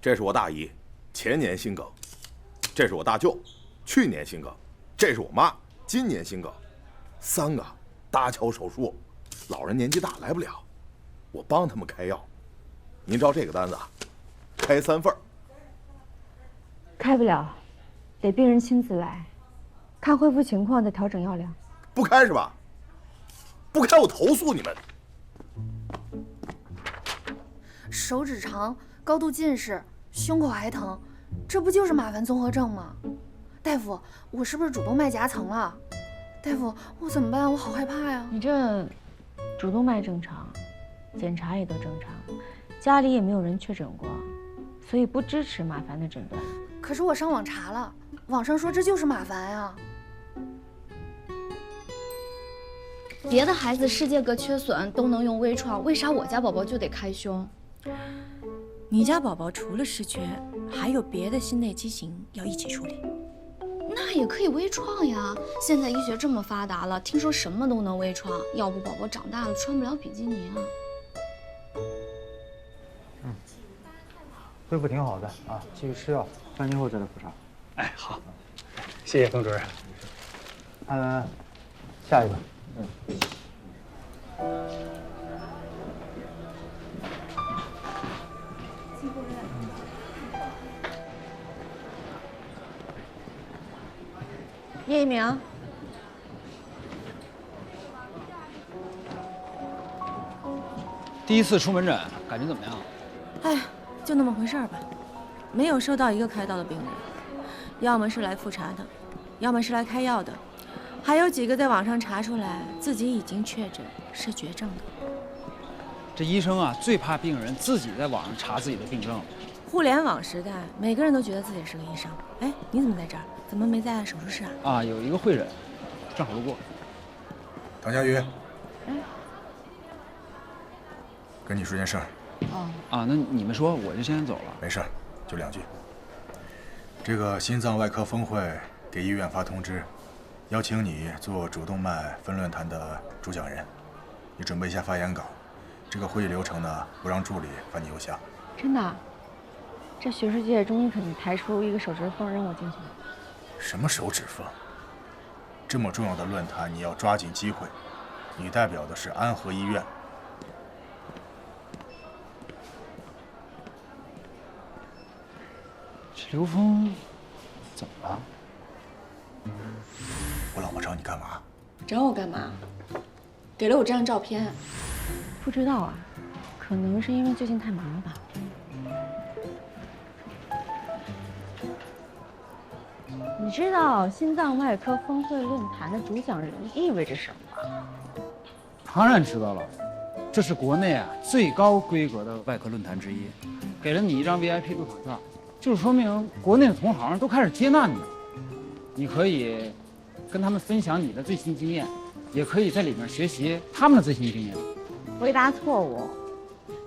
这是我大姨，前年心梗；这是我大舅，去年心梗；这是我妈，今年心梗。3个搭桥手术，老人年纪大来不了，我帮他们开药。您照这个单子啊，开3份。开不了，得病人亲自来，看恢复情况再调整药量。不开是吧？不开我投诉你们。手指长，高度近视，胸口还疼，这不就是马凡综合症吗？大夫，我是不是主动脉夹层了？大夫，我怎么办？我好害怕呀！你这主动脉正常，检查也都正常，家里也没有人确诊过，所以不支持马凡的诊断。可是我上网查了，网上说这就是马凡呀。别的孩子世界各缺损都能用微创，为啥我家宝宝就得开胸？你家宝宝除了失缺，还有别的心内畸形要一起处理。那也可以微创呀！现在医学这么发达了，听说什么都能微创，要不宝宝长大了穿不了比基尼啊。恢复挺好的啊，继续吃药，3天后再来复查。哎，好，谢谢冯主任。下一个。叶一鸣，第一次出门诊，感觉怎么样？哎，就那么回事儿吧，没有收到一个开刀的病人，要么是来复查的，要么是来开药的，还有几个在网上查出来自己已经确诊是绝症的。这医生啊，最怕病人自己在网上查自己的病症了。互联网时代，每个人都觉得自己是个医生。哎，你怎么在这儿？怎么没在手术室啊？啊，有一个会诊，正好路过。唐佳瑜，跟你说件事儿。啊，那你们说，我就先走了。没事儿，就2句。这个心脏外科峰会给医院发通知，邀请你做主动脉分论坛的主讲人。你准备一下发言稿。这个会议流程呢，不让助理翻你邮箱。真的？这学术界终于肯抬出一个手指缝让我进去了。什么手指缝？这么重要的论坛，你要抓紧机会。你代表的是安和医院。这刘峰怎么了？我老婆找你干嘛？找我干嘛？给了我这张照片。不知道啊，可能是因为最近太忙了吧。你知道心脏外科峰会论坛的主讲人意味着什么吗？当然知道了，这是国内最高规格的外科论坛之一，给了你一张 VIP 入场券，就是说明国内的同行都开始接纳你了。你可以跟他们分享你的最新经验，也可以在里面学习他们的最新经验。回答错误，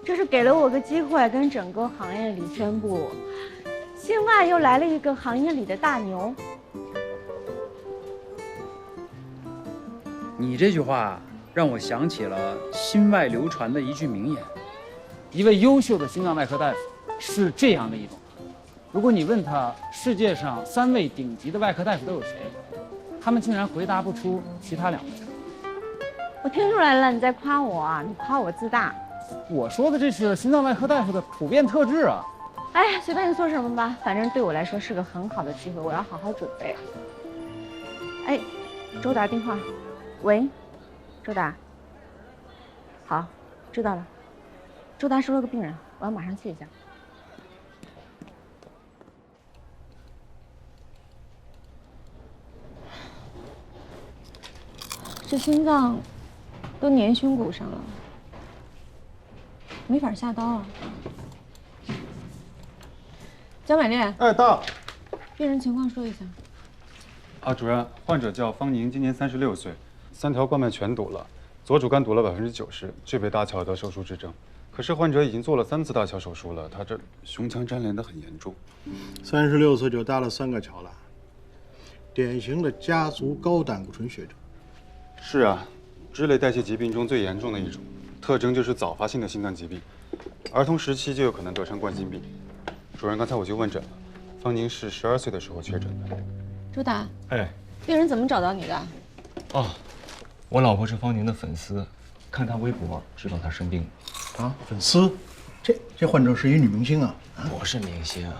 这是给了我个机会，跟整个行业里宣布，心外又来了一个行业里的大牛。你这句话让我想起了心外流传的一句名言：一位优秀的心脏外科大夫是这样的一种，如果你问他世界上3位顶级的外科大夫都有谁，他们竟然回答不出其他2位。我听出来了，你在夸我啊，你夸我自大。我说的这是心脏外科大夫的普遍特质啊。哎，随便你说什么吧，反正对我来说是个很好的机会，我要好好准备。哎，周达电话，喂，周达。好，知道了。周达收了个病人，我要马上去一下。这心脏都粘胸骨上了，没法下刀啊。江美丽，哎，到。病人情况说一下。啊，主任，患者叫方宁，今年36岁，3条冠脉全堵了，左主干堵了90%，具备搭桥的手术指征。可是患者已经做了3次搭桥手术了，他这胸腔粘连得很严重。36岁就搭了3个桥了，典型的家族高胆固醇血症。是啊，脂类代谢疾病中最严重的一种，特征就是早发性的心脏疾病，儿童时期就有可能得上冠心病。主任，刚才我去问诊了，方宁是12岁的时候确诊的。周达，哎，病人怎么找到你的？哦，我老婆是方宁的粉丝，看她微博知道她生病了。啊，粉丝？这患者是一女明星啊？不是明星，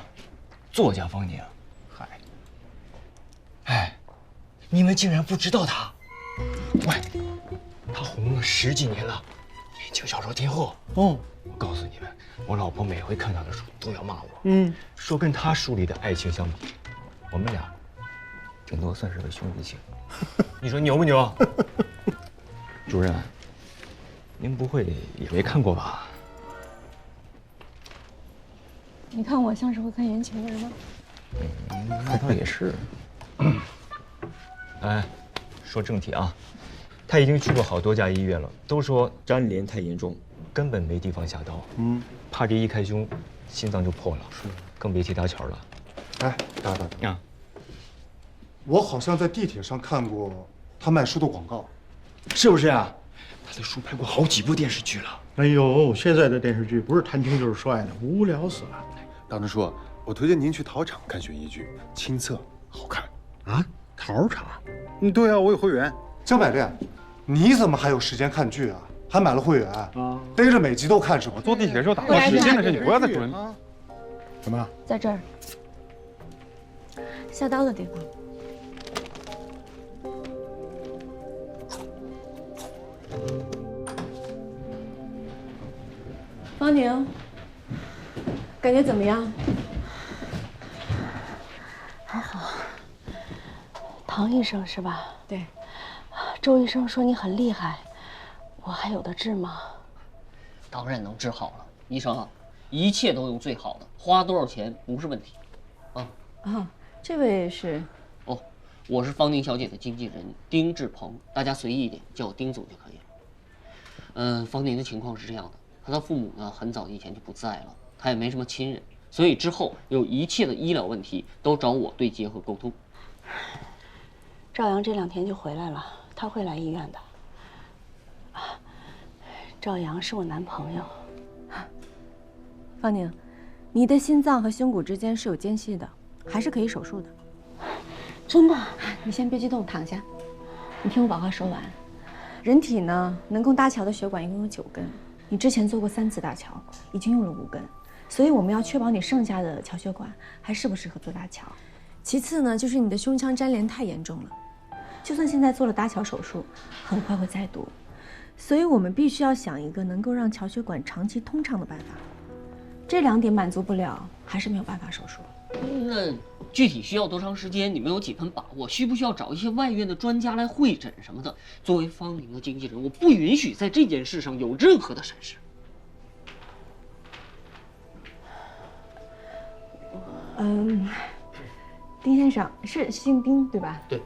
作家方宁。嗨，哎，你们竟然不知道她？喂，她红了10几年了，言情小说天后。哦，我告诉你们，我老婆每回看她的书都要骂我，说跟她书里的爱情相比，我们俩顶多算是个兄弟情。你说牛不牛？主任，您不会也没看过吧？你看我像是会看言情的人吗？那倒也是。哎，说正题啊，他已经去过好多家医院了，都说粘连太严重，根本没地方下刀。怕这一开胸，心脏就破了，更别提搭桥了。哎，等等啊，我好像在地铁上看过他卖书的广告，是不是啊？他的书拍过好几部电视剧了。哎呦，现在的电视剧不是谈情就是帅的，无聊死了。大师叔，我推荐您去桃场看悬疑剧，亲测，好看。啊，桃场？对啊，我有会员。江百炼，你怎么还有时间看剧啊？还买了会员啊？逮着每集都看是吧？坐地铁的时候打发时间的事，你不要再主任。什么？在这儿，下刀的地方。方宁，感觉怎么样？还好。唐医生是吧？对。周医生说你很厉害，我还有的治吗？当然能治好了，医生啊，一切都用最好的，花多少钱不是问题。这位是？哦，我是方宁小姐的经纪人丁志鹏，大家随意一点，叫我丁总就可以了。方宁的情况是这样的，她的父母呢很早以前就不在了，她也没什么亲人，所以之后有一切的医疗问题都找我对接和沟通。赵阳这2天就回来了，他会来医院的。赵阳是我男朋友。方宁，你的心脏和胸骨之间是有间隙的，还是可以手术的。真的？你先别激动，躺下。你听我把话说完。人体呢，能够搭桥的血管一共有9根，你之前做过3次搭桥，已经用了5根，所以我们要确保你剩下的桥血管还适不适合做搭桥。其次呢，就是你的胸腔粘连太严重了，就算现在做了搭桥手术，很快会再度。所以我们必须要想一个能够让桥血管长期通畅的办法。这2点满足不了，还是没有办法手术。那具体需要多长时间？你们有几分把握？需不需要找一些外院的专家来会诊什么的？作为方宁的经纪人，我不允许在这件事上有任何的闪失。丁先生是姓丁对吧？对。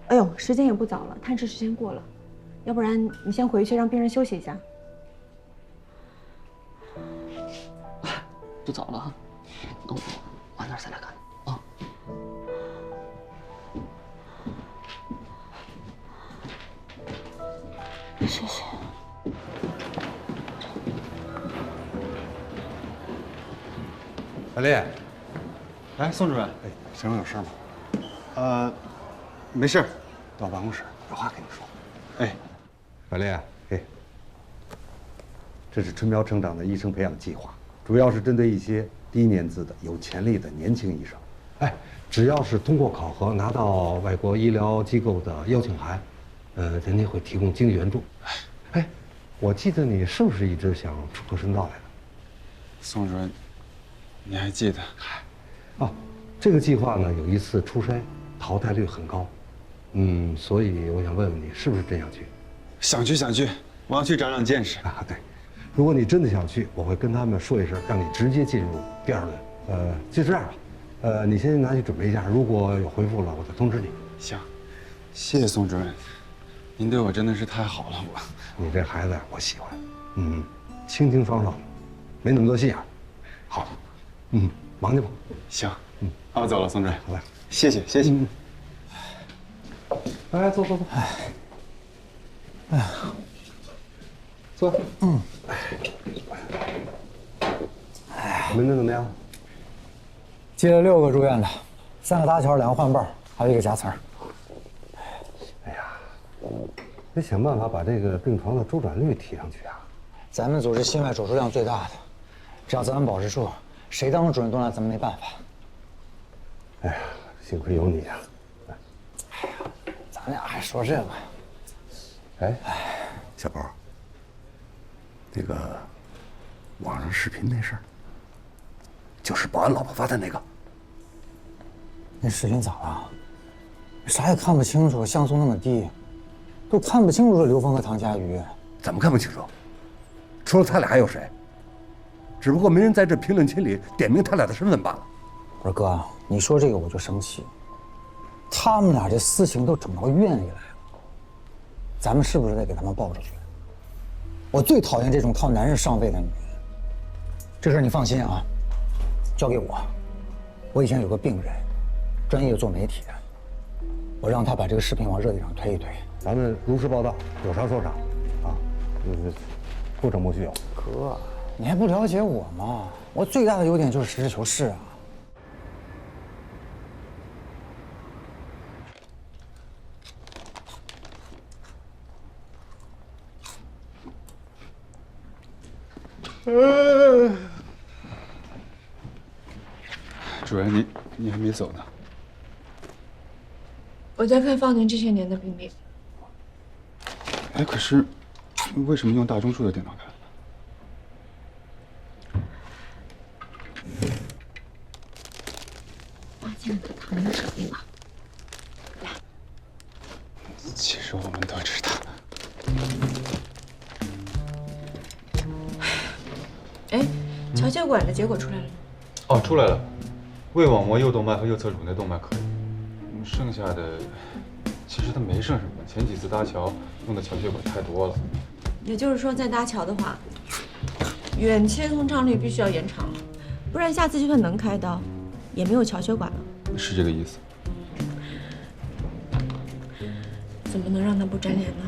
哎呦，时间也不早了，探视时间过了，要不然你先回去让病人休息一下。不早了哈，那我晚点再来看啊。谢谢。小丽，来，宋主任，哎，身上有事吗？没事，到办公室有话跟你说。哎，小丽，这是春苗成长的医生培养计划，主要是针对一些低年资的、有潜力的年轻医生。只要是通过考核拿到外国医疗机构的邀请函，人家会提供经济援助。我记得你是不是一直想出国深造来的？宋主任，你还记得？这个计划呢有一次初筛，淘汰率很高。所以我想问问你，是不是真想去？想去，我要去长长见识。对，如果你真的想去，我会跟他们说一声，让你直接进入第2轮。就这样吧，你先拿去准备一下，如果有回复了，我再通知你。行，谢谢宋主任，您对我真的是太好了。你这孩子呀，我喜欢，清清爽爽的，没那么多心眼。好，忙去吧。行，那我走了，宋主任。好嘞，谢谢。来，坐。哎呀，坐。门诊怎么样？接了6个住院的，3个搭桥，2个换泵，还有1个夹层。哎呀，得想办法把这个病床的周转率提上去啊！咱们组是心外手术量最大的，只要咱们保持住，谁当主任东来咱们没办法。哎呀，幸亏有你啊！哎呀，咱俩还说这个。哎，小包，那个网上视频那事儿，就是保安老婆发的那个。那视频咋了？啥也看不清楚，像素那么低，都看不清楚这刘峰和唐佳瑜。怎么看不清楚？除了他俩还有谁？只不过没人在这评论区里点明他俩的身份罢了。我说哥，你说这个我就生气。他们俩这私情都整到院里来了，咱们是不是得给他们报出去？我最讨厌这种靠男人上位的女人。这事儿你放心啊，交给我。我以前有个病人，专业做媒体的，我让他把这个视频往热点上推一推。咱们如实报道，有啥说啥，啊，不整不虚有。哥，你还不了解我吗？我最大的优点就是实事求是啊。主任，你还没走呢。我在看方宁这些年的病历。哎，可是为什么用大钟数的电脑看？发现了唐宁手臂吗？其实我们都知道。哎，桥血管的结果出来了吗？哦，出来了，胃网膜右动脉和右侧乳内动脉可以，剩下的其实它没剩什么。前几次搭桥用的桥血管太多了。也就是说，再搭桥的话，远切通畅率必须要延长，不然下次就算能开刀，也没有桥血管了。是这个意思。怎么能让他不粘连呢？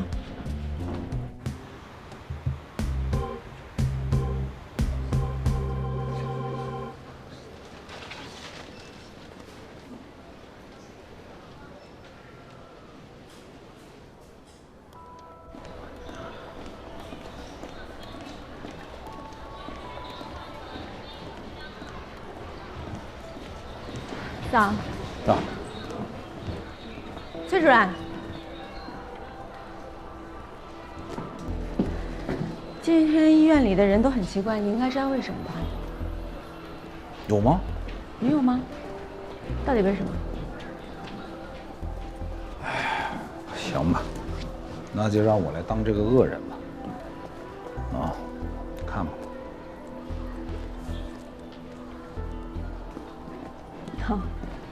早。早。崔主任，今天医院里的人都很奇怪，你应该知道为什么吧？有吗？没有吗？到底为什么？行吧，那就让我来当这个恶人吧。啊，看吧。好，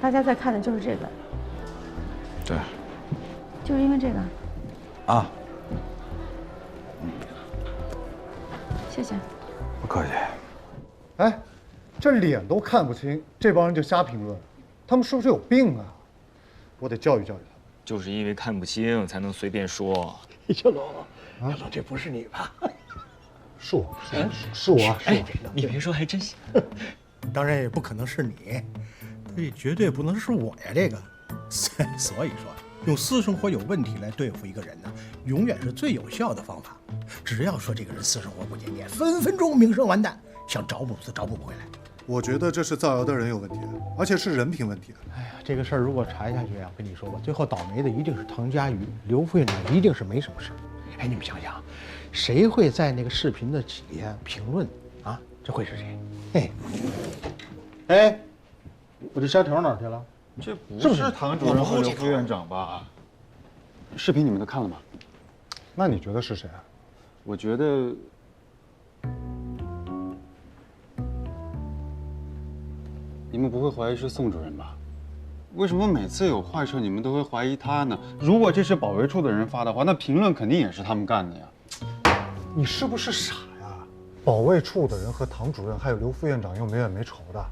大家在看的就是这个。对。就是因为这个。啊。谢谢。不客气。哎，这脸都看不清，这帮人就瞎评论，他们是不是有病啊？我得教育教育他们。就是因为看不清，才能随便说。小龙，小龙，这不是你吧？是我，是我。哎，你别说，还真行。当然也不可能是你，这绝对不能是我呀！这个，所以说，用私生活有问题来对付一个人呢，永远是最有效的方法。只要说这个人私生活不检点，分分钟名声完蛋，想找补都找补不回来。我觉得这是造谣的人有问题，而且是人品问题。哎呀，这个事儿如果查下去啊，我跟你说吧，最后倒霉的一定是唐佳瑜，刘副院长一定是没什么事。哎，你们想想，谁会在那个视频的底下评论啊？这会是谁？哎，我这虾条哪儿去了？这不是唐主任和刘副院长吧？视频你们都看了吗？那你觉得是谁啊？我觉得。你们不会怀疑是宋主任吧？为什么每次有坏事你们都会怀疑他呢？如果这是保卫处的人发的话，那评论肯定也是他们干的呀。你是不是傻呀？保卫处的人和唐主任还有刘副院长又没冤没仇的，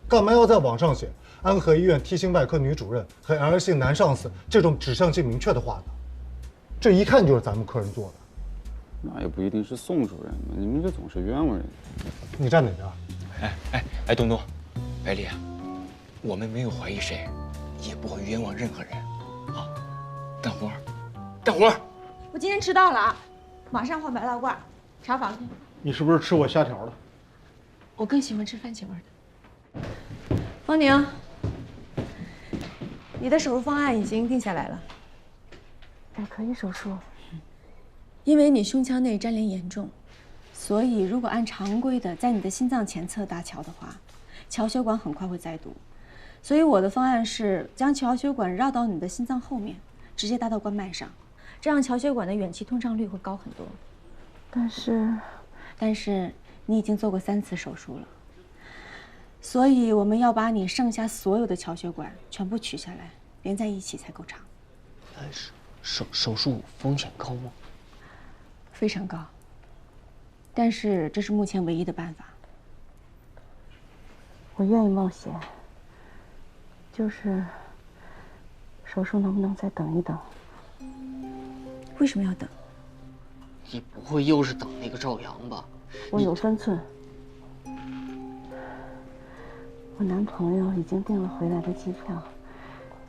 干嘛要在网上写安和医院T型外科女主任和 L 姓男上司这种指向性明确的话呢？这一看就是咱们科人做的。那也不一定是宋主任嘛，你们这总是冤枉人。你站哪边？哎，东东。百里，我们没有怀疑谁，也不会冤枉任何人。啊，干活，干活！我今天迟到了啊，马上换白大褂，查房去。你是不是吃我虾条了？我更喜欢吃番茄味的。方宁，你的手术方案已经定下来了。可以手术。因为你胸腔内粘连严重，所以如果按常规的在你的心脏前侧搭桥的话，桥血管很快会再堵。所以我的方案是将桥血管绕到你的心脏后面，直接搭到冠脉上，这样桥血管的远期通畅率会高很多。但是你已经做过3次手术了，所以我们要把你剩下所有的桥血管全部取下来，连在一起才够长。但是手术风险高吗？非常高，但是这是目前唯一的办法。我愿意冒险，就是手术能不能再等一等？为什么要等？你不会又是等那个赵阳吧？我有分寸。我男朋友已经订了回来的机票，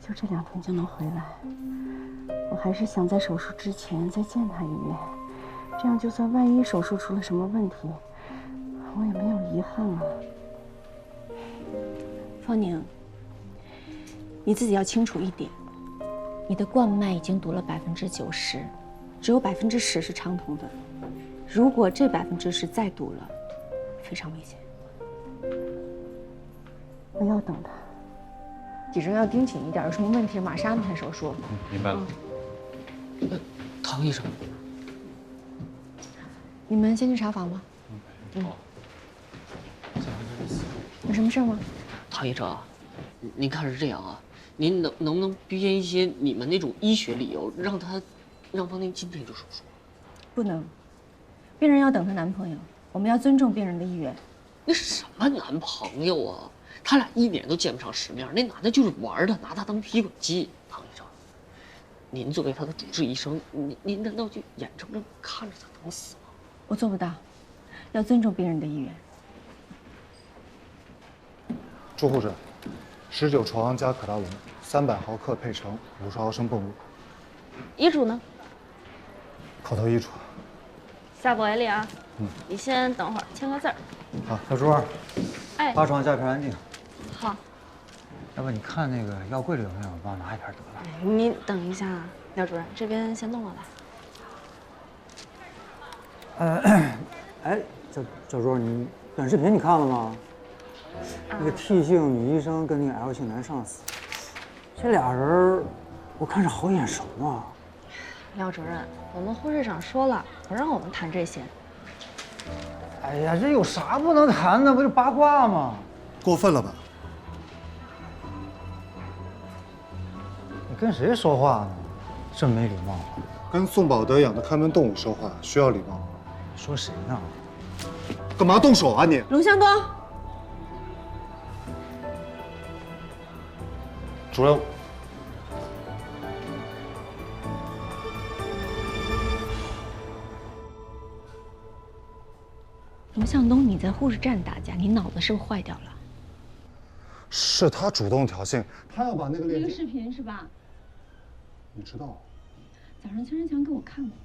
就这2天就能回来。我还是想在手术之前再见他一面，这样就算万一手术出了什么问题，我也没有遗憾了。方宁，你自己要清楚一点，你的冠脉已经堵了90%，只有10%是畅通的。如果这10%再堵了，非常危险。我要等他。体重要盯紧一点，有什么问题马上安排手术。明白了。唐医生，你们先去查房吧。有什么事吗？唐医生，您看是这样啊，您能不能编一些你们那种医学理由，让方宁今天就手术？不能，病人要等她男朋友，我们要尊重病人的意愿。那什么男朋友啊？他俩1年都见不上世面，那男的就是玩的，拿他当提款机。唐医生，您作为他的主治医生，您难道就眼睁睁看着他等死吗？我做不到，要尊重病人的意愿。朱护士，19床昂加可达龙，300毫克配成，50毫升泵入。医嘱呢？口头医嘱。下不为例啊。你先等会儿，签个字儿。好，小朱，哎8床加片安定。好。要不你看那个药柜里有没有，帮我拿一片得了。你等一下，廖主任，这边先弄了吧。哎，小朱，你短视频你看了吗？那个 T 姓女医生跟那个 L 姓男上司，这俩人，我看着好眼熟啊。廖主任，我们护士长说了，不让我们谈这些。哎呀，这有啥不能谈的？不就八卦吗？过分了吧？你跟谁说话呢？这么没礼貌。跟宋宝德养的看门动物说话需要礼貌。说谁呢？干嘛动手啊你？龙向东。主任。龙向东，你在护士站打架，你脑子是不是坏掉了？是他主动挑衅，他要把那个链接。视频是吧？你知道？早上崔仁强跟我看过。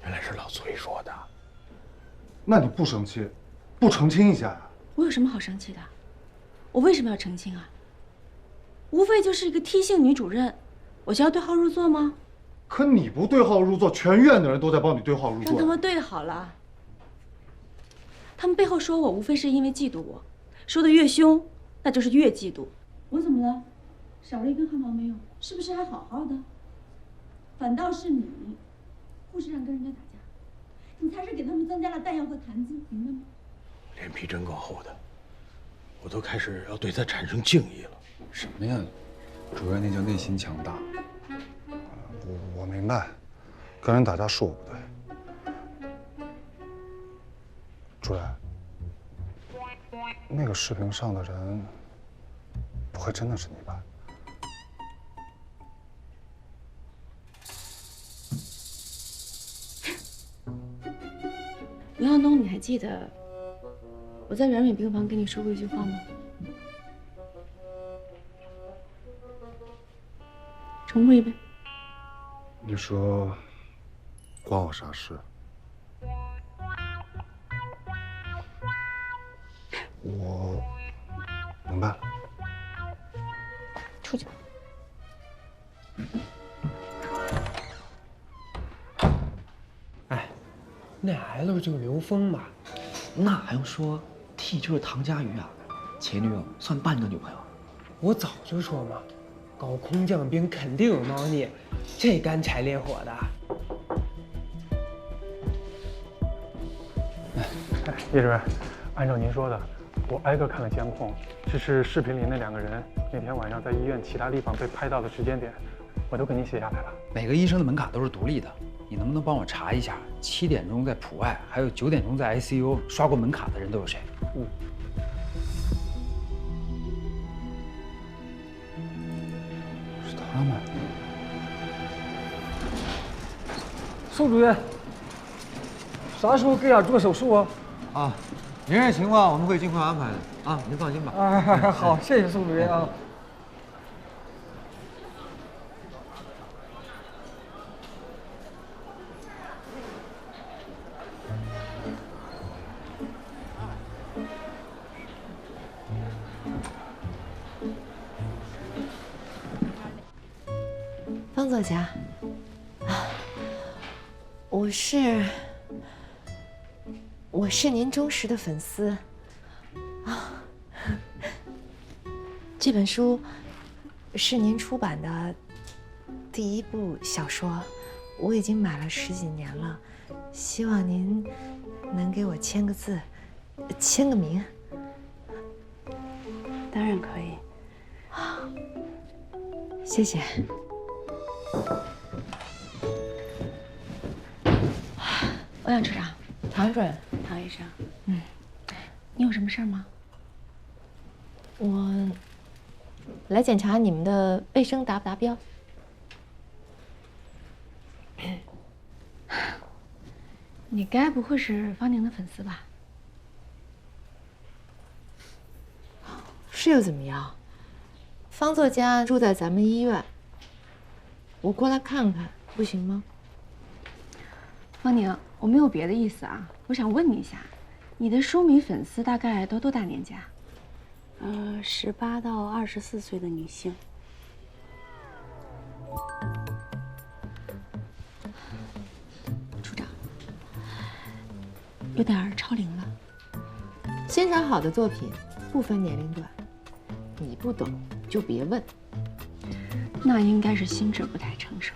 原来是老崔说的。那你不生气，不澄清一下呀？我有什么好生气的？我为什么要澄清啊？无非就是一个 T 姓女主任，我就要对号入座吗？可你不对号入座，全院的人都在帮你对号入座。让他们对好了。他们背后说我，无非是因为嫉妒我，说的越凶，那就是越嫉妒。我怎么了？少了一根汗毛没有？是不是还好好的？反倒是你，护士长跟人家打架，你才是给他们增加了弹药和谈资，明白吗？脸皮真够厚的，我都开始要对他产生敬意了。什么呀？主任，那叫内心强大。我明白，跟人打架是我不对。主任，那个视频上的人，不会真的是你吧？刘向东，你还记得我在软软病房跟你说过一句话吗？重复一遍。你说关我啥事？我明白了。出去。哎，那 L 就是刘峰嘛，那还用说 ，T 就是唐佳瑜啊，前女友算半个女朋友。我早就说嘛，搞空降兵肯定有猫腻，这干柴烈火的。叶主任，按照您说的，我挨个看了监控，只是视频里那2个人那天晚上在医院其他地方被拍到的时间点，我都给你写下来了。每个医生的门卡都是独立的，你能不能帮我查一下7点钟在普外，还有9点钟在 ICU 刷过门卡的人都有谁？是他们。宋主任，啥时候给俺做手术啊？啊，您这情况我们会尽快安排的啊，您放心吧。好，谢谢宋主任啊。方作家，我是您忠实的粉丝啊。这本书是您出版的第1部小说，我已经买了10几年了，希望您能给我签个字，签个名。当然可以。谢谢。欧阳处长，唐主任，唐医生，你有什么事儿吗？我来检查你们的卫生达不达标。你该不会是方宁的粉丝吧？是又怎么样？方作家住在咱们医院，我过来看看，不行吗？方宁，我没有别的意思啊，我想问你一下，你的书迷粉丝大概都多大年纪啊？18到24岁的女性。处长，有点超龄了。欣赏好的作品不分年龄段，你不懂就别问。那应该是心智不太成熟。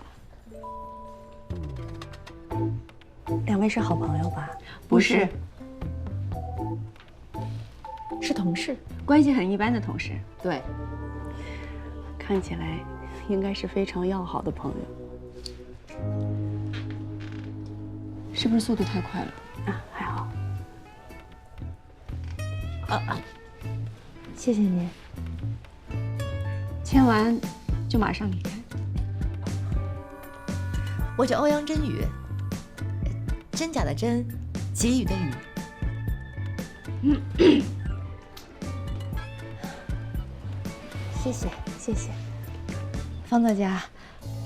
2位是好朋友吧？不是，是同事，关系很一般的同事。对，看起来应该是非常要好的朋友。是不是速度太快了？还好。谢谢您。签完就马上离开。我叫欧阳真宇，真假的真，给予的予。谢谢谢谢，方作家，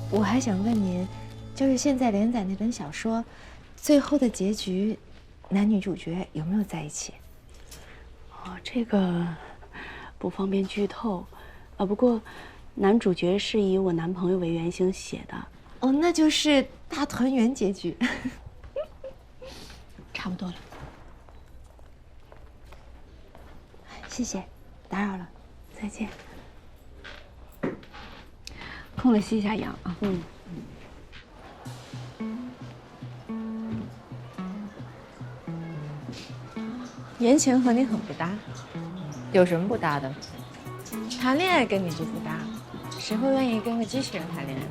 我还想问您，就是现在连载那本小说，最后的结局，男女主角有没有在一起？这个不方便剧透，不过男主角是以我男朋友为原型写的。哦，那就是大团圆结局。差不多了。谢谢，打扰了，再见。空了吸一下氧啊。言情和你很不搭，有什么不搭的？谈恋爱跟你就不搭，谁会愿意跟个机器人谈恋爱？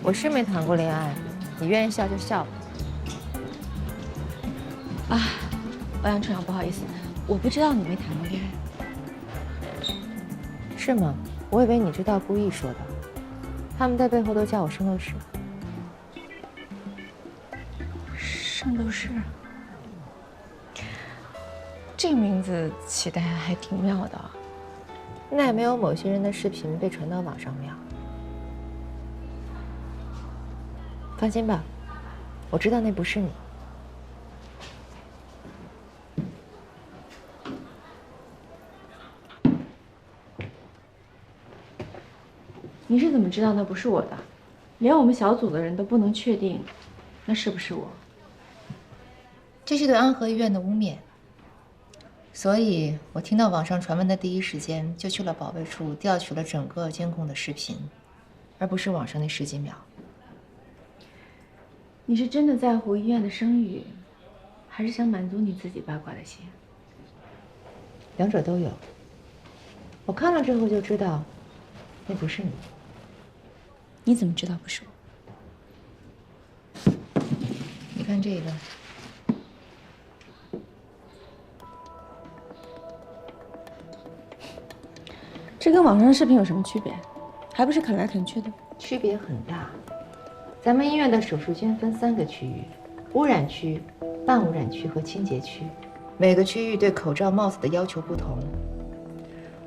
我是没谈过恋爱，你愿意笑就笑吧。欧阳处长，不好意思，我不知道你没谈过恋爱。是吗？我以为你知道，故意说的。他们在背后都叫我圣斗士。圣斗士，这个名字起得还挺妙的。那也没有某些人的视频被传到网上妙。放心吧，我知道那不是你。你是怎么知道那不是我的？连我们小组的人都不能确定，那是不是我？这是对安和医院的污蔑，所以我听到网上传闻的第一时间就去了保卫处调取了整个监控的视频，而不是网上那10几秒。你是真的在乎医院的声誉，还是想满足你自己八卦的心？两者都有。我看了之后就知道，那不是你。你怎么知道不是我？你看这个。这跟网上的视频有什么区别？还不是啃来啃去的？区别很大。咱们医院的手术间分3个区域：污染区、半污染区和清洁区。每个区域对口罩、帽子的要求不同。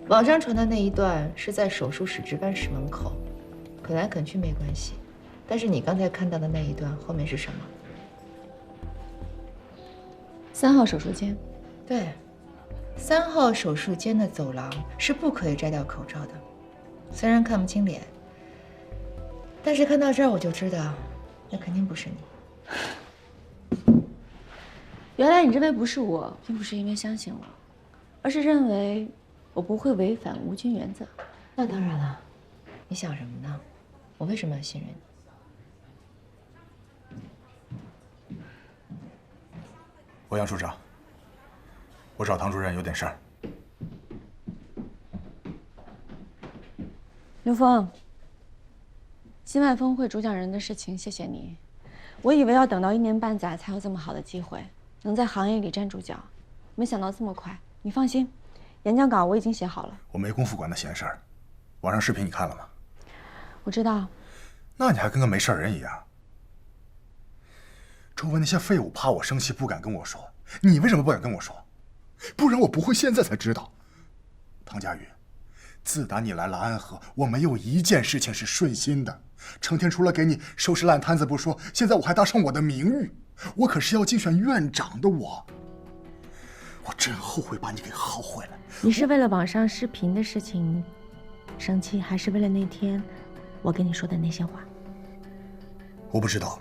网上传的那一段是在手术室值班室门口，啃来啃去没关系。但是你刚才看到的那一段后面是什么？3号手术间。对。3号手术间的走廊是不可以摘掉口罩的，虽然看不清脸，但是看到这儿我就知道，那肯定不是你。原来你认为不是我，并不是因为相信我，而是认为我不会违反无菌原则。那当然了，你想什么呢？我为什么要信任你？欧阳处长。我找唐主任有点事儿。刘峰，新外峰会主讲人的事情，谢谢你。我以为要等到1年半载才有这么好的机会，能在行业里站住脚，没想到这么快。你放心，演讲稿我已经写好了。我没工夫管那闲事儿。网上视频你看了吗？我知道。那你还跟个没事人一样。周围那些废物怕我生气不敢跟我说，你为什么不敢跟我说？不然我不会现在才知道。唐佳宇，自打你来了安和，我没有一件事情是顺心的，成天除了给你收拾烂摊子不说，现在我还搭上我的名誉。我可是要竞选院长的我真后悔把你给薅回来。你是为了网上视频的事情生气，还是为了那天我跟你说的那些话？我不知道，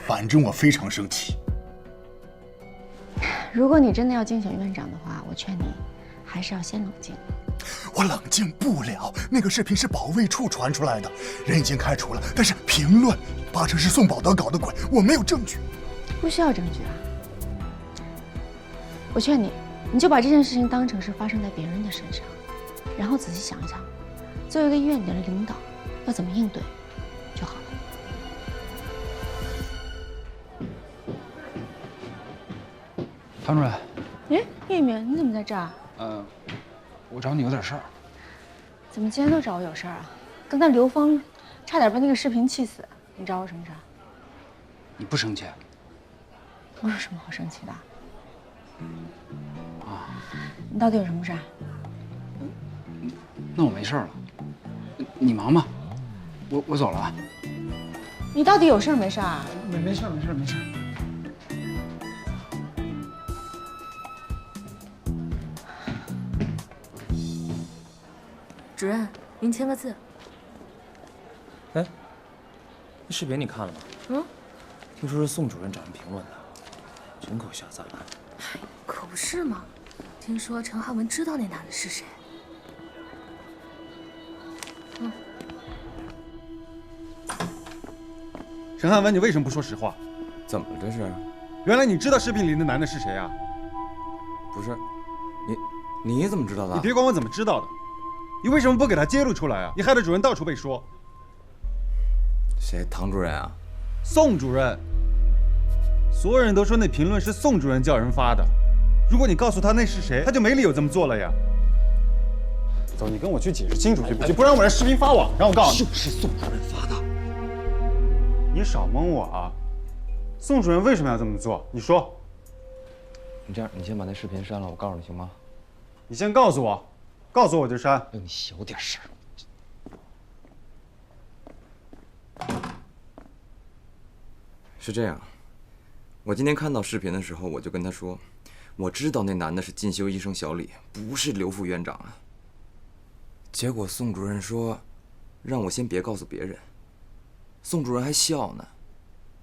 反正我非常生气。如果你真的要竞选院长的话，我劝你还是要先冷静。我冷静不了，那个视频是保卫处传出来的，人已经开除了，但是评论八成是宋宝德搞的鬼，我没有证据。不需要证据啊！我劝你，你就把这件事情当成是发生在别人的身上，然后仔细想一想，作为一个医院里的领导，要怎么应对就好了。唐主任，哎，叶明，你怎么在这儿？我找你有点事儿。怎么今天都找我有事儿啊？刚才刘峰差点被那个视频气死，你找我什么事儿？你不生气？我有什么好生气的？啊，你到底有什么事儿？那我没事了，你忙吧，我走了啊。你到底有事儿没事儿啊？没事。主任，您签个字。哎，那视频你看了吗？嗯，听说是宋主任找人评论的，真够下三滥。可不是嘛，听说陈汉文知道那男的是谁。陈汉文，你为什么不说实话？怎么了这是？原来你知道视频里那男的是谁啊？不是，你怎么知道的？你别管我怎么知道的，你为什么不给他揭露出来啊？你害得主任到处被说。谁？唐主任啊？宋主任。所有人都说那评论是宋主任叫人发的，如果你告诉他那是谁，他就没理由这么做了呀。走，你跟我去解释清楚去不去？不然我让视频发网上，我告诉你。就是宋主任发的。你少蒙我啊！宋主任为什么要这么做？你说。你这样，你先把那视频删了，我告诉你行吗？你先告诉我，告诉我就删。你小点声。是这样，我今天看到视频的时候，我就跟他说，我知道那男的是进修医生小李，不是刘副院长啊。结果宋主任说，让我先别告诉别人。宋主任还笑呢，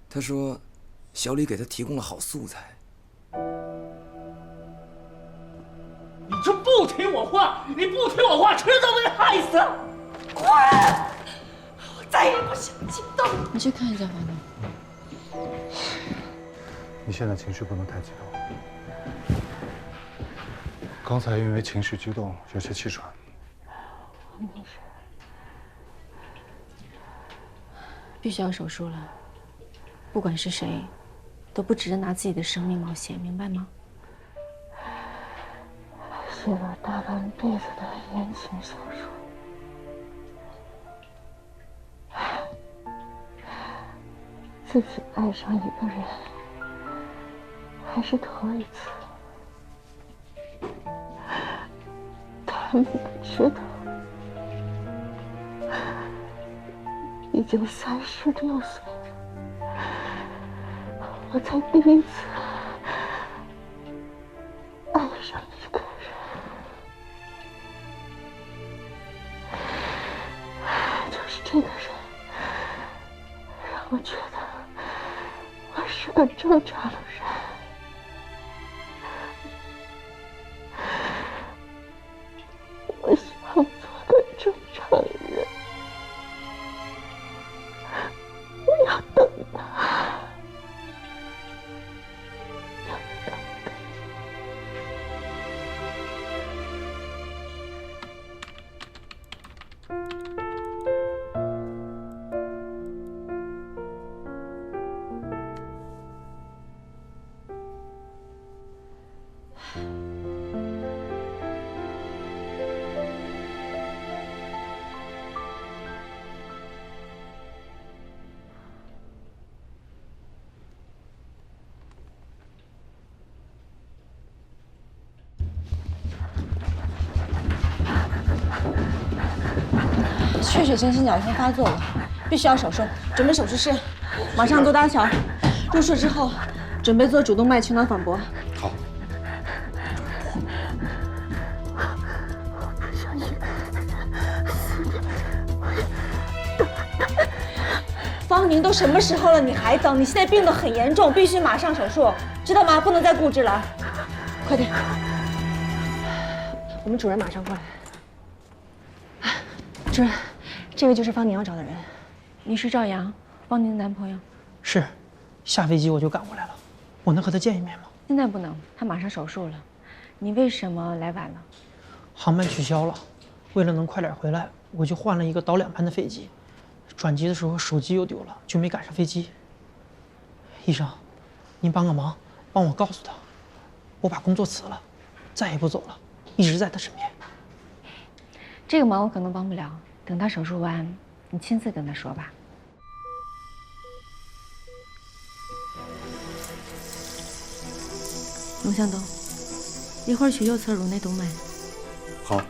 他说，小李给他提供了好素材。你就不听我话，你不听我话，迟早被害死！滚！我再也不想见到你。你去看一下房东。你现在情绪不能太激动。刚才因为情绪激动，有些气喘。没事。必须要手术了，不管是谁，都不值得拿自己的生命冒险，明白吗？写了大半辈子的言情小说，自己爱上一个人，还是头一次。他们不知道，已经36岁了，我才第一次爱上一个人。就是这个人，让我觉得我是个正常人。我想做个正常人，我要等他。缺血性心绞痛发作了，必须要手术，准备手术室，马上做搭桥。入室之后，准备做主动脉取暖反搏。好。我不相信方宁，都什么时候了，你还等？你现在病得很严重，必须马上手术，知道吗？不能再固执了，快点！我们主任马上过来。主任，这位就是方宁要找的人。你是赵阳，方宁的男朋友。是，下飞机我就赶过来了。我能和他见一面吗？现在不能，他马上手术了。你为什么来晚了？航班取消了，为了能快点回来，我就换了一个倒2班的飞机。转机的时候手机又丢了，就没赶上飞机。医生，您帮个忙，帮我告诉他，我把工作辞了，再也不走了，一直在他身边。这个忙我可能帮不了，等他手术完，你亲自跟他说吧。龙向东，一会儿取右侧颅内动脉。好。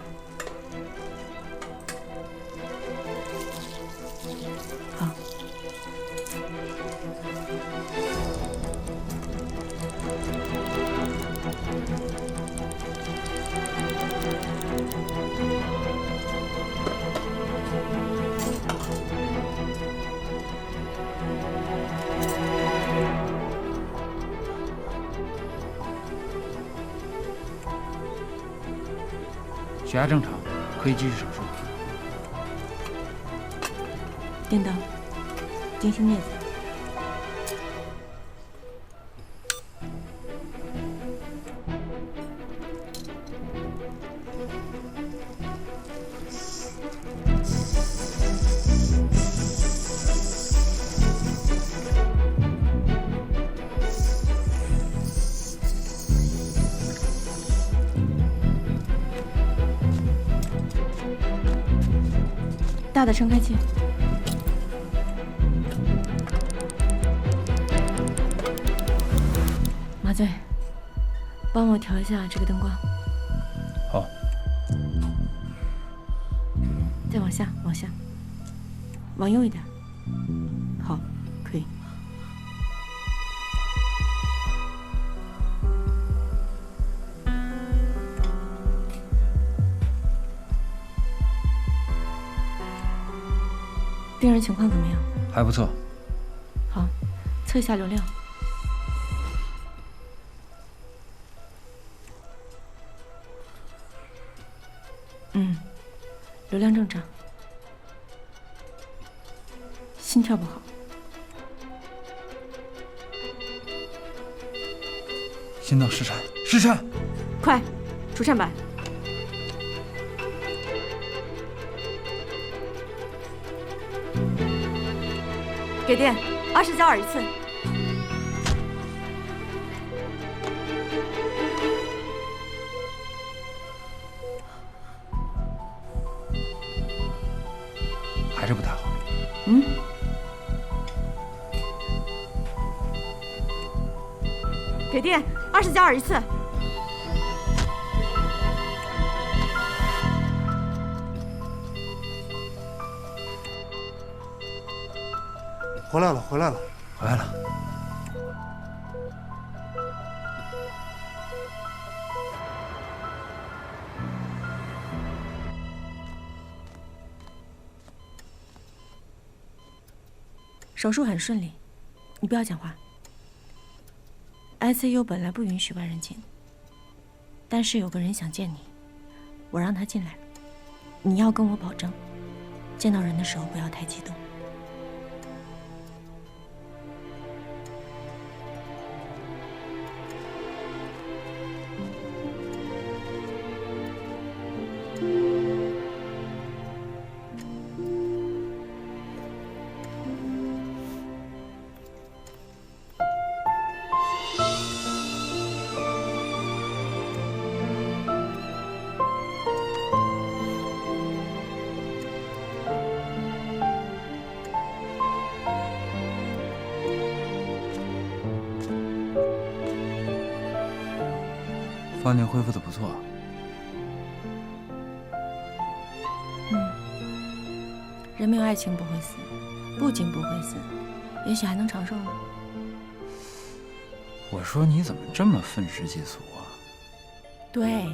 好。血压正常，可以继续手术。电刀，定心镊子。大的撑开器。麻醉，帮我调一下这个灯光。好。再往下，往右一点。好，可以。病人情况怎么样？还不错。好，测一下流量。流量正常，心跳不好。心脏失颤，失颤！快，除颤板。给电，20焦耳一次。还是不太好。给电，20焦耳一次。回来了，回来了，回来了。手术很顺利，你不要讲话。ICU 本来不允许外人进，但是有个人想见你，我让他进来了。你要跟我保证，见到人的时候不要太激动。方宁恢复的不错。人没有爱情不会死，不仅不会死，也许还能长寿呢。我说你怎么这么愤世嫉俗啊？对。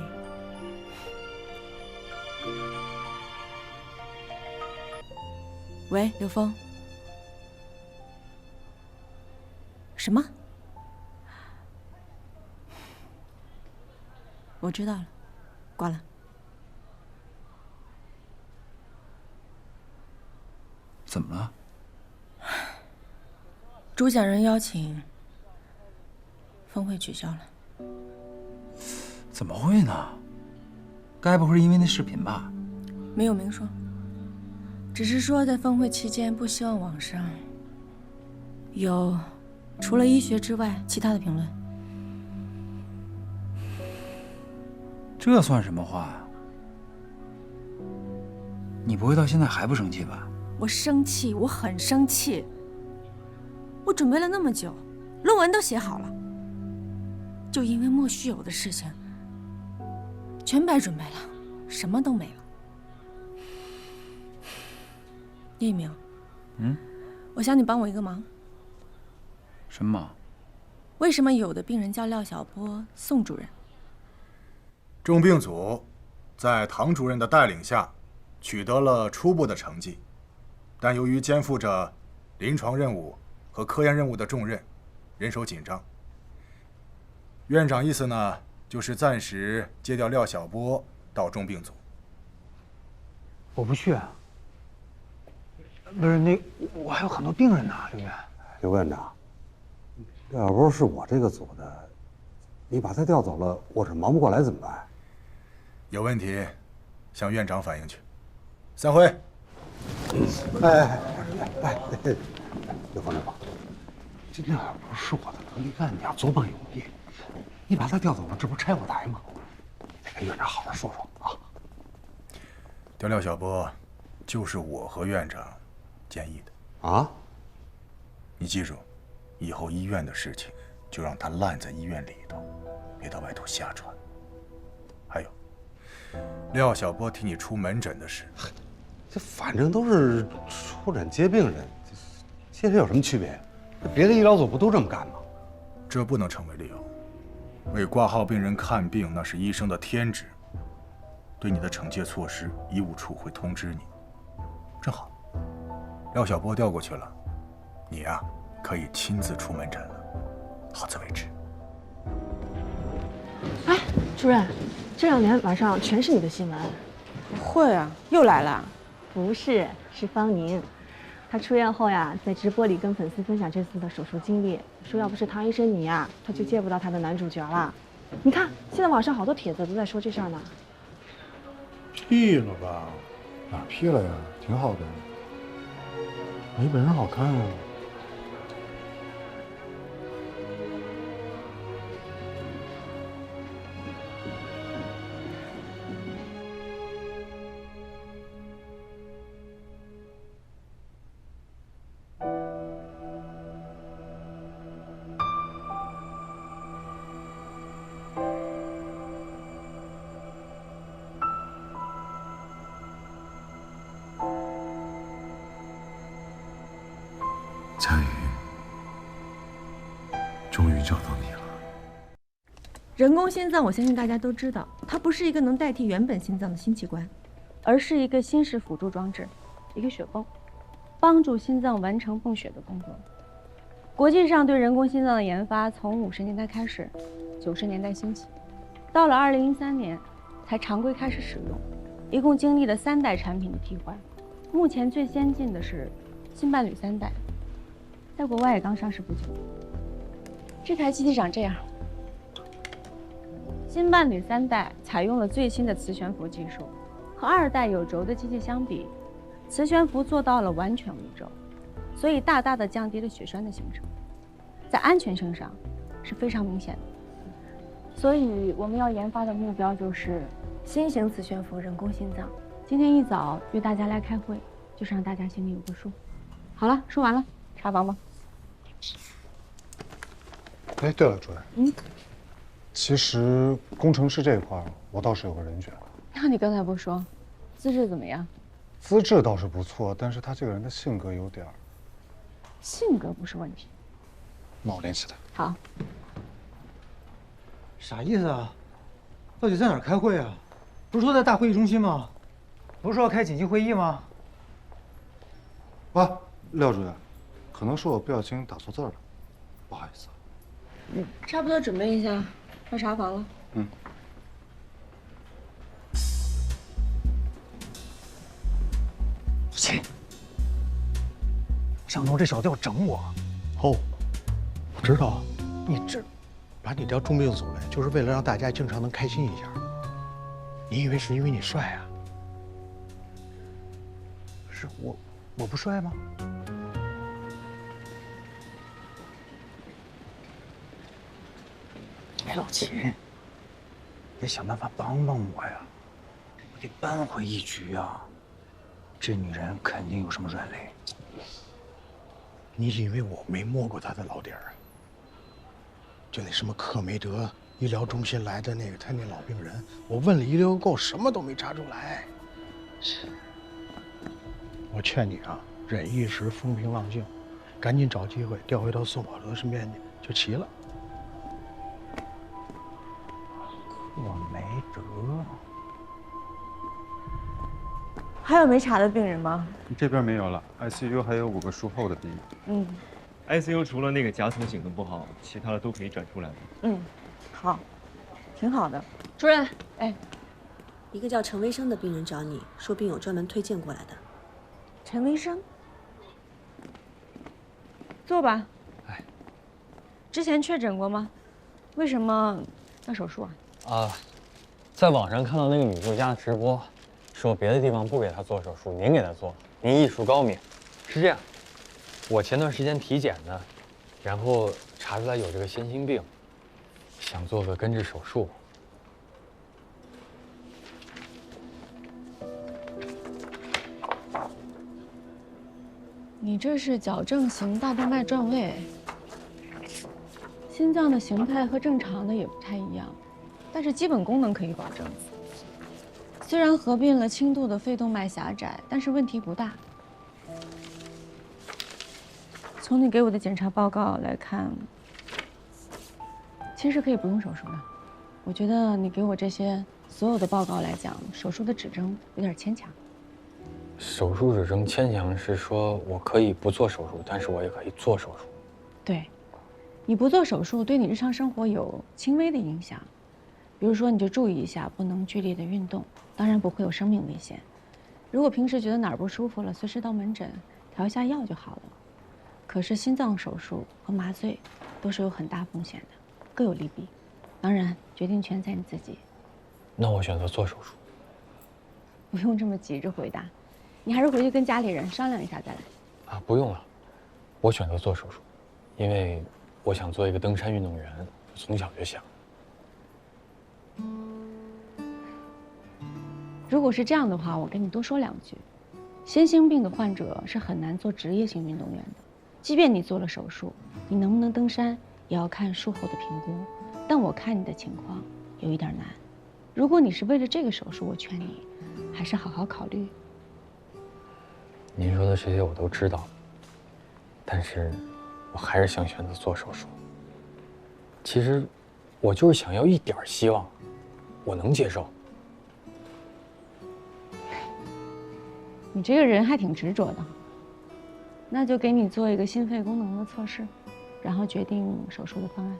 喂，刘峰。什么？我知道了，挂了。怎么了？主讲人邀请，峰会取消了。怎么会呢？该不会是因为那视频吧？没有明说，只是说在峰会期间不希望网上有除了医学之外其他的评论。这算什么话啊？你不会到现在还不生气吧？我生气，我很生气。我准备了那么久，论文都写好了，就因为莫须有的事情，全白准备了，什么都没了。叶一鸣，我想你帮我一个忙。什么忙？为什么有的病人叫廖晓波、宋主任？重病组在唐主任的带领下取得了初步的成绩，但由于肩负着临床任务和科研任务的重任，人手紧张。院长意思呢，就是暂时接调廖晓波到重病组。我不去啊。不是我还有很多病人呢，刘院。刘院长，廖晓波是我这个组的，你把他调走了，我这忙不过来怎么办？有问题，向院长反映去。散会。哎，刘方长，这廖晓波是我的得力干将，左膀右臂，你把他调走了，这不拆我台吗？你得跟院长好好说说啊。调廖晓波，就是我和院长建议的啊。你记住，以后医院的事情就让他烂在医院里头，别到外头瞎传。还有，廖晓波替你出门诊的事，这反正都是出诊接病人，接谁有什么区别？别的医疗组不都这么干吗？这不能成为理由。为挂号病人看病，那是医生的天职。对你的惩戒措施，医务处会通知你。正好，廖晓波调过去了，你呀可以亲自出门诊了。好自为之。哎，主任，这2年晚上全是你的新闻。会啊，又来了。不是，是方宁。他出院后呀，在直播里跟粉丝分享这次的手术经历，说要不是唐医生你呀，他就见不到他的男主角了。你看，现在网上好多帖子都在说这事儿呢。P 了吧？哪 P 了呀？挺好的，没本人好看啊。佳宇，终于找到你了。人工心脏，我相信大家都知道，它不是一个能代替原本心脏的新器官，而是一个新式辅助装置，一个血泵，帮助心脏完成泵血的工作。国际上对人工心脏的研发从50年代开始，90年代兴起，到了2003年才常规开始使用，一共经历了3代产品的替换。目前最先进的是新伴侣3代，在国外也刚上市不久。这台机器长这样。新伴侣3代采用了最新的磁悬浮技术，和2代有轴的机器相比，磁悬浮做到了完全无轴，所以大大的降低了血栓的形成，在安全性上是非常明显的。所以我们要研发的目标就是新型磁悬浮人工心脏。今天一早约大家来开会，就是让大家心里有个数。好了，说完了，查房吧。哎，对了，主任，其实工程师这一块我倒是有个人选。那你刚才不说，资质怎么样？资质倒是不错，但是他这个人的性格有点儿……性格不是问题。那我联系他。好。啥意思啊？到底在哪儿开会啊？不是说在大会议中心吗？不是说要开紧急会议吗？啊，廖主任，可能是我不小心打错字了，不好意思。差不多准备一下，要查房了。切！向东这小子要整我。哦，我知道。你这把你调重病组来，就是为了让大家经常能开心一下。你以为是因为你帅啊？是我不帅吗？哎，老秦，得想办法帮帮我呀！我得扳回一局啊！这女人肯定有什么软肋。你以为我没摸过她的老底儿啊？就那什么克梅德医疗中心来的那个他那老病人，我问了一溜够，什么都没查出来。我劝你啊，忍一时风平浪静，赶紧找机会调回到宋保德身边去，就齐了。克梅德，还有没查的病人吗？这边没有了 ，ICU 还有5个术后的病人。ICU 除了那个夹层醒的不好，其他的都可以转出来的。好，挺好的。主任，哎，一个叫陈维生的病人找你说，病友专门推荐过来的。陈维生，坐吧。哎，之前确诊过吗？为什么要手术啊？在网上看到那个女作家的直播，说别的地方不给她做手术，您给她做，您艺术高明。是这样，我前段时间体检呢，然后查出来有这个先心病，想做个根治手术。你这是矫正型大动脉转位，心脏的形态和正常的也不太一样，但是基本功能可以保证。虽然合并了轻度的肺动脉狭窄，但是问题不大。从你给我的检查报告来看，其实可以不用手术的。我觉得你给我这些所有的报告来讲，手术的指征有点牵强。手术指征牵强是说我可以不做手术，但是我也可以做手术。对，你不做手术对你日常生活有轻微的影响，比如说你就注意一下，不能剧烈的运动，当然不会有生命危险。如果平时觉得哪儿不舒服了，随时到门诊调一下药就好了。可是心脏手术和麻醉都是有很大风险的，各有利弊，当然决定权在你自己。那我选择做手术。不用这么急着回答，你还是回去跟家里人商量一下再来。啊，不用了，我选择做手术，因为我想做一个登山运动员，从小就想。如果是这样的话，我跟你多说两句。先心病的患者是很难做职业性运动员的，即便你做了手术，你能不能登山也要看术后的评估。但我看你的情况有一点难，如果你是为了这个手术，我劝你还是好好考虑。您说的这些我都知道，但是我还是想选择做手术。其实，我就是想要一点希望，我能接受。你这个人还挺执着的，那就给你做一个心肺功能的测试，然后决定手术的方案。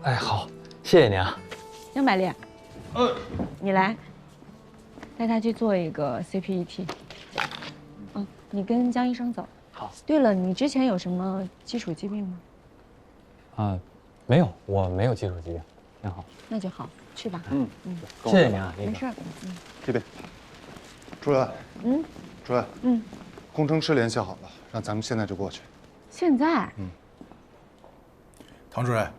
哎，好，谢谢您啊。杨百烈，你来，带他去做一个 CPET。你跟江医生走。好。对了，你之前有什么基础疾病吗？啊，没有，我没有基础疾病，挺好。那就好，去吧。谢谢您啊，没事儿。这边，主任。主任。工程师联系好了，让咱们现在就过去。现在？唐主任，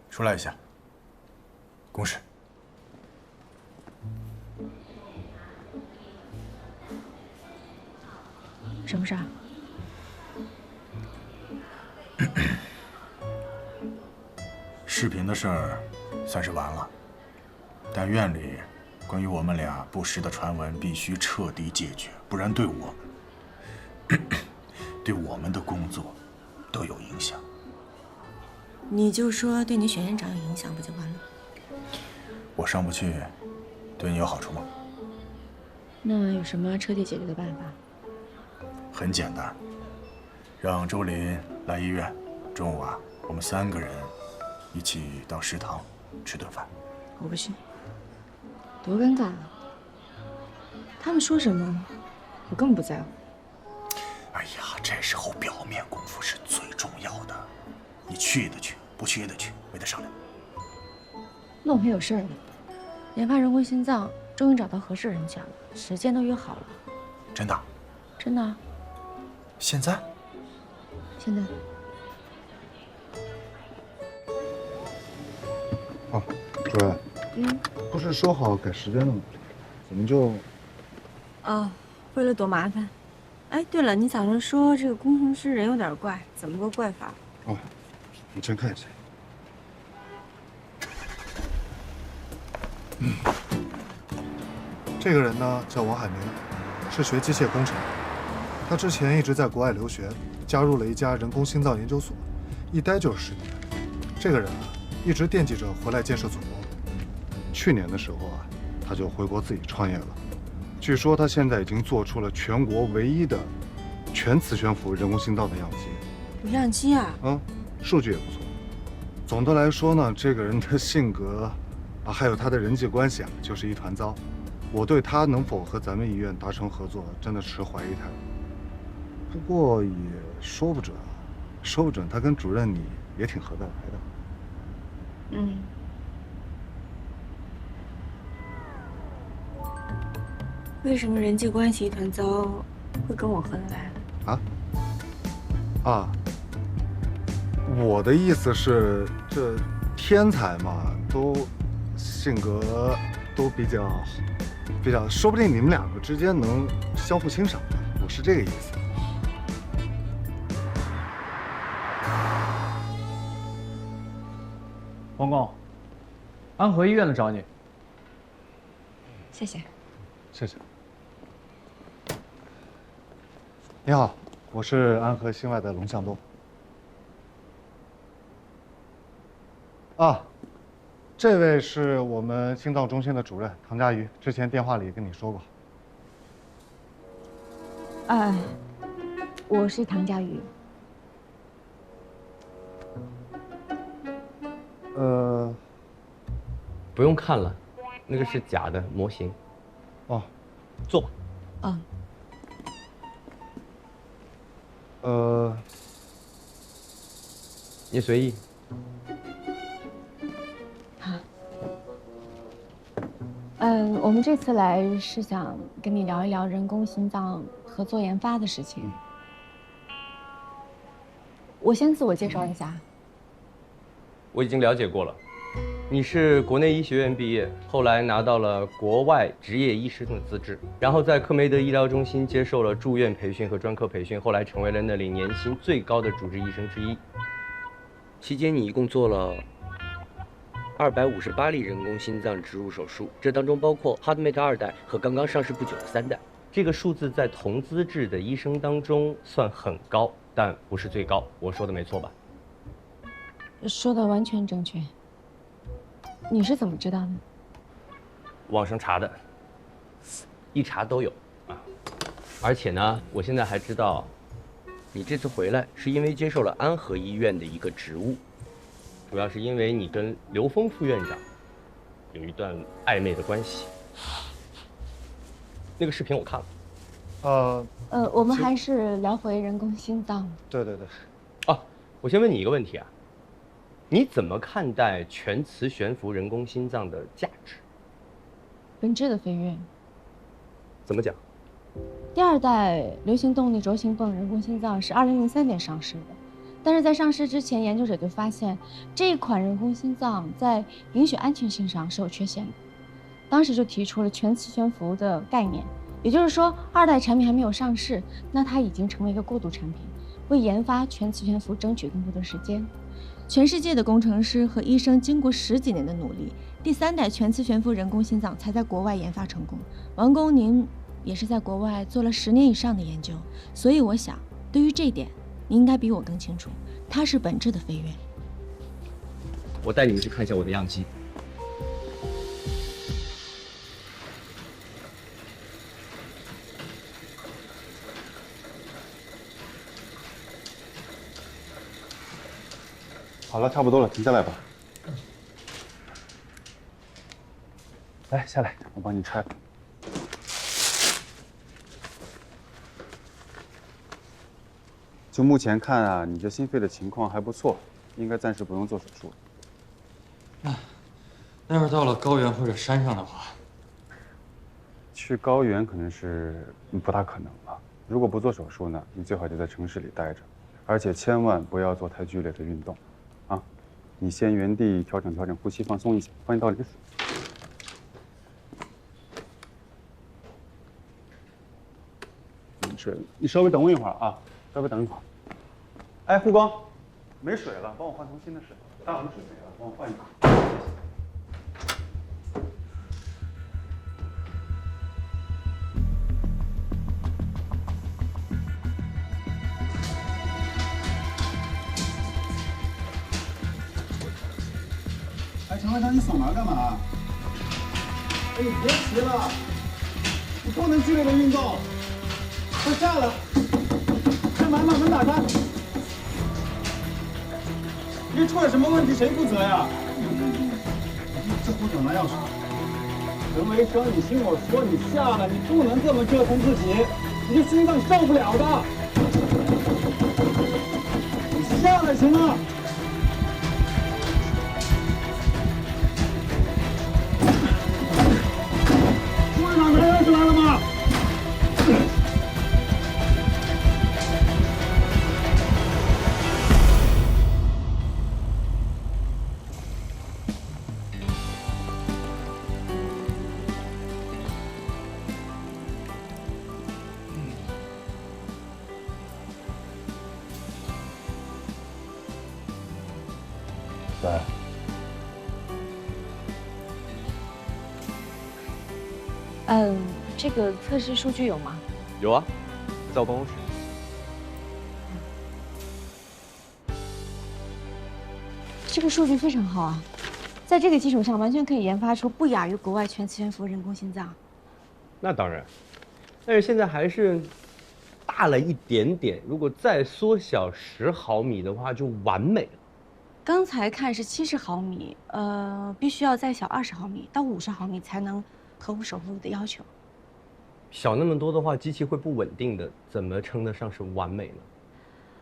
出来一下。公事。什么事儿？视频的事儿算是完了，但院里关于我们俩不实的传闻必须彻底解决，不然对我们的工作都有影响。你就说对你选院长有影响不就完了？我上不去，对你有好处吗？那有什么彻底解决的办法？很简单，让周林来医院，中午我们3个人一起到食堂吃顿饭。我不去，多尴尬啊！他们说什么，我根本不在乎。哎呀，这时候表面功夫是最重要的，你去也得去，不去也得去，没得商量。那我还有事儿呢，研发人工心脏终于找到合适人选了，时间都约好了。真的？真的。现在？现在。哦，主任。不是说好改时间的吗？怎么就……哦，为了躲麻烦。哎，对了，你早上说这个工程师人有点怪，怎么个怪法？哦，你先看一下。这个人呢叫王海明，是学机械工程的。他之前一直在国外留学，加入了一家人工心脏研究所，一待就是10年。这个人一直惦记着回来建设祖国。去年的时候他就回国自己创业了。据说他现在已经做出了全国唯一的全磁悬浮人工心脏的样机。有样机啊？数据也不错。总的来说呢，这个人的性格还有他的人际关系就是一团糟。我对他能否和咱们医院达成合作，真的持怀疑态度。不过也说不准说不准他跟主任你也挺合得来的。为什么人际关系一团糟会跟我合得来？我的意思是，这天才嘛，都性格都比较，说不定你们2个之间能相互欣赏的。我是这个意思。王工，安和医院的找你。谢谢。谢谢。你好，我是安和心外的龙向东。这位是我们心脏中心的主任唐佳瑜，之前电话里跟你说过。我是唐佳瑜。不用看了，那个是假的模型。哦，坐吧。你随意。我们这次来是想跟你聊一聊人工心脏合作研发的事情。我先自我介绍一下，我已经了解过了，你是国内医学院毕业，后来拿到了国外执业医师的资质，然后在科梅德医疗中心接受了住院培训和专科培训，后来成为了那里年薪最高的主治医生之一。期间你一共做了258例人工心脏植入手术，这当中包括 HeartMate 2代和刚刚上市不久的3代。这个数字在同资质的医生当中算很高，但不是最高。我说的没错吧？说的完全正确。你是怎么知道的？网上查的，一查都有啊。而且呢，我现在还知道，你这次回来是因为接受了安和医院的一个职务，主要是因为你跟刘峰副院长有一段暧昧的关系。那个视频我看了。我们还是聊回人工心脏。对对对。我先问你一个问题啊，你怎么看待全磁悬浮人工心脏的价值？本质的飞跃。怎么讲？第2代流行动力轴心泵人工心脏是2003年上市的，但是在上市之前，研究者就发现这一款人工心脏在凝血安全性上是有缺陷的。当时就提出了全磁悬浮的概念，也就是说2代产品还没有上市，那它已经成为一个过渡产品，为研发全磁悬浮争取更多的时间。全世界的工程师和医生经过10几年的努力，第3代全磁悬浮人工心脏才在国外研发成功。王工，您也是在国外做了10年以上的研究，所以我想对于这一点，你应该比我更清楚，它是本质的飞跃。我带你们去看一下我的样机。好了，差不多了，停下来吧。来，下来，我帮你拆。就目前看啊，你这心肺的情况还不错，应该暂时不用做手术了。待会儿到了高原或者山上的话，去高原可能是不大可能了。如果不做手术呢，你最好就在城市里待着，而且千万不要做太剧烈的运动。你先原地调整调整呼吸，放松一下，帮你倒点水。没水了，你稍微等我一会儿啊，稍微等一会儿。哎，护工，没水了，帮我换成新的水。大桶水没了，帮我换一个。陈会长，你锁门干嘛？哎，你别骑了，你不能剧烈的运动。快下来，开门，把门打开。你出了什么问题，谁负责呀？这护手拿钥匙。陈维生，你听我说，你下来，你不能这么折腾自己，你这心脏受不了的。你下来行吗？拿钥匙来了吗？来。这个测试数据有吗？有啊，在我办公室。这个数据非常好啊，在这个基础上，完全可以研发出不亚于国外全磁悬浮人工心脏。那当然，但是现在还是大了一点点，如果再缩小10毫米的话，就完美了。刚才看是70毫米，必须要再小20毫米到50毫米才能合乎手术的要求。小那么多的话，机器会不稳定的，怎么称得上是完美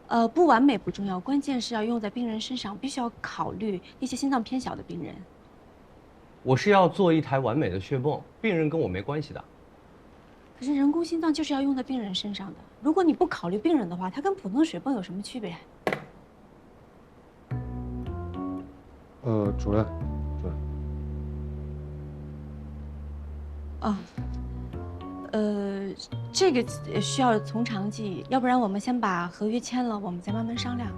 呢？不完美不重要，关键是要用在病人身上，必须要考虑那些心脏偏小的病人。我是要做一台完美的血泵，病人跟我没关系的。可是人工心脏就是要用在病人身上的，如果你不考虑病人的话，它跟普通的水泵有什么区别？主任。啊，这个需要从长计议，要不然我们先把合约签了，我们再慢慢商量。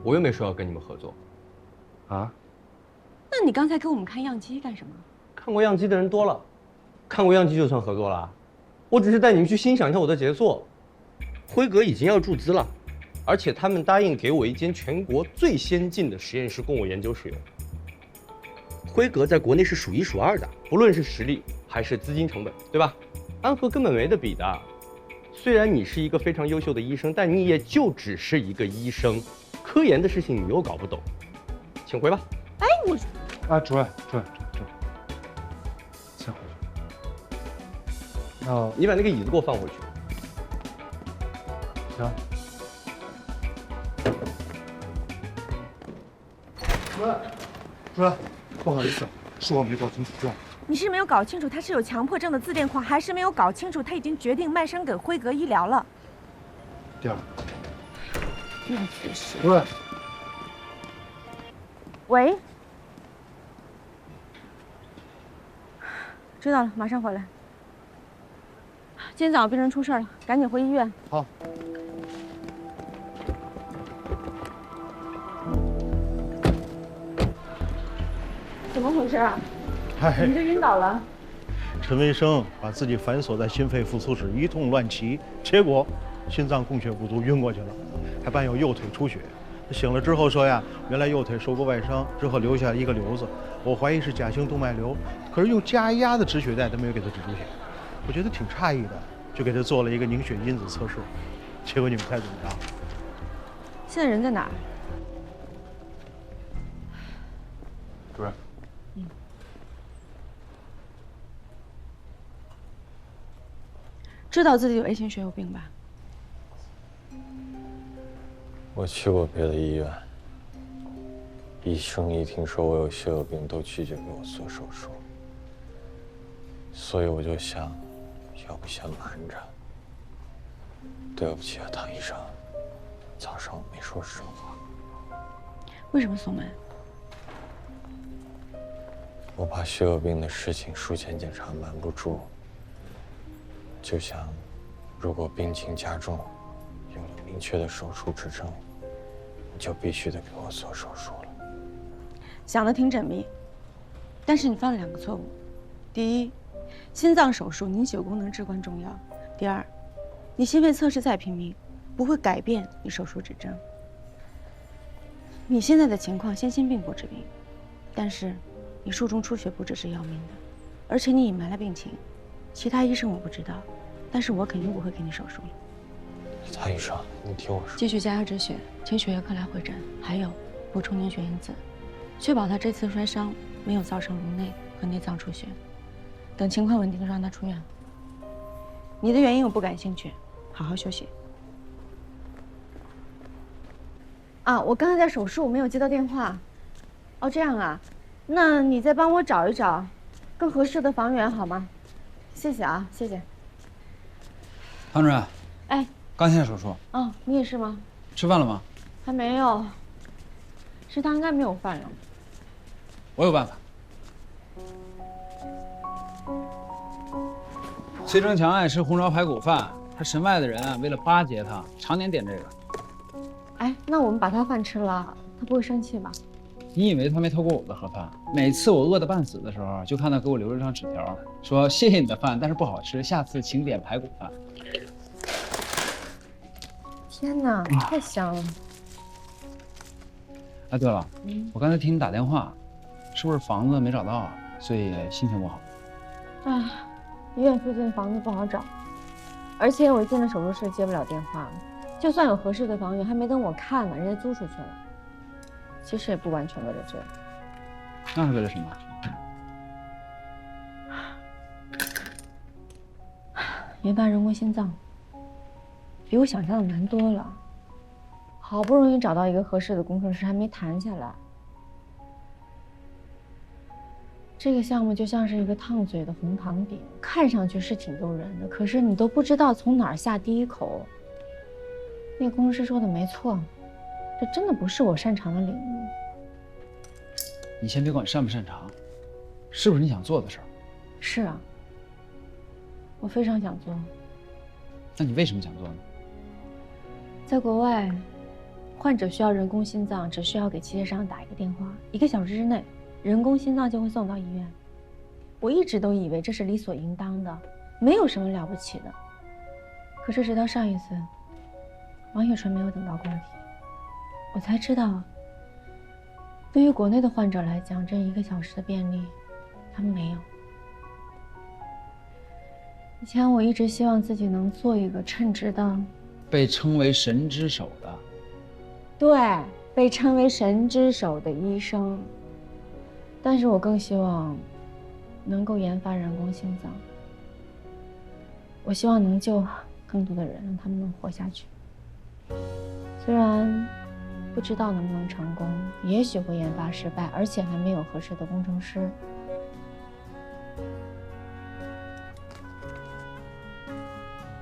我又没说要跟你们合作。啊？那你刚才给我们看样机干什么？看过样机的人多了，看过样机就算合作了？我只是带你们去欣赏一下我的杰作。辉格已经要注资了，而且他们答应给我一间全国最先进的实验室供我研究使用。辉格在国内是数1数2的，不论是实力还是资金成本，对吧？安和根本没得比的。虽然你是一个非常优秀的医生，但你也就只是一个医生，科研的事情你又搞不懂，请回吧。哎，我啊，主任，先回去。那你把那个椅子给我放回去。行。主任，不好意思，是我没搞清楚状况。你是没有搞清楚他是有强迫症的自恋狂，还是没有搞清楚他已经决定卖身给辉格医疗了？第二，那确实。主任，喂，知道了，马上回来。今天早上病人出事了，赶紧回医院。好。怎么回事啊？嗨，你就晕倒了？陈卫生把自己反锁在心肺复苏室一通乱骑，结果心脏供血不足晕过去了，还伴有右腿出血。醒了之后说呀，原来右腿受过外伤，之后留下一个瘤子，我怀疑是甲型动脉瘤，可是用加压的止血带都没有给他止住血。我觉得挺诧异的，就给他做了一个凝血因子测试，结果你们猜怎么着？现在人在哪儿？主任。知道自己有 A 型血友病吧？我去过别的医院，医生一听说我有血友病，都拒绝给我做手术。所以我就想，要不先瞒着。对不起啊，唐医生，早上我没说实话。为什么锁门？我怕血友病的事情术前检查瞒不住。就想，如果病情加重，有了明确的手术指征，你就必须得给我做手术了。想得挺缜密，但是你犯了2个错误。第一，心脏手术凝血功能至关重要；第二，你心肺测试再拼命，不会改变你手术指征。你现在的情况，先心病不治病，但是你术中出血不只是要命的，而且你隐瞒了病情。其他医生我不知道，但是我肯定不会给你手术了。唐医生，你听我说。继续加压止血，请血液科来会诊，还有补充凝血因子，确保他这次摔伤没有造成颅内和内脏出血。等情况稳定就让他出院。你的原因我不感兴趣，好好休息。啊，我刚才在手术，没有接到电话。哦，这样啊，那你再帮我找一找更合适的房源好吗？谢谢啊，谢谢。唐主任，哎，刚下手术。哦，你也是吗？吃饭了吗？还没有，食堂应该没有饭了。我有办法。崔成强爱吃红烧排骨饭，他神外的人啊，为了巴结他，常年点这个。哎，那我们把他饭吃了，他不会生气吧？你以为他没偷过我的盒饭？每次我饿得半死的时候，就看他给我留了张纸条，说谢谢你的饭，但是不好吃，下次请点排骨饭。天哪，太香了！哎，对了，我刚才听你打电话，是不是房子没找到啊？所以心情不好？哎，医院附近房子不好找。而且我进了手术室接不了电话，就算有合适的房源，还没等我看呢，人家租出去了。其实也不完全为了这个。那是为了什么？研发人工心脏，比我想象的难多了。好不容易找到一个合适的工程师，还没谈下来。这个项目就像是一个烫嘴的红糖饼，看上去是挺诱人的，可是你都不知道从哪儿下第一口。那工程师说的没错，这真的不是我擅长的领域。你先别管擅不擅长，是不是你想做的事儿？是啊，我非常想做。那你为什么想做呢？在国外，患者需要人工心脏，只需要给器械商打一个电话，1个小时之内，人工心脏就会送到医院。我一直都以为这是理所应当的，没有什么了不起的。可是直到上一次，王雪纯没有等到供体，我才知道，对于国内的患者来讲，这1个小时的便利，他们没有。以前我一直希望自己能做一个称职的，被称为神之手的，对，被称为神之手的医生。但是我更希望能够研发人工心脏，我希望能救更多的人，让他们能活下去。虽然不知道能不能成功，也许会研发失败，而且还没有合适的工程师。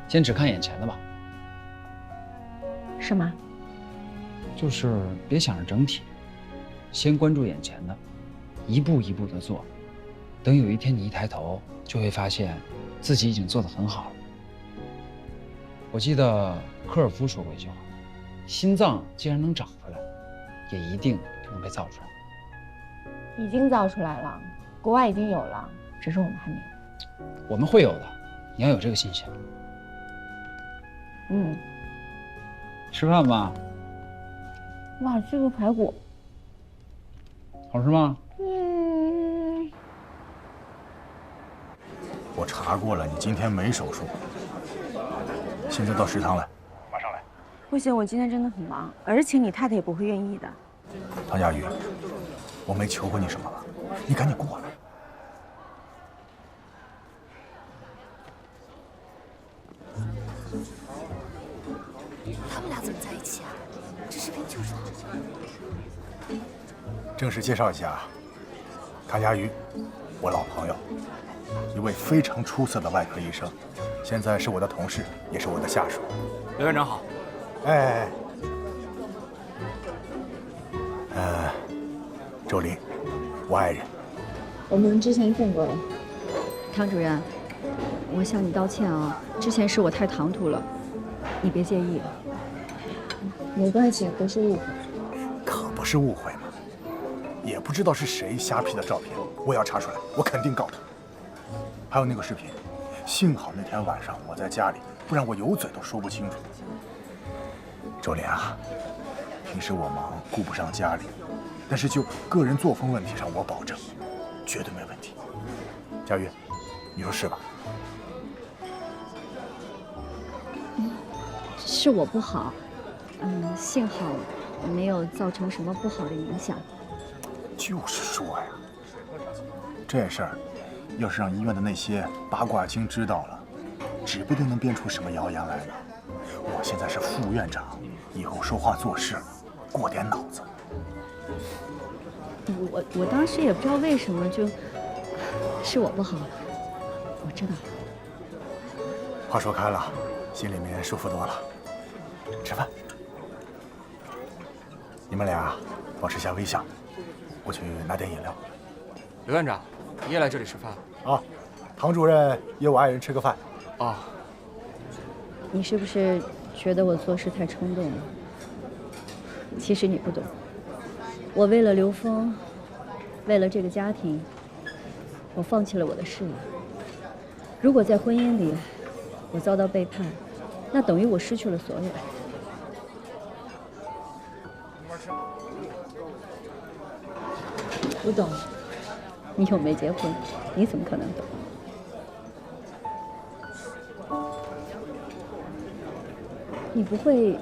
先只看眼前的吧。是吗？就是别想着整体，先关注眼前的，一步一步的做。等有一天你一抬头，就会发现自己已经做得很好了。我记得科尔夫说过一句话：心脏既然能长出来，也一定能被造出来。已经造出来了，国外已经有了，只是我们还没有。我们会有的，你要有这个信心。吃饭吧。哇，这个排骨好吃吗？我查过了，你今天没手术。现在到食堂来，马上来。不行，我今天真的很忙，而且你太太也不会愿意的。唐佳宇，我没求过你什么了，你赶紧过来。他们俩怎么在一起啊？这视频就是好。正式介绍一下，唐佳瑜，我老朋友，一位非常出色的外科医生，现在是我的同事，也是我的下属。刘院长好。哎，周林，我爱人。我们之前见过了。汤主任，我向你道歉啊，之前是我太唐突了，你别介意。没关系，不是误会。可不是误会嘛，也不知道是谁瞎 P 的照片，我要查出来，我肯定告他。还有那个视频，幸好那天晚上我在家里，不然我有嘴都说不清楚。周林啊，平时我忙顾不上家里，但是就个人作风问题上，我保证绝对没问题。佳瑜，你说是吧？是我不好，幸好没有造成什么不好的影响。就是说呀，这事儿要是让医院的那些八卦精知道了，指不定能编出什么谣言来呢。我现在是副院长，以后说话做事过点脑子。我当时也不知道为什么，就是我不好，我知道。话说开了，心里面舒服多了。吃饭，你们俩保持下微笑，我去拿点饮料。刘院长，你也来这里吃饭啊？唐主任约我爱人吃个饭。哦。你是不是觉得我做事太冲动了？其实你不懂，我为了刘峰，为了这个家庭，我放弃了我的事业。如果在婚姻里我遭到背叛，那等于我失去了所有。不懂，你又没结婚，你怎么可能懂？你不会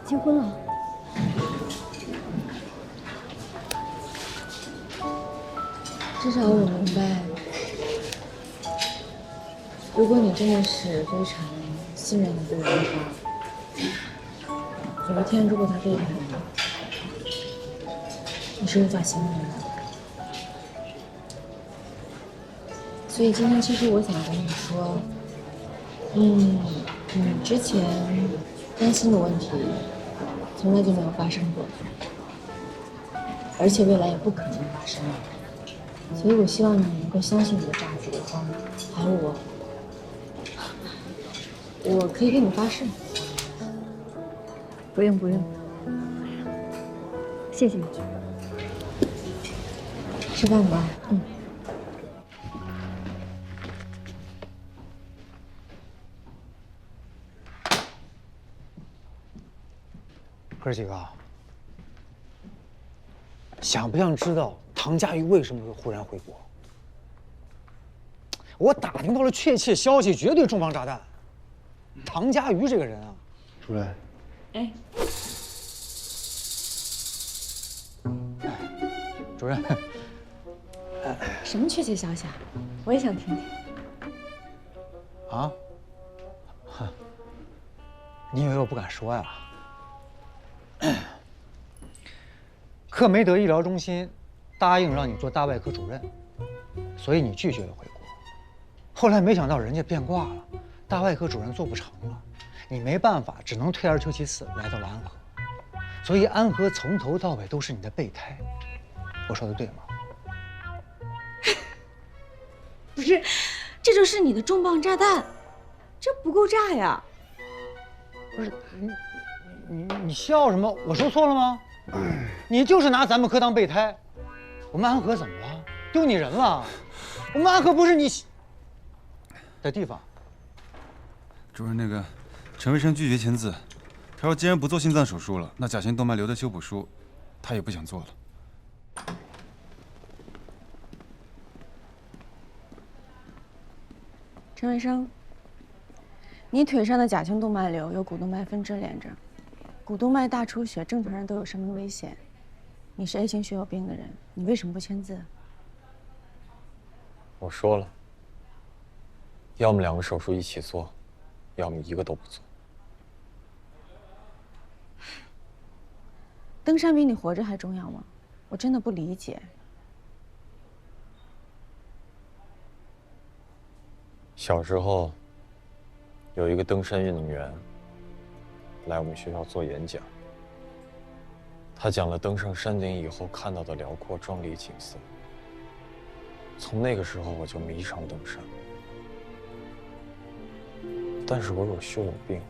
结婚了？至少我明白，如果你真的是非常信任一个人的话，有一天如果他背叛你，你是无法信任的。所以今天其实我想跟你说，你之前担心的问题从来就没有发生过，而且未来也不可能发生。所以我希望你能够相信你的大姐夫，还有我。我可以给你发誓。不用不用，谢谢你。吃饭吧。哥几个，想不想知道唐佳瑜为什么会忽然回国？我打听到了确切消息，绝对重磅炸弹。唐佳瑜这个人啊，主任，哎，主任，什么确切消息啊？我也想听听。啊？你以为我不敢说呀？克梅德医疗中心答应让你做大外科主任，所以你拒绝了回国。后来没想到人家变卦了，大外科主任做不成了，你没办法，只能退而求其次来到了安和。所以安和从头到尾都是你的备胎。我说的对吗？不是，这就是你的重磅炸弹，这不够炸呀！不是你笑什么？我说错了吗？你就是拿咱们科当备胎。我们安和怎么了？丢你人了？我们安和不是你的地方。主任，那个陈卫生拒绝签字，他说既然不做心脏手术了，那甲型动脉瘤的修补书他也不想做了。陈卫生，你腿上的甲型动脉瘤有股动脉分支连着，股动脉大出血，正常人都有生命危险。你是 A 型血友病的人，你为什么不签字？我说了，要么2个手术一起做，要么1个都不做。登山比你活着还重要吗？我真的不理解。小时候，有一个登山运动员来我们学校做演讲，他讲了登上山顶以后看到的辽阔壮丽景色。从那个时候我就迷上登山，但是我有血友病，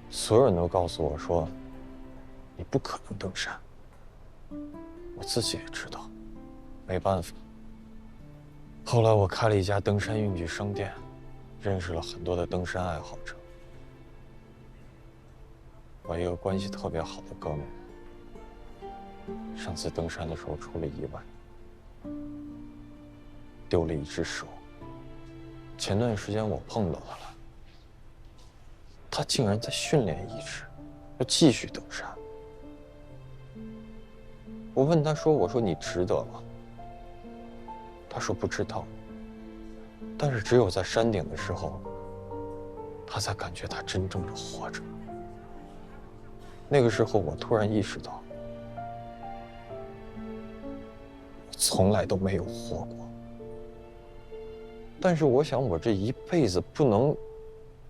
所有人都告诉我说，你不可能登山。我自己也知道，没办法。后来我开了一家登山用具商店，认识了很多的登山爱好者。我一个关系特别好的哥们儿，上次登山的时候出了意外，丢了一只手。前段时间我碰到他了，他竟然在训练一只，要继续登山。我问他说：“我说你值得吗？”他说不知道，但是只有在山顶的时候，他才感觉他真正的活着。那个时候，我突然意识到，我从来都没有活过。但是我想，我这一辈子不能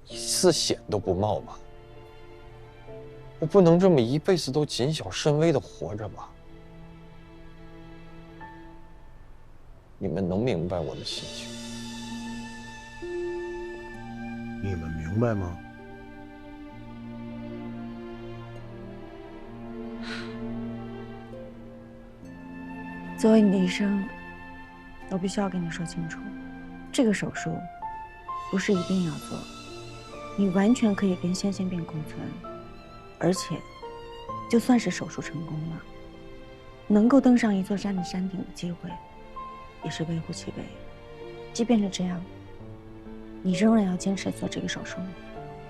一丝险都不冒吧？我不能这么一辈子都谨小慎微的活着吧？你们能明白我的心情？你们明白吗？作为你的医生，我必须要跟你说清楚，这个手术不是一定要做，你完全可以跟先天病共存，而且就算是手术成功了，能够登上一座山的山顶的机会也是微乎其微。即便是这样，你仍然要坚持做这个手术吗？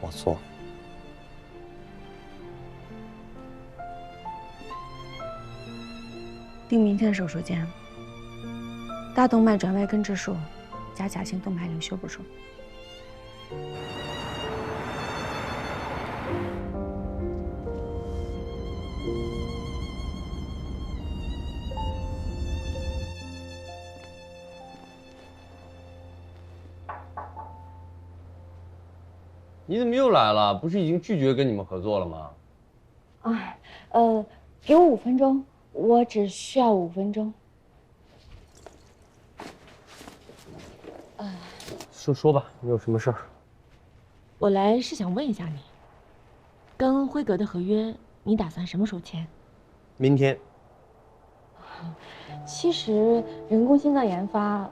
我错了。定明天的手术间，大动脉转外根质术加假性动脉瘤修补术。你怎么又来了？不是已经拒绝跟你们合作了吗？哎，给我5分钟，我只需要5分钟。说吧，你有什么事儿？我来是想问一下你，跟辉格的合约，你打算什么时候签？明天。其实人工心脏研发，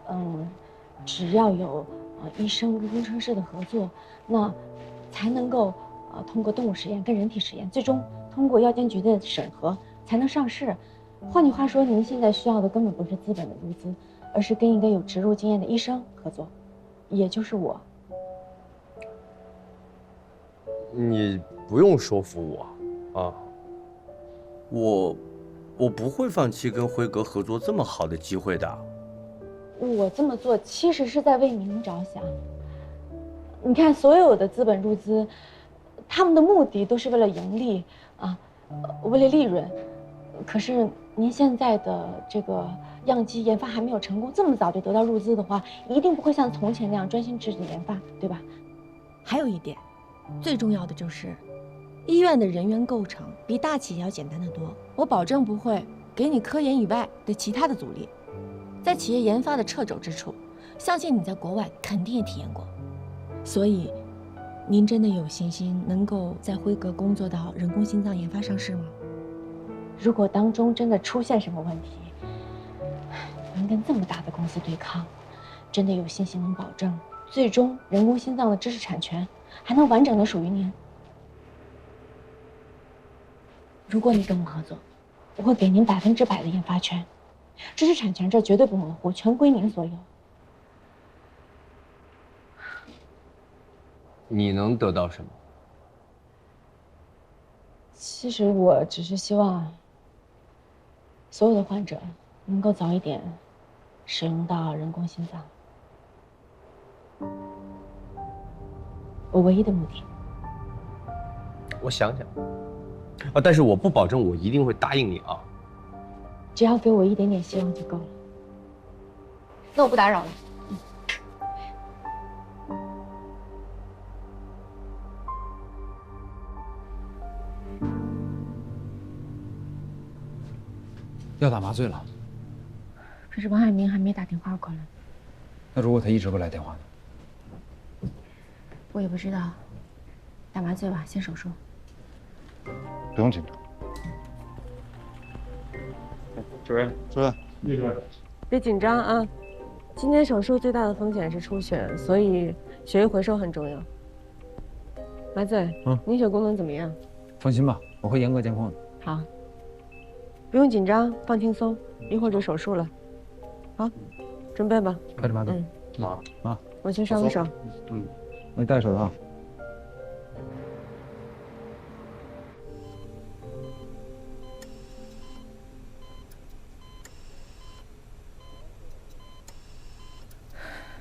只要有医生跟工程师的合作，那才能够通过动物实验跟人体实验，最终通过药监局的审核才能上市。换句话说，您现在需要的根本不是资本的入资，而是跟一个有植入经验的医生合作，也就是我。你不用说服我，啊，我不会放弃跟辉格合作这么好的机会的。我这么做其实是在为您着想。你看，所有的资本入资，他们的目的都是为了盈利啊，为了利润。可是您现在的这个样机研发还没有成功，这么早就得到入资的话，一定不会像从前那样专心致志研发，对吧？还有一点，最重要的就是，医院的人员构成比大企业要简单得多。我保证不会给你科研以外的其他的阻力。在企业研发的掣肘之处，相信你在国外肯定也体验过。所以，您真的有信心能够在辉格工作到人工心脏研发上市吗？如果当中真的出现什么问题，您跟这么大的公司对抗，真的有信心能保证最终人工心脏的知识产权还能完整的属于您？如果你跟我合作，我会给您100%的研发权，知识产权这绝对不模糊，全归您所有。你能得到什么？其实我只是希望所有的患者能够早一点使用到人工心脏，我唯一的目的。我想想，但是我不保证我一定会答应你啊。只要给我一点点希望就够了。那我不打扰了。要打麻醉了。可是王海明还没打电话过来。那如果他一直不来电话呢？我也不知道。打麻醉吧，先手术。不用紧张。主任，厉主任，别紧张啊！今天手术最大的风险是出血，所以血液回收很重要。麻醉，凝血功能怎么样？放心吧，我会严格监控的。好，不用紧张，放轻松，一会儿就手术了。好，准备吧。开始麻醉。妈，我先上个手。我给戴手套。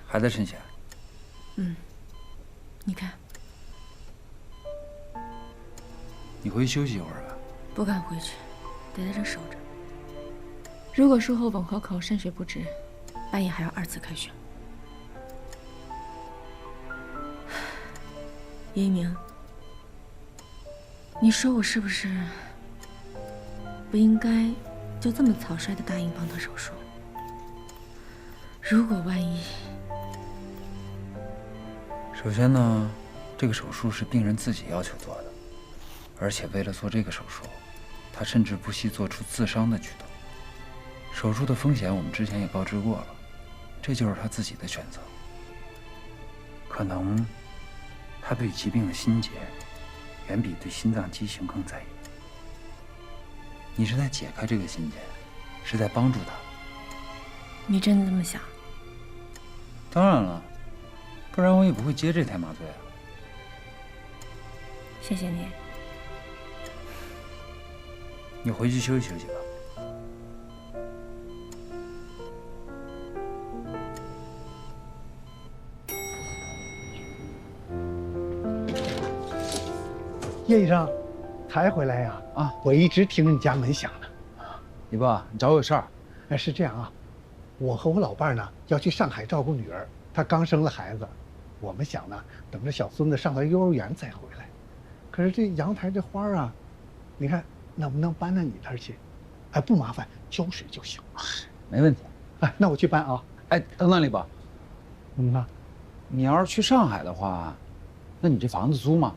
还在渗血？你看。你回去休息一会儿吧。不敢回去，得在这守着。如果术后吻合口渗血不止，半夜还要2次开血。叶一鸣，你说我是不是不应该就这么草率的答应帮他手术？如果万一……首先呢，这个手术是病人自己要求做的，而且为了做这个手术，他甚至不惜做出自伤的举动。手术的风险我们之前也告知过了，这就是他自己的选择。可能他对疾病的心结远比对心脏畸形更在意。你是在解开这个心结，是在帮助他。你真的这么想？当然了，不然我也不会接这台麻醉啊。谢谢你。你回去休息休息吧。叶医生，才回来呀？啊，我一直听着你家门响呢。你爸，你找我有事儿？哎，是这样啊，我和我老伴呢要去上海照顾女儿，她刚生了孩子，我们想呢等着小孙子上了幼儿园再回来。可是这阳台这花啊，你看能不能搬到你那儿去？哎，不麻烦，浇水就行。没问题。哎，那我去搬啊。哎，等等，李宝，怎么了？你要是去上海的话，那你这房子租吗？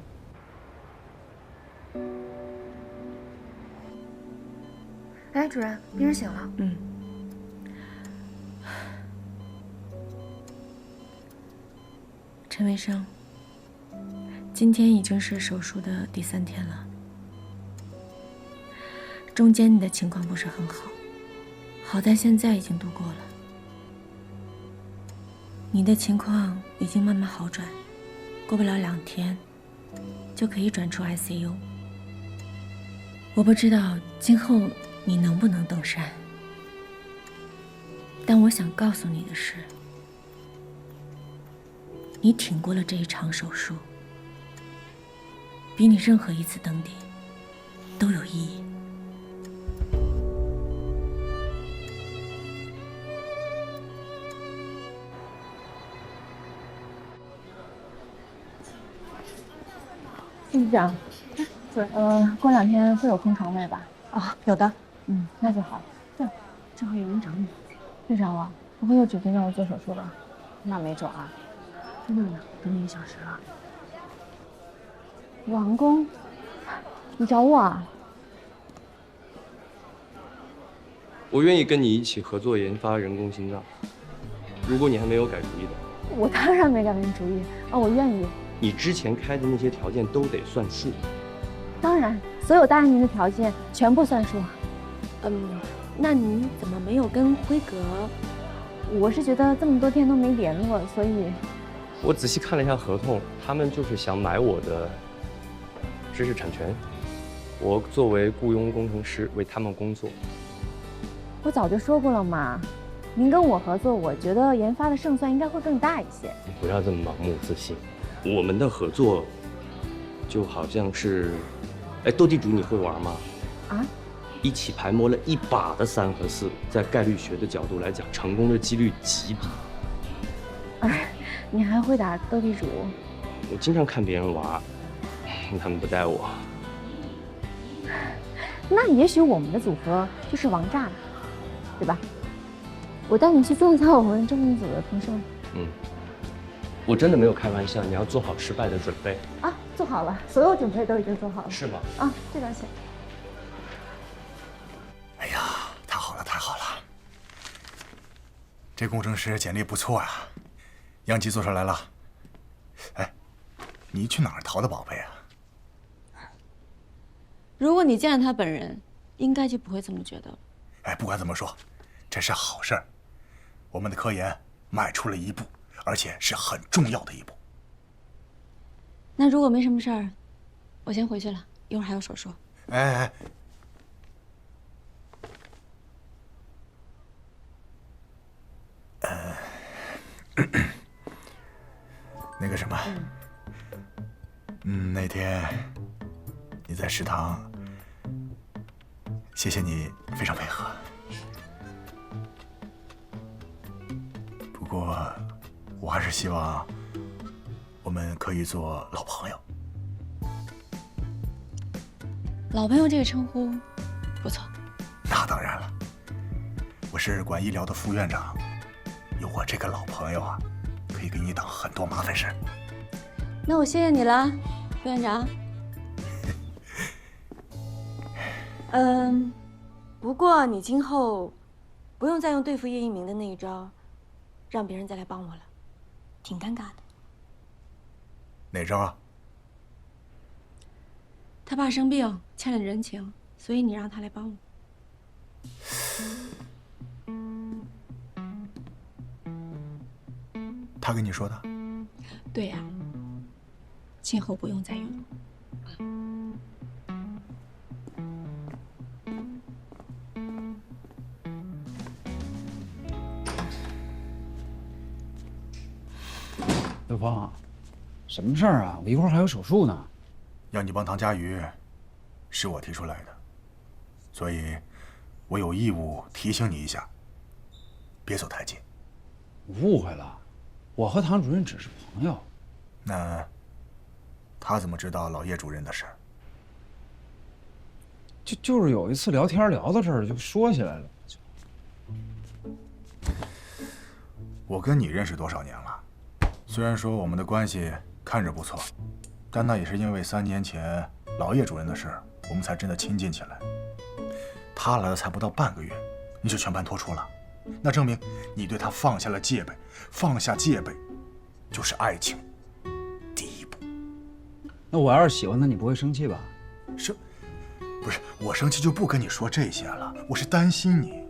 哎，主任，病人醒了。嗯。陈卫生，今天已经是手术的第3天了，中间你的情况不是很好，好在现在已经度过了。你的情况已经慢慢好转，过不了2天就可以转出 ICU。我不知道今后你能不能登山，但我想告诉你的是，你挺过了这一场手术，比你任何一次登顶都有意义。副局长，过2天会有空床位吧？啊，有的。嗯，那就好。对，正好有人找你。队长啊，不会又指定让我做手术吧？那没准啊。在那呢，等你1小时了。王工，你找我啊？我愿意跟你一起合作研发人工心脏，如果你还没有改主意的话。我当然没改变主意啊，我愿意。你之前开的那些条件都得算数。当然，所有答应您的条件全部算数。那您怎么没有跟辉格？我是觉得这么多天都没联络，所以。我仔细看了一下合同，他们就是想买我的知识产权，我作为雇佣工程师为他们工作。我早就说过了嘛，您跟我合作，我觉得研发的胜算应该会更大一些。你不要这么盲目自信，我们的合作就好像是，斗地主你会玩吗？啊？一起排摸了1把的3和4，在概率学的角度来讲，成功的几率极低。你还会打斗地主？我经常看别人玩，他们不带我。那也许我们的组合就是王炸了，对吧？我带你去做一下我们正面组的同事。我真的没有开玩笑，你要做好失败的准备。啊，做好了，所有准备都已经做好了。是吗？啊，这张写。哎呀，太好了，太好了！这工程师简历不错呀，样机做出来了。哎，你去哪儿淘的宝贝啊？如果你见了他本人，应该就不会这么觉得了。哎，不管怎么说，这是好事儿，我们的科研迈出了一步，而且是很重要的一步。那如果没什么事儿，我先回去了，一会儿还有手术。哎，那个什么，那天你在食堂，谢谢你非常配合。不过，我还是希望我们可以做老朋友。老朋友这个称呼不错。那当然了，我是管医疗的副院长，有我这个老朋友啊，可以给你挡很多麻烦事。那我谢谢你了，副院长。不过你今后不用再用对付叶一鸣的那一招，让别人再来帮我了，挺尴尬的。哪招啊？他爸生病欠了人情，所以你让他来帮我。他跟你说的？对呀，今后不用再用了。刘峰，什么事儿啊？我一会儿还有手术呢。要你帮唐佳瑜，是我提出来的，所以，我有义务提醒你一下，别走太近。误会了，我和唐主任只是朋友。那他怎么知道老叶主任的事儿？就是有一次聊天聊到这儿就说起来了。我跟你认识多少年了？虽然说我们的关系看着不错，但那也是因为3年前老叶主任的事儿，我们才真的亲近起来。他来了才不到半个月，你就全盘托出了，那证明你对他放下了戒备。放下戒备，就是爱情第一步。那我要是喜欢他，你不会生气吧？不是我生气就不跟你说这些了，我是担心你。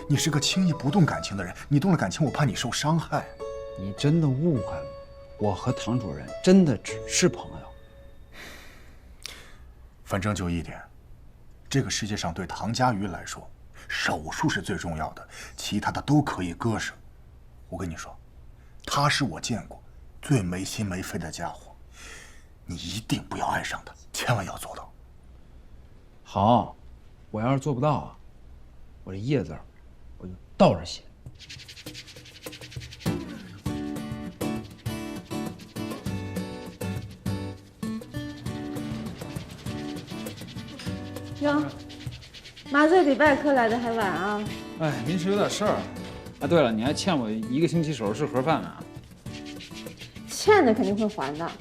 你是个轻易不动感情的人，你动了感情，我怕你受伤害。你真的误会了，我和唐主任真的只是朋友。反正就一点，这个世界上对唐佳瑜来说，手术是最重要的，其他的都可以割舍。我跟你说，他是我见过最没心没肺的家伙，你一定不要爱上他，千万要做到。好，我要是做不到啊，我这叶字我就倒着写。哟，麻醉比外科来的还晚啊！哎，临时有点事儿。啊，对了，你还欠我1个星期手术室盒饭呢。欠的肯定会还的。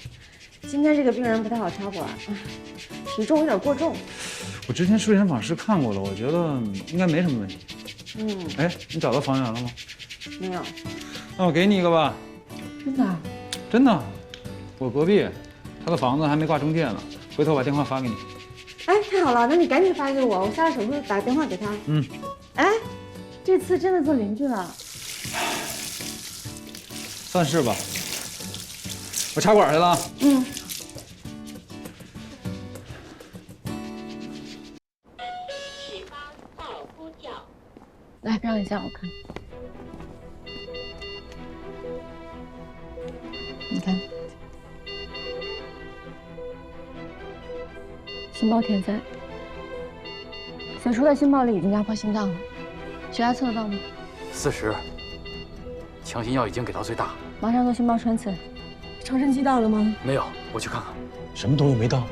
今天这个病人不太好插管，体重有点过重。我之前睡前访视看过了，我觉得应该没什么问题。哎，你找到房源了吗？没有。那我给你一个吧。真的？真的，我隔壁，他的房子还没挂中介呢，回头把电话发给你。哎，太好了，那你赶紧发给我，我下了手术打个电话给他。哎，这次真的做邻居了。算是吧。我插管去了。来，让一下我看。你看，心包填塞，血出的心包里已经压迫心脏了，血压测得到吗？40，强心药已经给到最大，马上做心包穿刺。长生期到了吗？没有，我去看看。什么东西没到？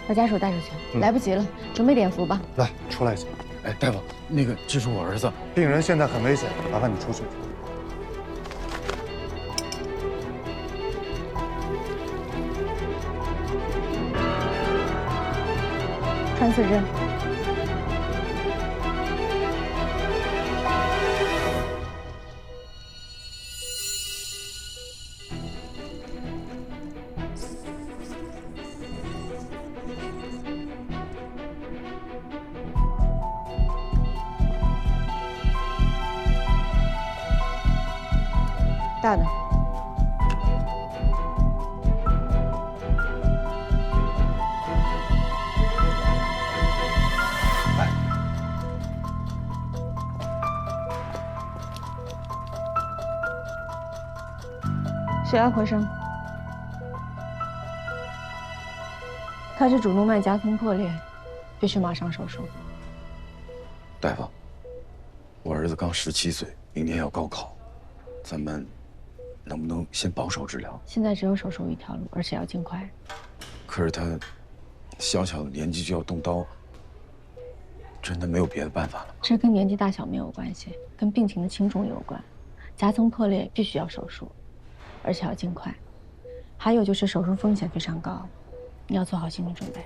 把家属带出去，来不及了，准备碘伏吧。来，出来一下。哎，大夫，那个这是我儿子，病人现在很危险，麻烦你出去。穿刺针。大的。血压回升，他是主动脉夹层破裂，必须马上手术。大夫，我儿子刚17岁，明年要高考，咱们能不能先保守治疗？现在只有手术一条路，而且要尽快。可是他小小的年纪就要动刀，真的没有别的办法了吗？这跟年纪大小没有关系，跟病情的轻重有关。夹层破裂必须要手术，而且要尽快。还有就是手术风险非常高，你要做好心理准备。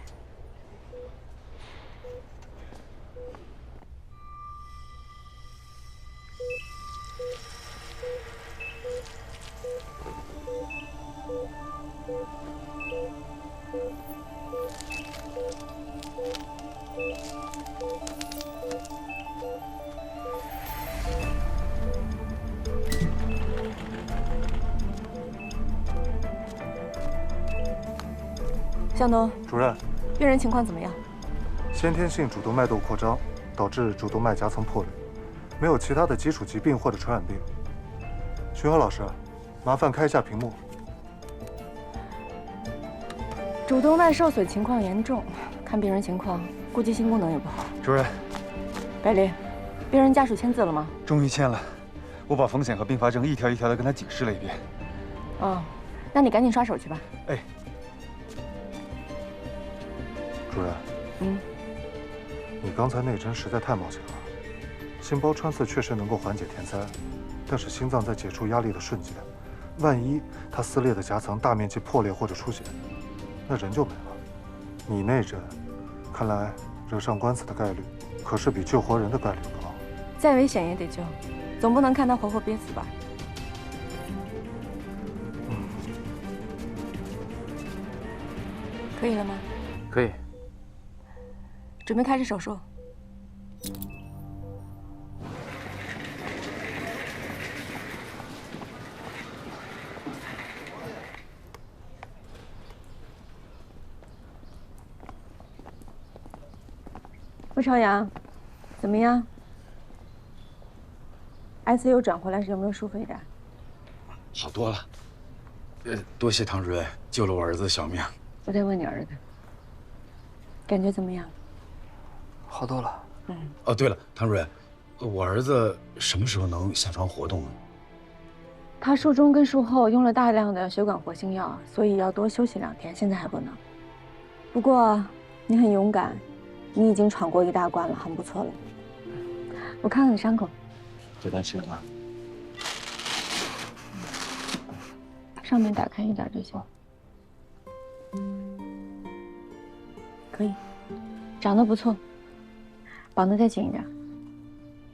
向东，主任，病人情况怎么样？先天性主动脉窦扩张导致主动脉夹层破裂，没有其他的基础疾病或者传染病。徐和老师，麻烦开一下屏幕，主动脉受损情况严重，看病人情况，估计心功能也不好。主任，百里，病人家属签字了吗？终于签了，我把风险和并发症一条一条的跟他解释了一遍。哦，那你赶紧刷手去吧。哎，主任，你刚才那针实在太冒险了。心包穿刺确实能够缓解填塞，但是心脏在解除压力的瞬间，万一它撕裂的夹层大面积破裂或者出血，那人就没了。你那针，看来惹上官司的概率可是比救活人的概率高。再危险也得救，总不能看他活活憋死吧？可以了吗？可以。准备开始手术。傅朝阳，怎么样 ？ICU 转回来时有没有输肺的？好多了。多谢唐主任救了我儿子的小命。我在问你儿子，感觉怎么样？好多了。哦，对了，唐主任，我儿子什么时候能下床活动呢？他术中跟术后用了大量的血管活性药，所以要多休息2天，现在还不能。不过你很勇敢。你已经闯过一大关了，很不错了。我看看你伤口，别担心了。上面打开一点就行。可以，长得不错，绑得再紧一点。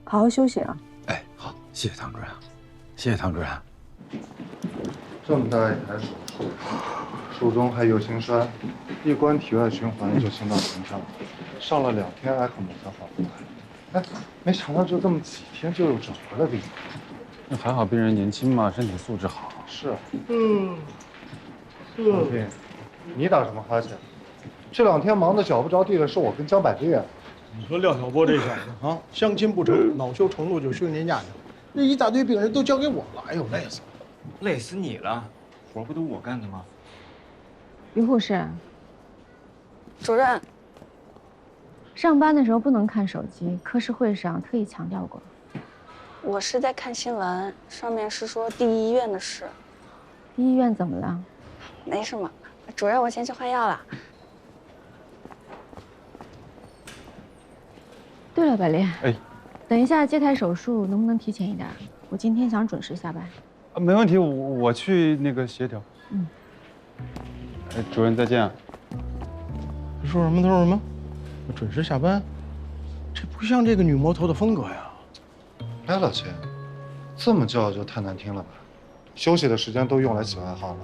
好好休息啊。哎，好，谢谢唐主任，谢谢唐主任。这么大一台手术，术中还有心栓，一关体外循环就心脏停跳，上了2天埃克莫才缓过来。哎，没想到就这么几天就又整回了病人。那还好，病人年轻嘛，身体素质好。是。王斌，你打什么哈欠？这2天忙得脚不着地的是我跟江百丽。你说廖晓波这小子啊，相亲不成，恼羞成怒就休年假去了，这一大堆病人都交给我了，哎呦，累死了。累死你了，活不都我干的吗？于护士，主任，上班的时候不能看手机，科室会上特意强调过。我是在看新闻，上面是说第一医院的事。第一医院怎么了？没什么，主任，我先去换药了。对了，百丽，哎，等一下接台手术能不能提前一点？我今天想准时下班。没问题，我去那个协调。主任再见啊。说什么？他说什么？我准时下班，这不像这个女魔头的风格呀。哎，老秦，这么叫就太难听了吧？休息的时间都用来喜爱好了。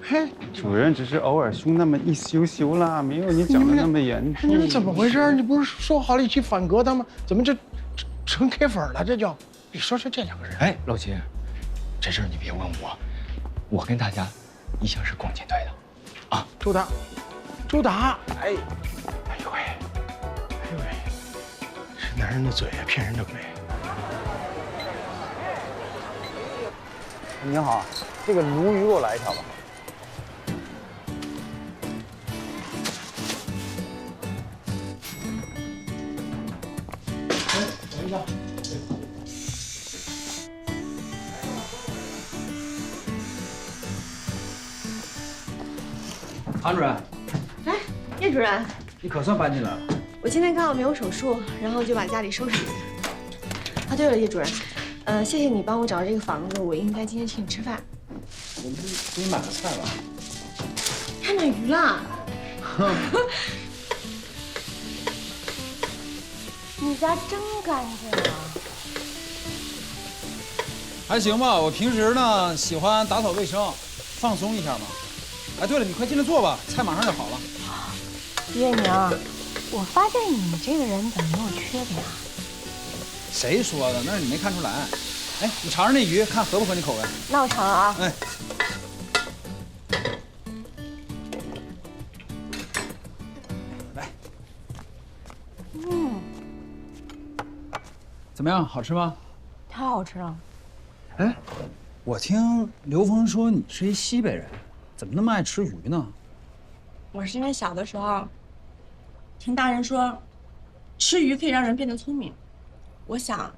嘿，主任只是偶尔凶那么一羞羞啦，没有你讲的那么严重。你们怎么回事？你不是说好了一起反革他吗？怎么这成 K 粉了？这叫你说说这2个人。哎，老秦，这事儿你别问我跟大家一向是共进退的。啊，周达，哎呦喂，是男人的嘴骗人的鬼。您好，这个鲈鱼给我来1条吧。哎，等一下。唐主任，哎，叶主任，你可算搬进来了。我今天刚好没有手术，然后就把家里收拾一下。啊，对了，叶主任，谢谢你帮我找这个房子，我应该今天请你吃饭。我们给你买了菜吧。还买鱼了。你家真干净啊！还行吧，我平时呢喜欢打扫卫生，放松一下嘛。哎，对了，你快进来坐吧，菜马上就好了。月宁，我发现你这个人怎么没有缺点啊？谁说的？那是你没看出来。哎，你尝尝那鱼，看合不合你口味。那我尝了啊。哎。来。怎么样？好吃吗？太好吃了。哎，我听刘峰说你是一西北人，怎么那么爱吃鱼呢？我是因为小的时候听大人说，吃鱼可以让人变得聪明。我想，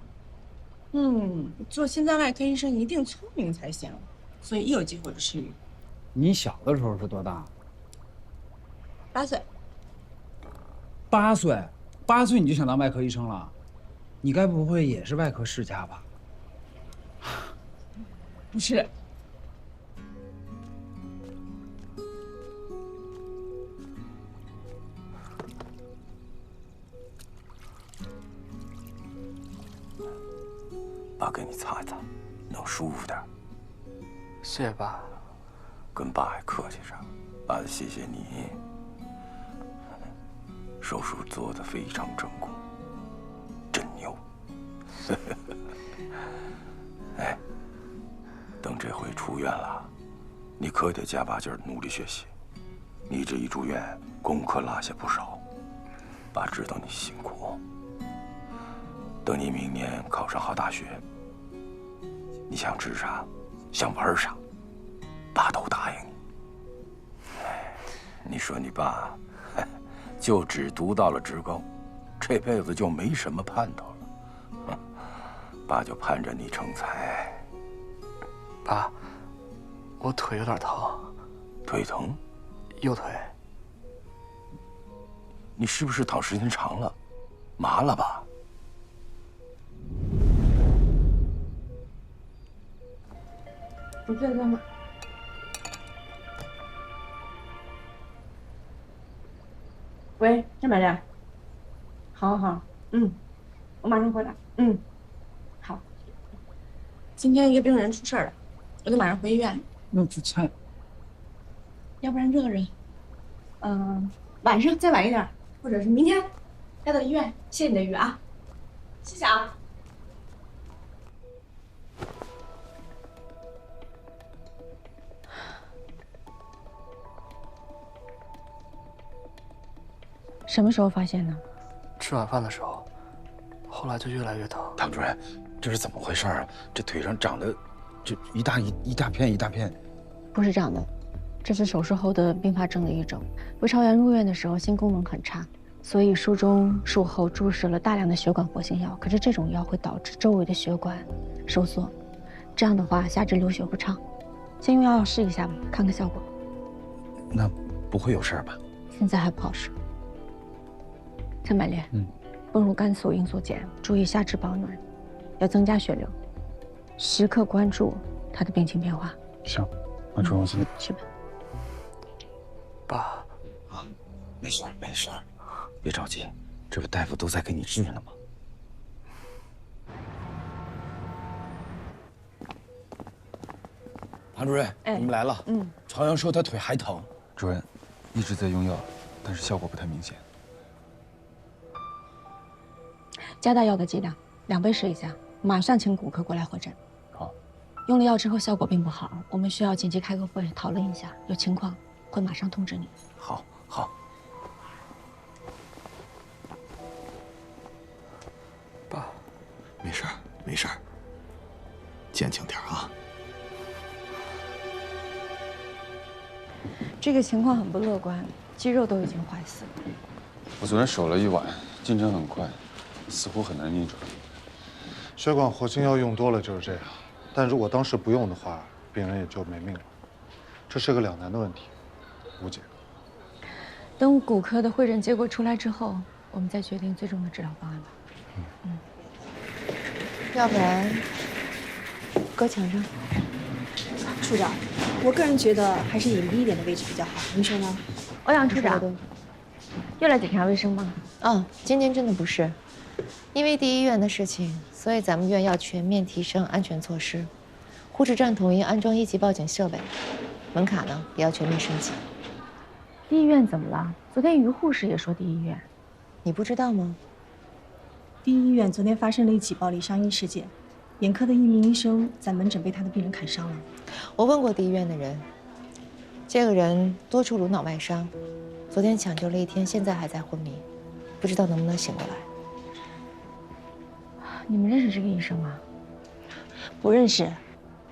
做心脏外科医生一定聪明才行，所以一有机会就吃鱼。你小的时候是多大8岁。？8岁，8岁你就想当外科医生了？你该不会也是外科世家吧？不是。爸给你擦一擦，能舒服点。谢谢爸。跟爸还客气啥？爸得谢谢你。手术做得非常成功，真牛。哎，等这回出院了，你可得加把劲儿努力学习。你这一住院，功课落下不少，爸知道你辛苦。等你明年考上好大学，你想吃啥，想玩啥，爸都答应你。你说你爸，就只读到了职高，这辈子就没什么盼头了。爸就盼着你成才。爸，我腿有点疼。腿疼？右腿。你是不是躺时间长了，麻了吧？不对，哥们儿。喂，张百亮。好，好，我马上回来。好。今天一个病人出事了，我得马上回医院。那出差。要不然热热。晚上再晚一点，或者是明天带到医院。谢谢你的鱼啊，谢谢啊。什么时候发现的？吃晚饭的时候，后来就越来越疼。唐主任，这是怎么回事啊？这腿上长的，这一大片一大片。不是这样的，这是手术后的并发症的一种。魏超元入院的时候心功能很差，所以术中术后注射了大量的血管活性药。可是这种药会导致周围的血管收缩，这样的话下肢流血不畅。先用药试一下吧，看看效果。那不会有事儿吧？现在还不好说。陈百烈，泵入肝素、罂粟碱，注意下肢保暖，要增加血流，时刻关注他的病情变化。行，那主任我先去吧。爸，啊，没事没事，别着急，这不大夫都在给你治呢吗？唐主任，你们来了。朝阳说他腿还疼。主任，一直在用药，但是效果不太明显。加大药的剂量，2倍试一下，马上请骨科过来会诊。好。用了药之后效果并不好，我们需要紧急开个会讨论一下，有情况会马上通知你。好，好。爸，没事儿，没事儿，坚强点啊。这个情况很不乐观，肌肉都已经坏死了。我昨天守了一晚，进展很快。似乎很难逆转。血管活性药用多了就是这样，但如果当时不用的话，病人也就没命了。这是个两难的问题，无解。等骨科的会诊结果出来之后，我们再决定最终的治疗方案吧。要不然搁墙上。处长，我个人觉得还是隐蔽一点的位置比较好，您说呢？欧阳处长，又来检查卫生吗？今天真的不是。因为第一医院的事情，所以咱们院要全面提升安全措施。护士站统一安装1级报警设备，门卡呢也要全面升级。第一医院怎么了？昨天于护士也说第一医院，你不知道吗？第一医院昨天发生了一起暴力伤医事件，眼科的一名医生在门诊被他的病人砍伤了。我问过第一院的人，这个人多处颅脑外伤，昨天抢救了1天，现在还在昏迷，不知道能不能醒过来。你们认识这个医生吗？不认识，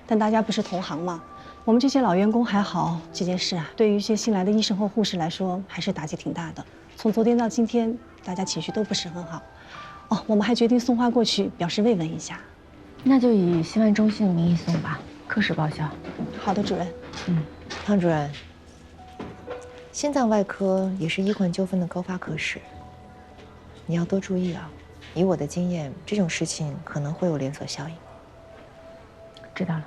但大家不是同行吗？我们这些老员工还好，这件事啊，对于一些新来的医生和护士来说，还是打击挺大的。从昨天到今天，大家情绪都不是很好。哦，我们还决定送花过去，表示慰问一下。那就以希望中心的名义送吧，科室报销。好的，主任。汤主任，心脏外科也是医患纠纷的高发科室，你要多注意啊。以我的经验，这种事情可能会有连锁效应。知道了。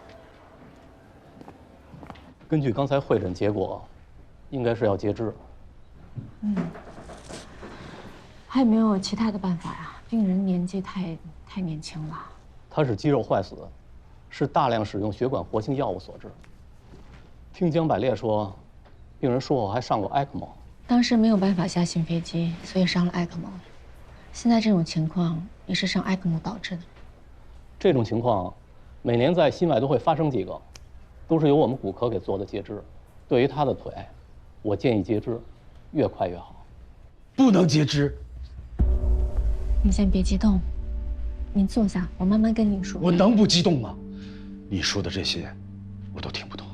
根据刚才会诊结果，应该是要截肢。还有没有其他的办法呀？病人年纪太年轻了。他是肌肉坏死，是大量使用血管活性药物所致。听江百烈说，病人术后还上过 ECMO。当时没有办法下新飞机，所以上了 ECMO。现在这种情况也是上 ECMO 导致的。这种情况，每年在心外都会发生几个，都是由我们骨科给做的截肢。对于他的腿，我建议截肢，越快越好。不能截肢。你先别激动，您坐下，我慢慢跟您说。我能不激动吗？你说的这些，我都听不懂。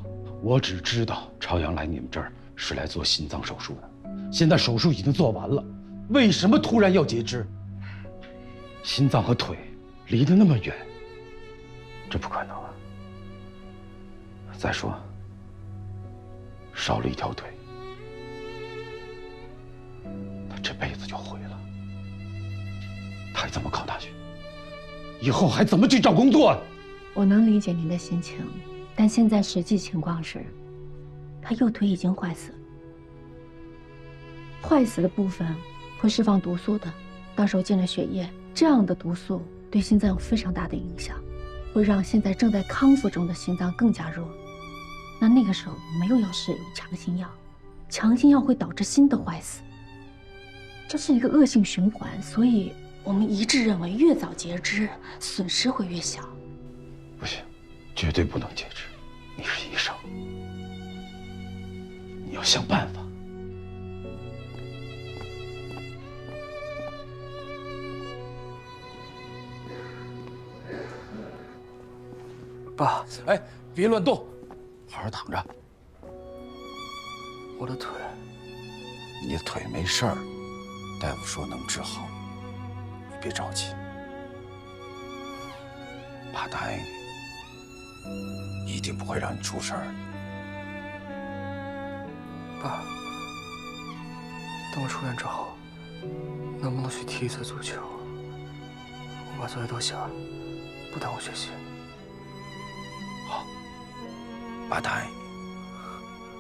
我只知道朝阳来你们这儿是来做心脏手术的，现在手术已经做完了，为什么突然要截肢？心脏和腿离得那么远，这不可能啊！再说，少了一条腿，他这辈子就毁了。他还怎么考大学？以后还怎么去找工作啊？我能理解您的心情，但现在实际情况是，他右腿已经坏死了。坏死的部分会释放毒素的，到时候进了血液，这样的毒素对心脏有非常大的影响，会让现在正在康复中的心脏更加弱。那个时候我们又要使用强心药，强心药会导致新的坏死，这是一个恶性循环，所以我们一致认为越早截肢，损失会越小。不行，绝对不能截肢。你是医生，你要想办法。爸，哎，别乱动，好好躺着。我的腿，你的腿没事儿，大夫说能治好，你别着急。爸答应你，一定不会让你出事儿。爸，等我出院之后，能不能去踢一次足球？我把作业都写完，不耽误学习。好，爸答应你。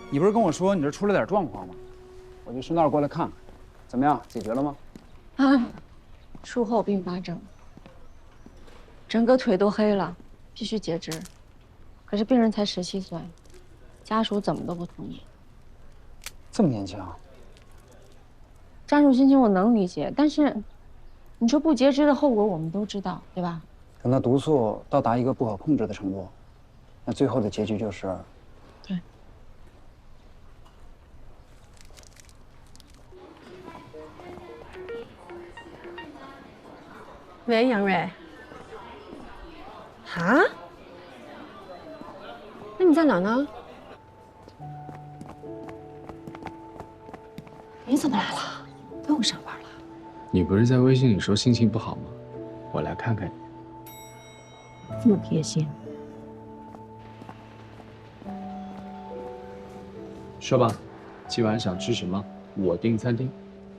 你不是跟我说你这出了点状况吗？我就顺道过来看看，怎么样，解决了吗？术后并发症，整个腿都黑了，必须截肢。可是病人才17岁，家属怎么都不同意。这么年轻啊？家属心情我能理解，但是你说不截肢的后果我们都知道，对吧？等到毒素到达一个不可控制的程度，那最后的结局就是……对。喂，杨瑞。啊？那你在哪呢？你怎么来了？不用上班了？你不是在微信里说心情不好吗？我来看看你。这么贴心。说吧，今晚想吃什么？我订餐厅。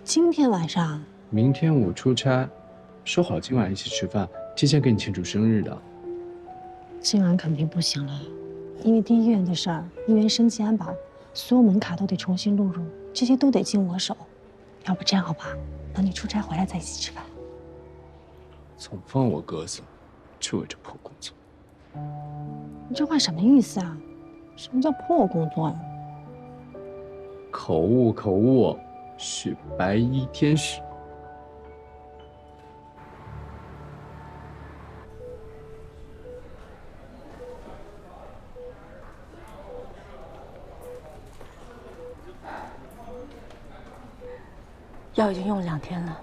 今天晚上？明天我出差，说好今晚一起吃饭，提前给你庆祝生日的。今晚肯定不行了，因为第一医院的事儿，医院升级安保，所有门卡都得重新录入，这些都得经我手。要不这样好吧，等你出差回来再一起吃饭。总放我鸽子，就为这破工作。你这话什么意思啊？什么叫破工作呀？口误，口误，是白衣天使。药已经用了2天了，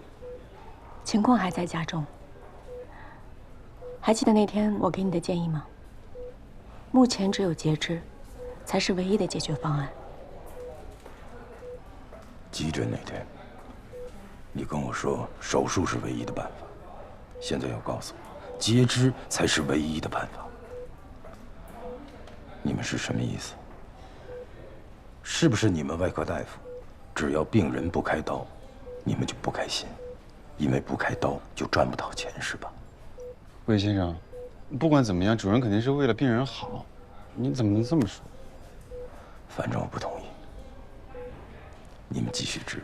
情况还在加重。还记得那天我给你的建议吗？目前只有截肢，才是唯一的解决方案。急诊那天，你跟我说手术是唯一的办法，现在又告诉我截肢才是唯一的办法，你们是什么意思？是不是你们外科大夫，只要病人不开刀，你们就不开心？因为不开刀就赚不到钱，是吧？魏先生，不管怎么样，主任肯定是为了病人好，你怎么能这么说？反正我不同意。你们继续治，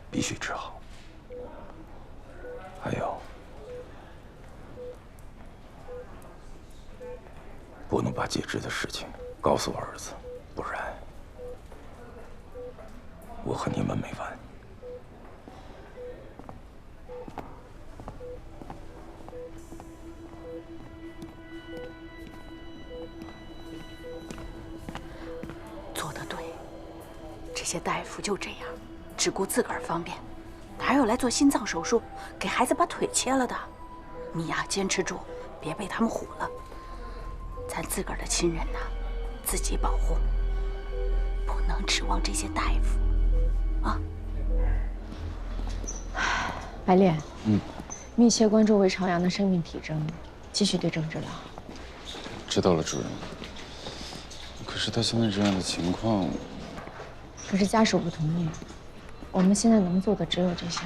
必须治好。还有，不能把截肢的事情告诉我儿子，不然我和你们没完。做得对，这些大夫就这样，只顾自个儿方便，哪有来做心脏手术给孩子把腿切了的？你呀，坚持住，别被他们唬了。咱自个儿的亲人呐，自己保护，不能指望这些大夫啊。白烈，密切关注魏朝阳的生命体征，继续对症治疗。知道了，主任。可是他现在这样的情况，可是家属不同意，我们现在能做的只有这些。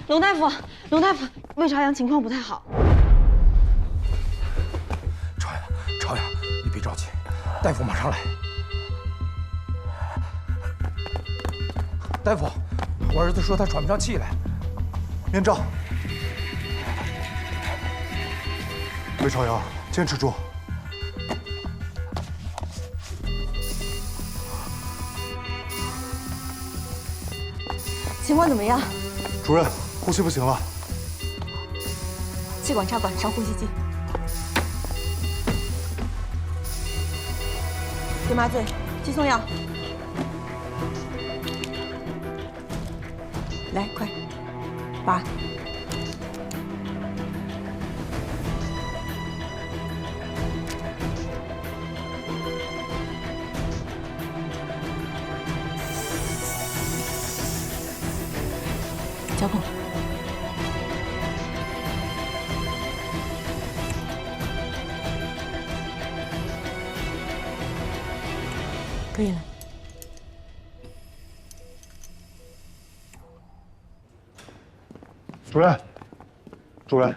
龙大夫，龙大夫，魏朝阳情况不太好。朝阳，你别着急，大夫马上来。大夫，我儿子说他喘不上气来，面罩。魏朝阳，坚持住。情况怎么样？主任，呼吸不行了。气管插管上呼吸机，给麻醉，肌松药。来，快，拔。交控。可以了。主任，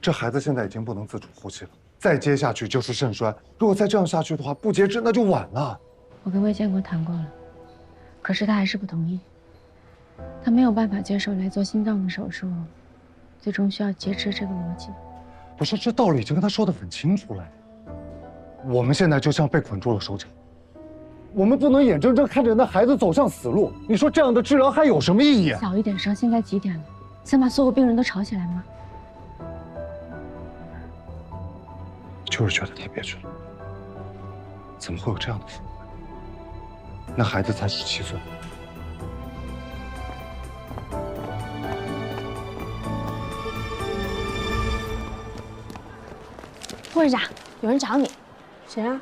这孩子现在已经不能自主呼吸了，再接下去就是肾衰。如果再这样下去的话，不截肢那就晚了。我跟魏建国谈过了，可是他还是不同意。他没有办法接受来做心脏的手术，最终需要截肢这个逻辑。不是，这道理已经跟他说得很清楚了。我们现在就像被捆住了手脚，我们不能眼睁睁看着那孩子走向死路。你说这样的治疗还有什么意义？小一点声，现在几点了？想把所有病人都吵起来吗？就是觉得太憋屈了。怎么会有这样的父母？那孩子才17岁。护士长，有人找你。谁啊？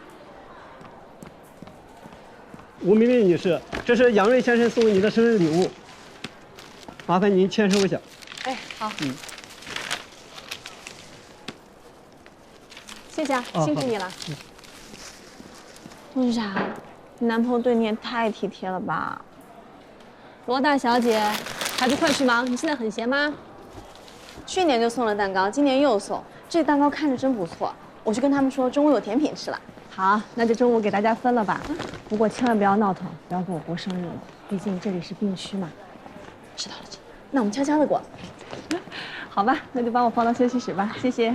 吴明明女士，这是杨瑞先生送给你的生日礼物，麻烦您签收一下。哎，好。谢谢啊，辛苦你了。为啥？你男朋友对你也太体贴了吧？罗大小姐，还不快去忙？你现在很闲吗？去年就送了蛋糕，今年又送，这蛋糕看着真不错。我去跟他们说中午有甜品吃了。好，那就中午给大家分了吧。不过千万不要闹腾，不要跟我过生日了，毕竟这里是病区嘛。知道了，知道了。那我们悄悄的过。好吧，那就帮我放到休息室吧，谢谢。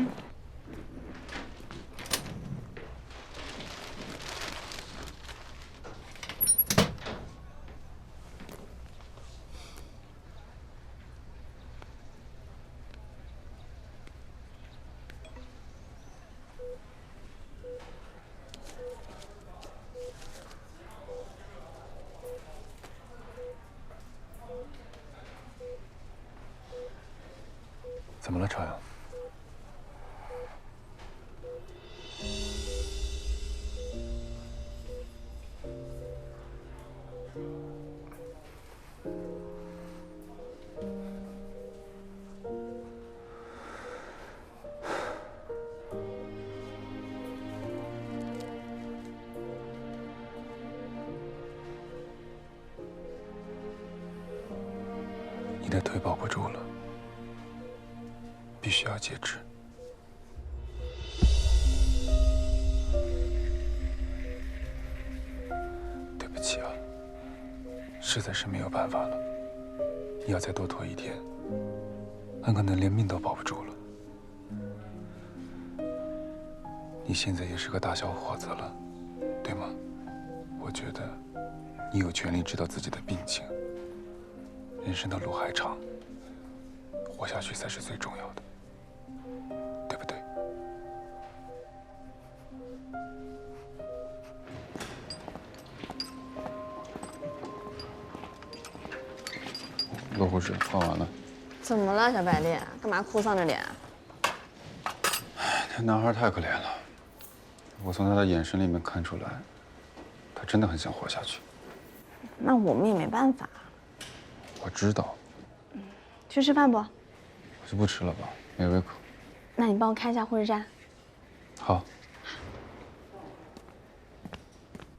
怎么了，朝阳？你的腿保不住了。必须要截肢。对不起啊，实在是没有办法了。你要再多拖一天，很可能连命都保不住了。你现在也是个大小伙子了，对吗？我觉得你有权利知道自己的病情。人生的路还长，活下去才是最重要的。对不对？罗护士，换完了。怎么了，小白脸？干嘛哭丧着脸？那男孩太可怜了，我从他的眼神里面看出来，他真的很想活下去。那我们也没办法。我知道。去吃饭不？我就不吃了吧，没胃口。那你帮我看一下护士站。好。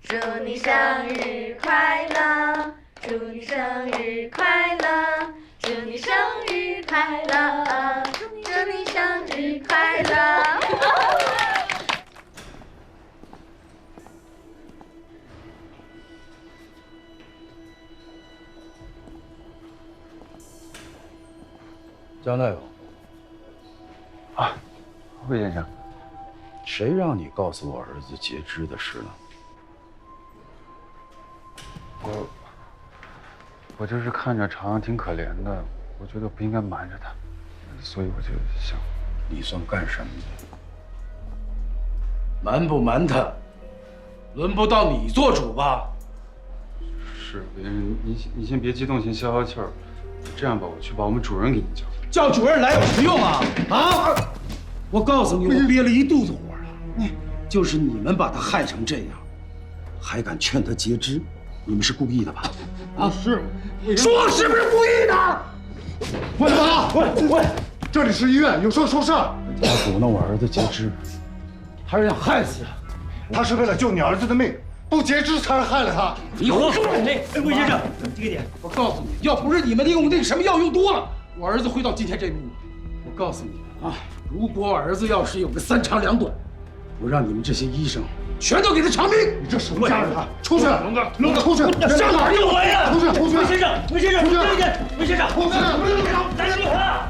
祝你生日快乐，祝你生日快乐，祝你生日快乐，祝你生日快乐。江大夫。啊，魏先生，谁让你告诉我儿子截肢的事呢？我就是看着朝阳挺可怜的，我觉得不应该瞒着他，所以我就想，你算干什么的？瞒不瞒他，轮不到你做主吧？是魏先生，你先别激动，先消消气儿。这样吧，我去把我们主任给你叫。叫主任来有什么用啊？啊！我告诉你，我憋了一肚子火了。就是你们把他害成这样，还敢劝他截肢，你们是故意的吧？啊，是。说是不是故意的？喂，喂，这里是医院，有事说事。他阻挠我儿子截肢，他是想害死他。他是为了救你儿子的命，不截肢才是害了他。你胡说！魏先生，这个点，我告诉你，要不是你们用那个什么药用多了，我儿子会到今天这一步。我告诉你们啊，如果我儿子要是有个3长2短，我让你们这些医生全都给他偿命！你这什么家人啊？出去！龙哥，出去！上哪儿有人呀？出去！魏先生，魏先生，魏先生，出去！来人啊！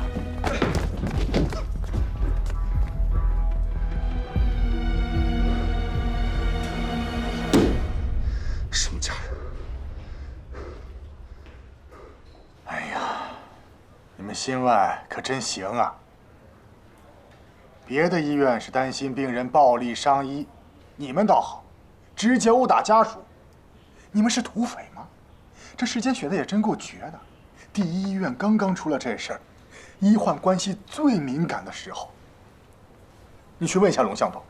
什么家人？哎呀，你们心外可真行啊！别的医院是担心病人暴力伤医，你们倒好，直接殴打家属。你们是土匪吗？这时间选的也真够绝的。第一医院刚刚出了这事儿，医患关系最敏感的时候。你去问一下龙向东，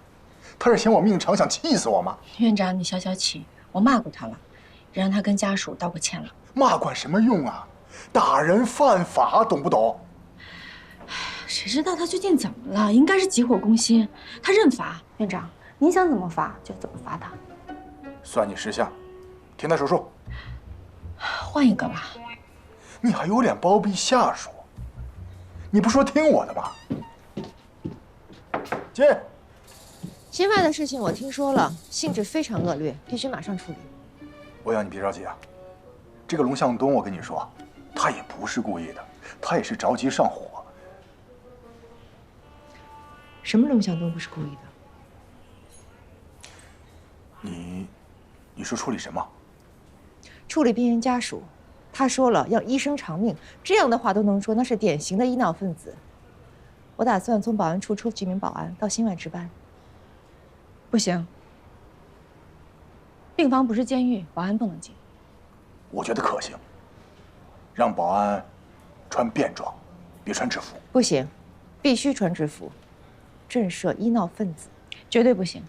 他是嫌我命长，想气死我吗？院长，你消消气，我骂过他了，也让他跟家属道过歉了。骂管什么用啊？打人犯法，懂不懂？谁知道他最近怎么了？应该是急火攻心，他认罚。院长，您想怎么罚就怎么罚他。算你识相，停他手术。换一个吧。你还有脸包庇下属？你不说听我的吗？进。新外的事情我听说了，性质非常恶劣，必须马上处理。我要你别着急啊，这个龙向东，我跟你说，他也不是故意的，他也是着急上火。什么龙向东不是故意的？你说处理什么？处理病人家属。他说了要医生偿命，这样的话都能说，那是典型的医闹分子。我打算从保安处出几名保安到新外值班。不行，病房不是监狱，保安不能进。我觉得可行，让保安穿便装，别穿制服。不行，必须穿制服，震慑医闹分子，绝对不行。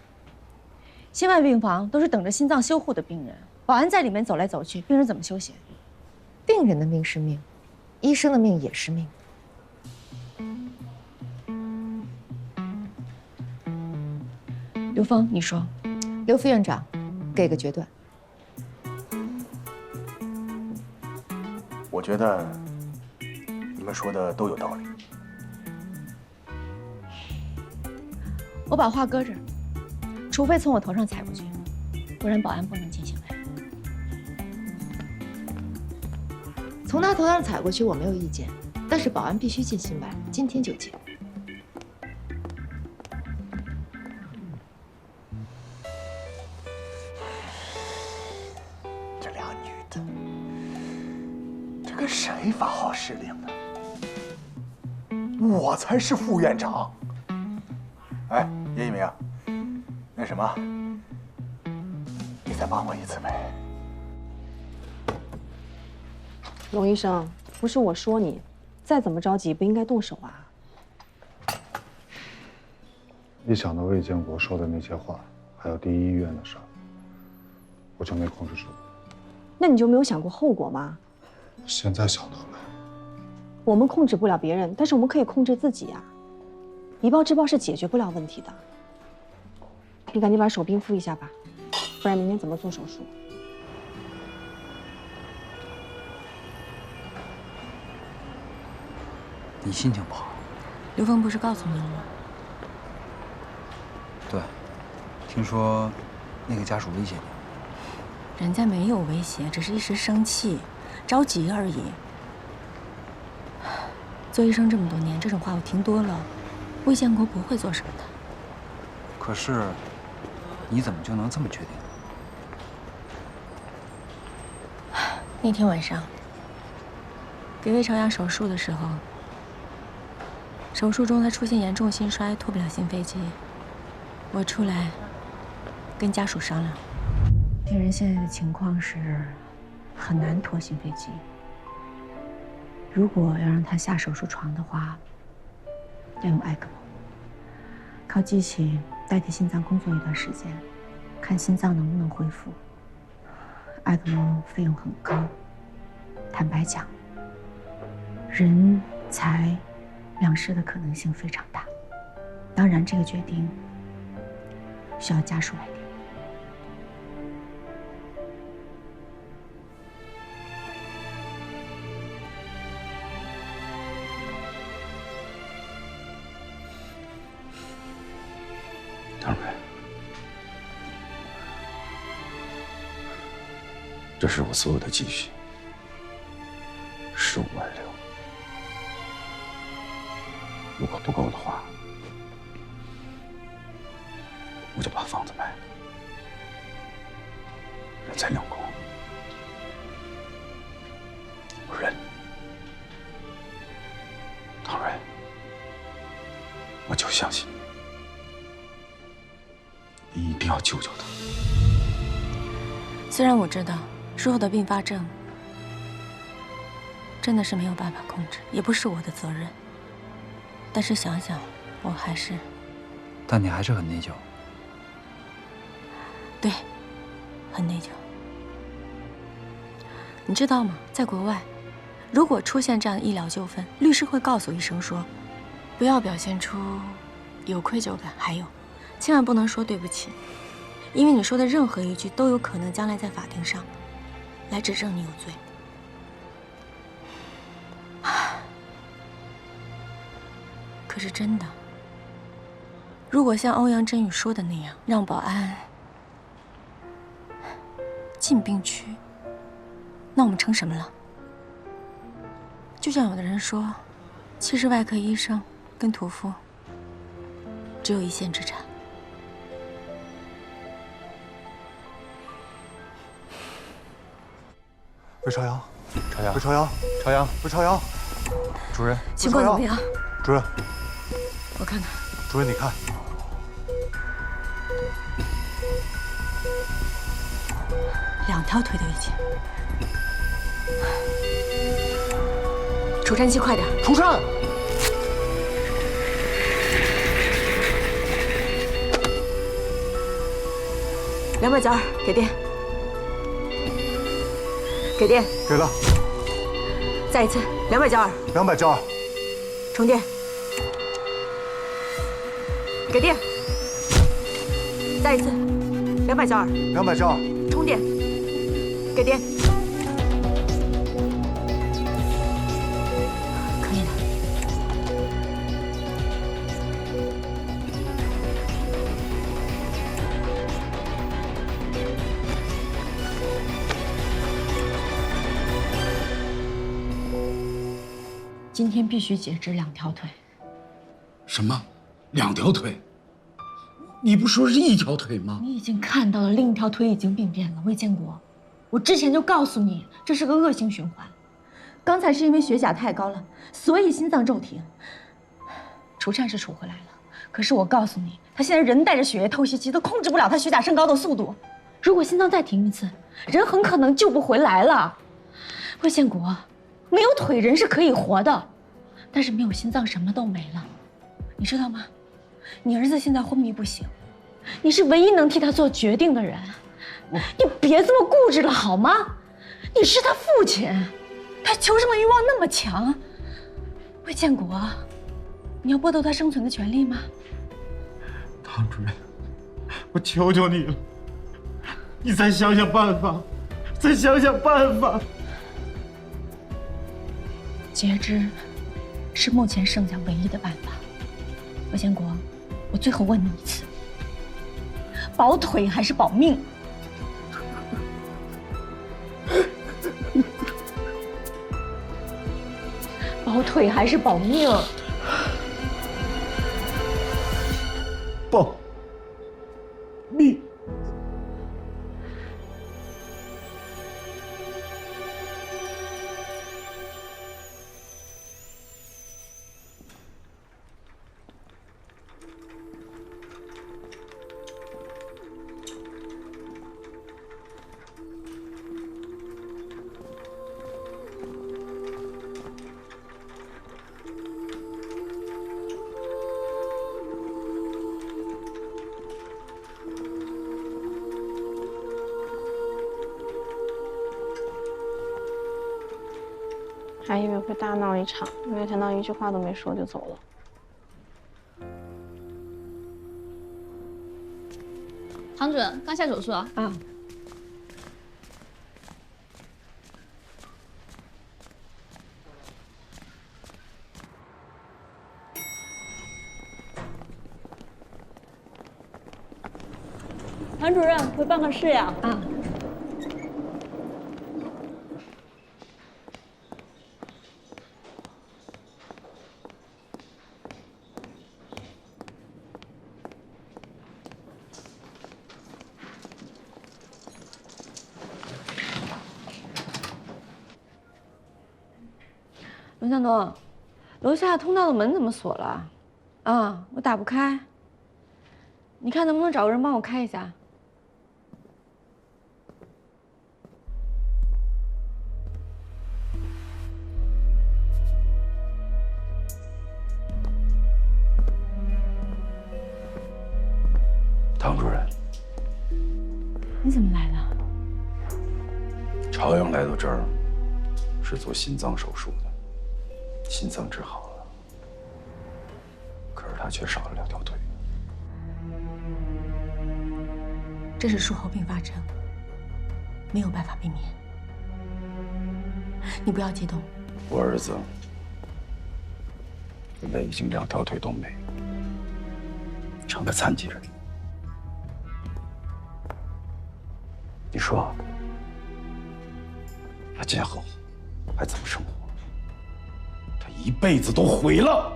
新外病房都是等着心脏修护的病人，保安在里面走来走去，病人怎么休息？病人的命是命，医生的命也是命。刘峰，你说，刘副院长，给个决断。我觉得你们说的都有道理。我把话搁这儿，除非从我头上踩过去，不然保安不能进行来。从他头上踩过去我没有意见，但是保安必须进新外，今天就进。这俩女的，这跟谁发号施令呢？我才是副院长。哎，叶一鸣，那什么，你再帮我一次呗。龙医生，不是我说你，再怎么着急不应该动手啊。一想到魏建国说的那些话，还有第一医院的事儿，我就没控制住。那你就没有想过后果吗？现在想到了。我们控制不了别人，但是我们可以控制自己呀。以暴制暴是解决不了问题的。你赶紧把手冰敷一下吧，不然明天怎么做手术？你心情不好？刘峰不是告诉你了吗？对，听说那个家属威胁你。人家没有威胁，只是一时生气，着急而已。做医生这么多年，这种话我听多了。魏建国不会做什么的。可是，你怎么就能这么确定？那天晚上给魏朝阳手术的时候，手术中他出现严重心衰，脱不了心肺机。我出来跟家属商量，病人现在的情况是很难脱心肺机。如果要让他下手术床的话，要用埃克莫，靠机器代替心脏工作一段时间，看心脏能不能恢复。埃克莫费用很高，坦白讲，人财两失的可能性非常大。当然，这个决定需要家属来定。唐蕊，这是我所有的积蓄，15万六。如果不够的话，我就把房子卖了。人财两空，我认。唐蕊，我就相信你，你一定要救救他。虽然我知道术后的并发症真的是没有办法控制，也不是我的责任，但是想想，我还是……但你还是很内疚。对，很内疚。你知道吗？在国外，如果出现这样的医疗纠纷，律师会告诉医生说，不要表现出有愧疚感，还有，千万不能说对不起，因为你说的任何一句都有可能将来在法庭上来指证你有罪。可是真的，如果像欧阳振宇说的那样，让保安进病区，那我们成什么了？就像有的人说，其实外科医生跟屠夫只有一线之差。魏朝阳，朝阳，魏朝阳，朝阳，魏朝阳，主任，情况怎么样？主任，我看看。主任，你看，两条腿都已经。除颤器快点！除颤！292，给电。给电。给了。再一次，292。292。充电。给电。再一次，292。292。充电。给电。可以了。今天必须截肢2条腿。什么？2条腿？你不说是1条腿吗？你已经看到了，另一条腿已经病变了，魏建国。我之前就告诉你，这是个恶性循环。刚才是因为血钾太高了，所以心脏骤停。除颤是除回来了，可是我告诉你，他现在人带着血液透析机，都控制不了他血钾升高的速度。如果心脏再停一次，人很可能救不回来了。魏建国，没有腿人是可以活的，但是没有心脏什么都没了，你知道吗？你儿子现在昏迷不醒，你是唯一能替他做决定的人，你别这么固执了好吗？你是他父亲，他求生的欲望那么强，魏建国，你要剥夺他生存的权利吗？唐主任，我求求你了，你再想想办法，再想想办法。截肢是目前剩下唯一的办法。魏建国，我最后问你一次，保腿还是保命？保腿还是保命？保命。还以为会大闹一场，没想到一句话都没说就走了。唐主任，刚下手术啊。啊。唐主任，回办公室呀。啊。龙向东，楼下通道的门怎么锁了？啊，我打不开。你看能不能找个人帮我开一下？唐主任，你怎么来了？朝阳来到这儿是做心脏手术的。心脏治好了，他却少了2条腿。这是术后并发症，没有办法避免。你不要激动。我儿子现在已经2条腿都没了，成了残疾人。你说，他今后还怎么生活？他一辈子都毁了，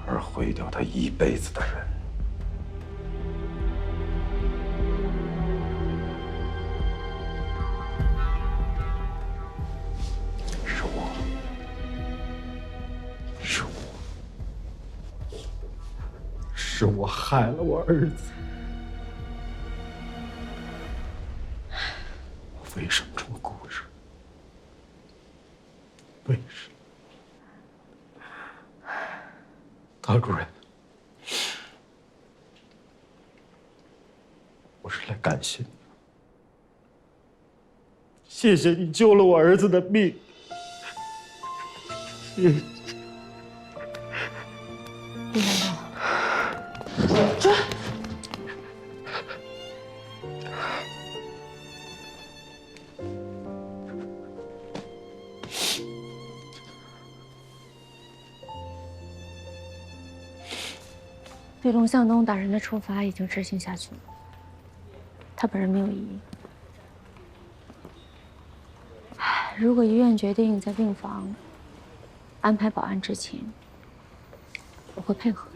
而毁掉他一辈子的人，是我，是我害了我儿子。我为什么这么固执？为什么？唐主任，我是来感谢你，谢谢你救了我儿子的命。李难道，这对龙向东打人的处罚已经执行下去了，他本人没有异议。如果医院决定在病房安排保安执勤，我会配合。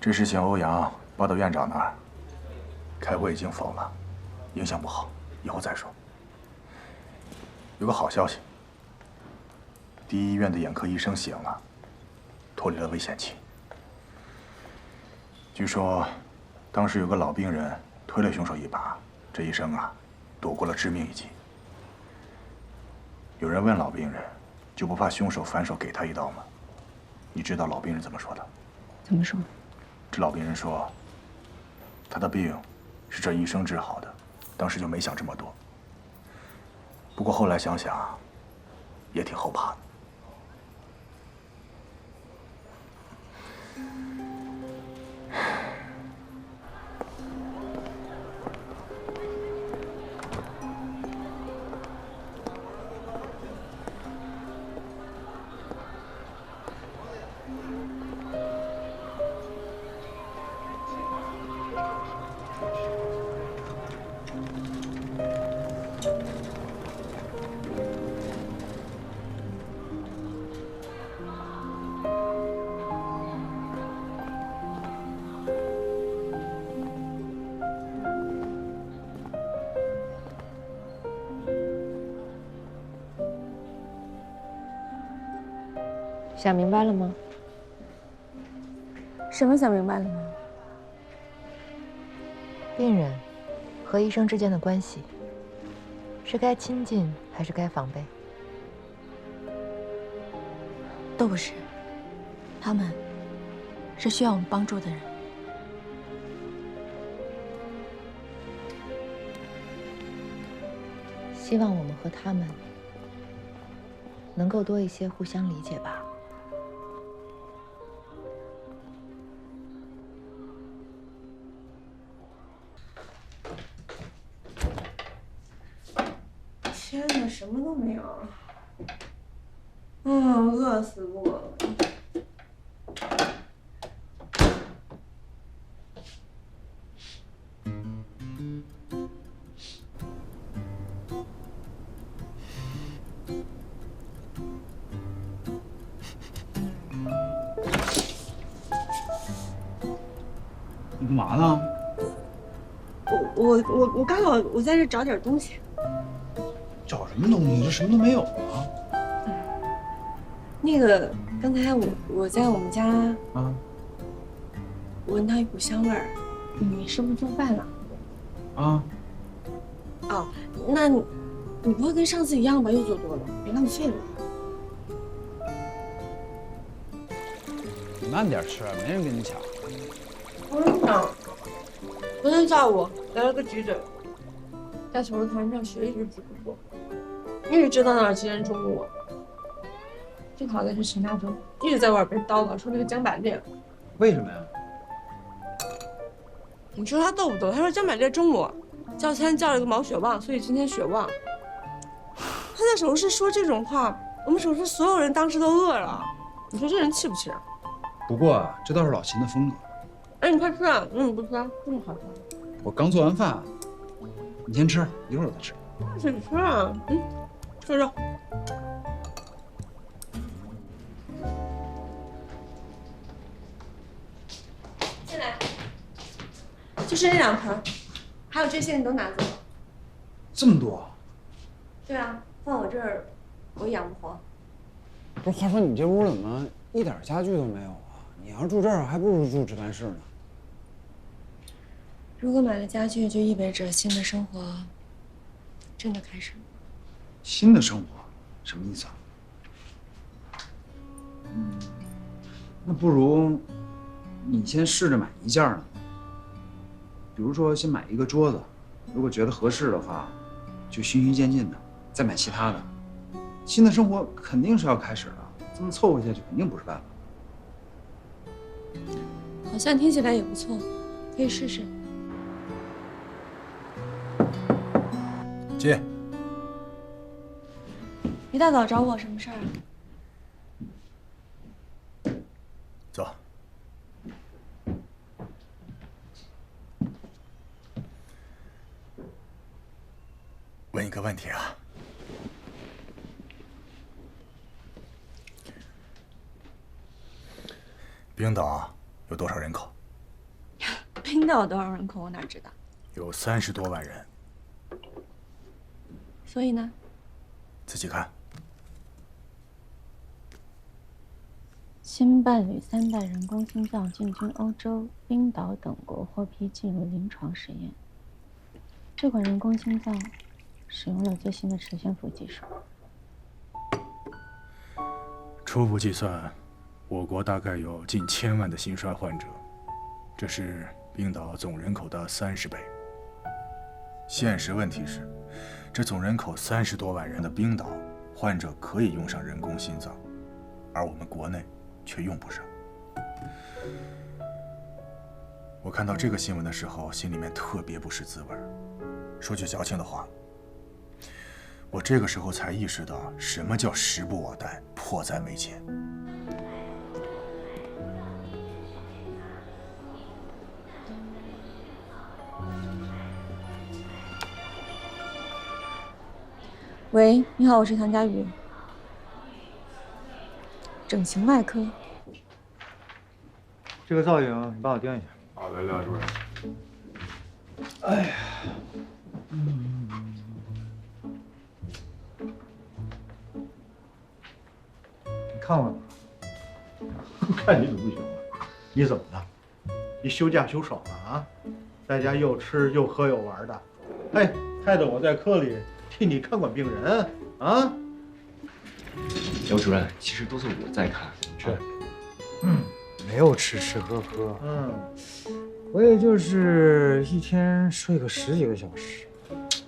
这事情欧阳报到院长那儿，开会已经否了，影响不好，以后再说。有个好消息，第一医院的眼科医生醒了，脱离了危险期。据说，当时有个老病人推了凶手一把，这医生啊，躲过了致命一击。有人问老病人，就不怕凶手反手给他一刀吗？你知道老病人怎么说的？怎么说？这老病人说，他的病是这医生治好的，当时就没想这么多。不过后来想想，也挺后怕的。想明白了吗？什么想明白了呢？病人和医生之间的关系，是该亲近还是该防备？都不是，他们是需要我们帮助的人。希望我们和他们能够多一些互相理解吧。天哪，什么都没有。饿死我了。你干嘛呢？我刚好我在这找点东西。找什么东西？这什么都没有啊！那个，刚才我在我们家啊，闻到一股香味儿，你是不是做饭了？啊？哦，那你不会跟上次一样吧？又做多了，别浪费了。你慢点吃，没人跟你抢。我跟你讲，昨天下午来了个急诊，在手术台上血一直止不住，一直知道哪儿急人中午。最讨厌是陈大忠，一直在我耳边叨叨说那个姜板面为什么呀？你说他逗不逗？他说江百烈中午叫餐叫了个毛血旺，所以今天血旺。他在手术室说这种话，我们手术室所有人当时都饿了。你说这人气不气人？不过啊，这倒是老秦的风格。哎，你快吃啊！你不吃啊？这么好吃。我刚做完饭，你先吃，一会儿我再吃。自己吃啊，吃肉。进来，就是这2盆，还有这些你都拿走。这么多？对啊，放我这儿，我养不活。不是，话说你这屋怎么一点家具都没有啊？你要是住这儿，还不如住值班室呢。如果买了家具，就意味着新的生活真的开始了。新的生活，什么意思啊？那不如你先试着买一件呢。比如说，先买一个桌子，如果觉得合适的话，就循序渐进的再买其他的。新的生活肯定是要开始的，这么凑合下去肯定不是办法。好像听起来也不错，可以试试。进。一大早找我什么事儿啊？走。问一个问题啊，冰岛有多少人口？冰岛有多少人口？我哪知道？有30多万人。所以呢？自己看。新伴侣3代人工心脏进军欧洲、冰岛等国获批进入临床实验。这款人工心脏使用了最新的磁悬浮技术。初步计算，我国大概有近1000万的心衰患者，这是冰岛总人口的30倍。现实问题是，这总人口30多万人的冰岛，患者可以用上人工心脏，而我们国内却用不上。我看到这个新闻的时候，心里面特别不是滋味。说句矫情的话，我这个时候才意识到什么叫时不我待，迫在眉前。喂，你好，我是唐佳宇，整形外科。这个造影你帮我盯一下。好的，廖主任。哎呀，你看过吗？看你怎么不行了？你怎么了？你休假休少了啊？在家又吃又喝又玩的，哎，害得我在科里替你看管病人啊！刘主任，其实都是我在看。是，没有吃吃喝喝，我也就是一天睡个10几个小时，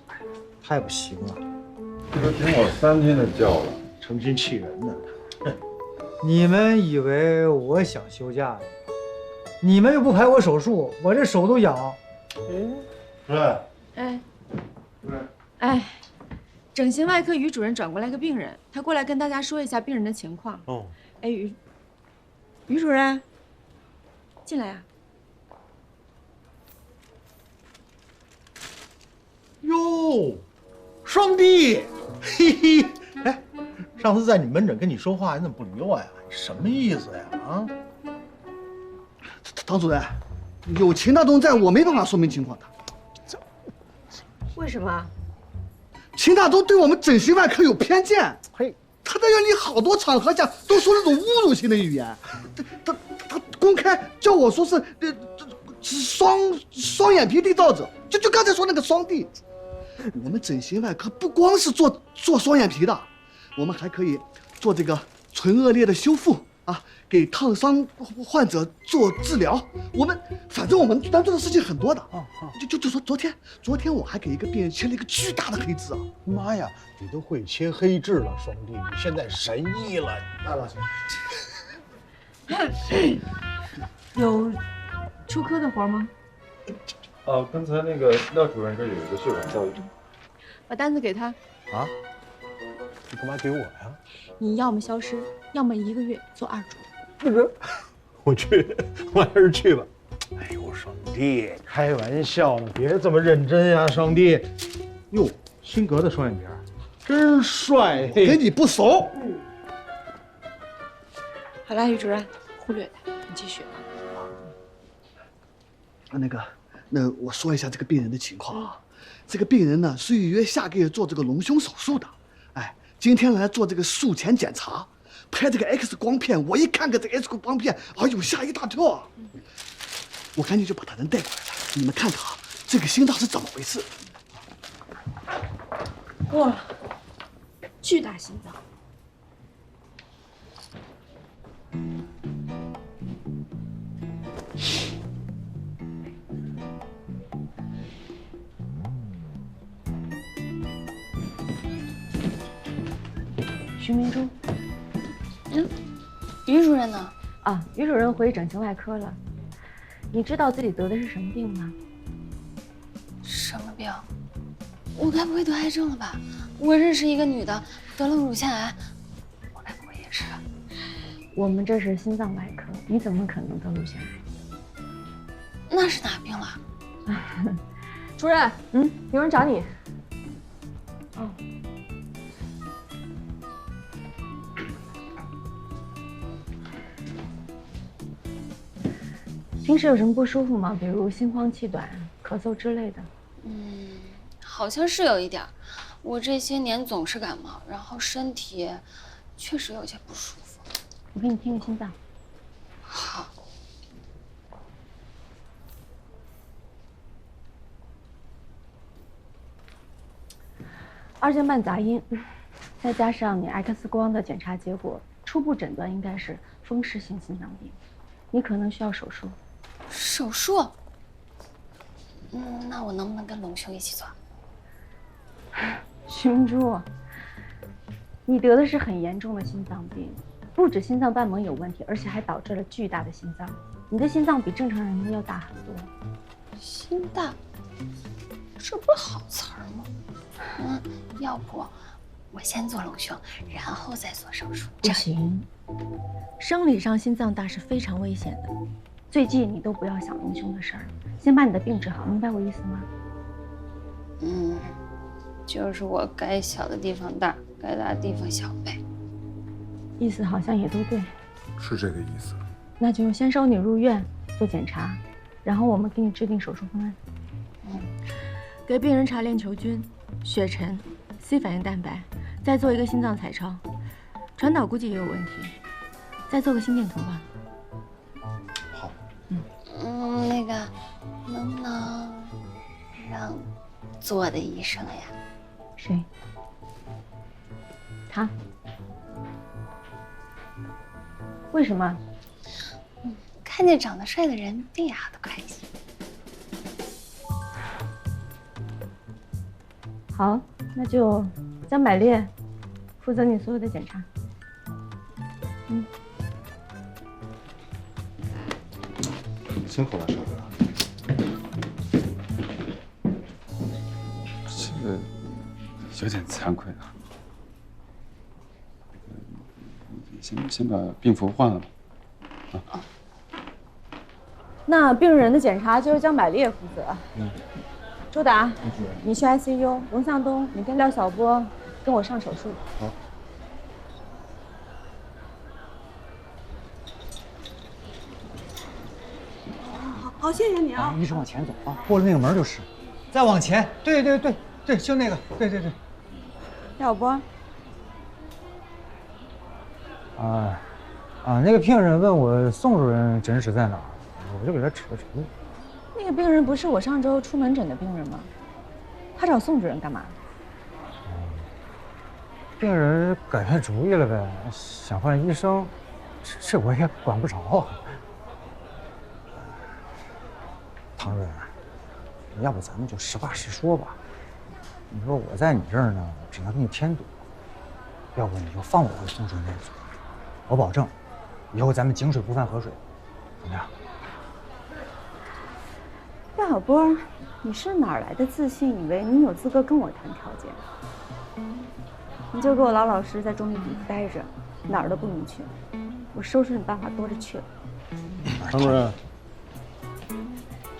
哎呀，太不习惯了。这都请我3天的假了，成心气人呢。你们以为我想休假呢？你们又不排我手术，我这手都痒。主任，哎，主任，哎，整形外科于主任转过来个病人，他过来跟大家说一下病人的情况。哦，哎，于主任，进来呀。哟，双弟，嘿嘿，哎，上次在你门诊跟你说话，你怎么不理我呀？你什么意思呀？啊？唐主任，有秦大东在，我没办法说明情况的。为什么？秦大东对我们整形外科有偏见，嘿，他在院里好多场合下都说那种侮辱性的语言，他公开叫我说是双眼皮缔造者，就刚才说那个双弟。我们整形外科不光是做双眼皮的，我们还可以做这个唇腭裂的修复啊，给烫伤患者做治疗。反正我们能做的事情很多的。就说昨天我还给一个病人切了一个巨大的黑痣啊！妈呀，你都会切黑痣了，双弟，你现在神医了。那老师，有出科的活吗？刚才那个廖主任这有一个血管教育，把单子给他。啊？你干嘛给我呀？你要么消失，要么1个月做2主。不是，我去，我还是去吧。哎呦，上帝，开玩笑呢，别这么认真呀，上帝。哟，辛格的双眼皮，真帅。跟你不熟。好了，于主任，忽略他，你继续。那我说一下这个病人的情况啊。这个病人呢是预约下个月做这个隆胸手术的，哎，今天来做这个术前检查，拍这个 X 光片，我一看个这个 X 光片，哎呦吓一大跳啊！我赶紧就把他人带过来了，你们看看啊，这个心脏是怎么回事？过了，巨大心脏。徐明珠，于主任呢？啊，于主任回整形外科了。你知道自己得的是什么病吗？什么病？我该不会得癌症了吧？我认识一个女的得了乳腺癌，我该不会也是？我们这是心脏外科，你怎么可能得乳腺癌？那是哪病了？主任，有人找你。哦。平时有什么不舒服吗？比如心慌气短、咳嗽之类的？好像是有一点。我这些年总是感冒，然后身体确实有些不舒服。我给你听个心脏。好。2件半杂音，再加上你 X 光的检查结果，初步诊断应该是风湿性心脏病，你可能需要手术。手术？那我能不能跟隆胸一起做？徐明珠，你得的是很严重的心脏病，不止心脏瓣膜有问题，而且还导致了巨大的心脏。你的心脏比正常人要大很多。心大，这不是好词儿吗？要不我先做隆胸，然后再做手术？不行，生理上心脏大是非常危险的。最近你都不要想隆胸的事儿，先把你的病治好，明白我意思吗？就是我该小的地方大，该大的地方小呗。意思好像也都对。是这个意思。那就先收你入院做检查，然后我们给你制定手术方案。给病人查链球菌、血沉、C 反应蛋白，再做一个心脏彩超，传导估计也有问题，再做个心电图吧。好。那个能不能让做的医生呀？谁？他？为什么？看见长得帅的人病呀都开心。好，那就江百烈负责你所有的检查。辛苦了，少哥。这个有点惭愧啊。先把病服换了吧。那病人的检查就由江百烈负责。周达，你去 ICU， 龙向东，你跟廖晓波跟我上手术。好。好，谢谢你啊！一直往前走啊，过了那个门就是。再往前，对，就那个，对。廖晓波。那个病人问我宋主任诊室在哪儿，我就给他指了指路。那个病人不是我上周出门诊的病人吗？他找宋主任干嘛？病人改变主意了呗，想换医生，这我也管不着。唐主任，要不咱们就实话实说吧。你说我在你这儿呢，只能给你添堵，要不你就放我回宋主任那组，我保证，以后咱们井水不犯河水，怎么样？小波，你是哪儿来的自信，以为你有资格跟我谈条件？你就给我老老实实在中立底待着，哪儿都不能去。我收拾你办法多着去了。唐主任，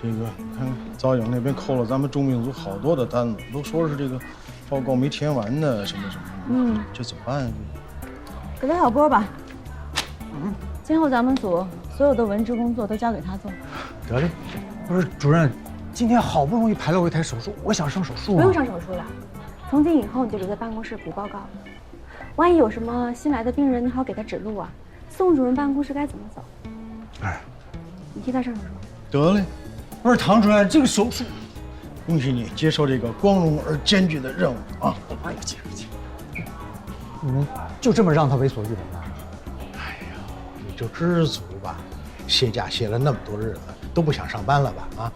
这个你看赵颖那边扣了咱们重兵组好多的单子，都说是这个报告没填完呢，什么什么。这怎么办？给韦小波吧。今后咱们组所有的文职工作都交给他做。得嘞。不是主任，今天好不容易排了我一台手术，我想上手术。不用上手术了，从今以后你就留在办公室补报告。万一有什么新来的病人，你好给他指路啊。宋主任办公室该怎么走？哎，你替他上手术。得嘞。不是唐主任，这个手术，恭喜你接受这个光荣而艰巨的任务啊！哎呀，姐，你们就这么让他为所欲为吗？哎呀，你就知足吧，歇假歇了那么多日子，都不想上班了吧？啊，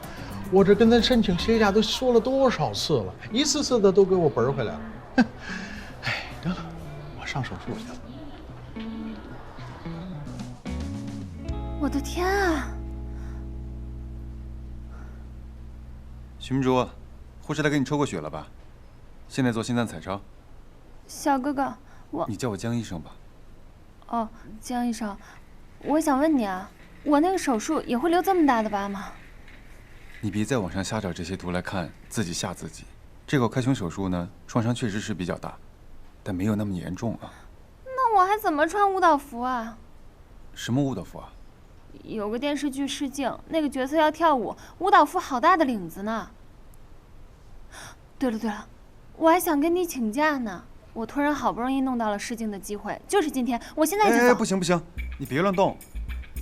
我这跟他申请歇假都说了多少次了，一次次的都给我本回来了。哼，哎，得了，我上手术去了。我的天啊！徐明珠，护士来给你抽过血了吧？现在做心脏彩超。小哥哥，你叫我江医生吧。哦，江医生，我想问你啊，我那个手术也会留这么大的疤吗？你别在网上瞎找这些图来看，自己吓自己。这个开胸手术呢，创伤确实是比较大，但没有那么严重啊。那我还怎么穿舞蹈服啊？什么舞蹈服啊？有个电视剧试镜，那个角色要跳舞，舞蹈服好大的领子呢。对了，我还想跟你请假呢。我突然好不容易弄到了试镜的机会，就是今天，我现在就走。不行，你别乱动。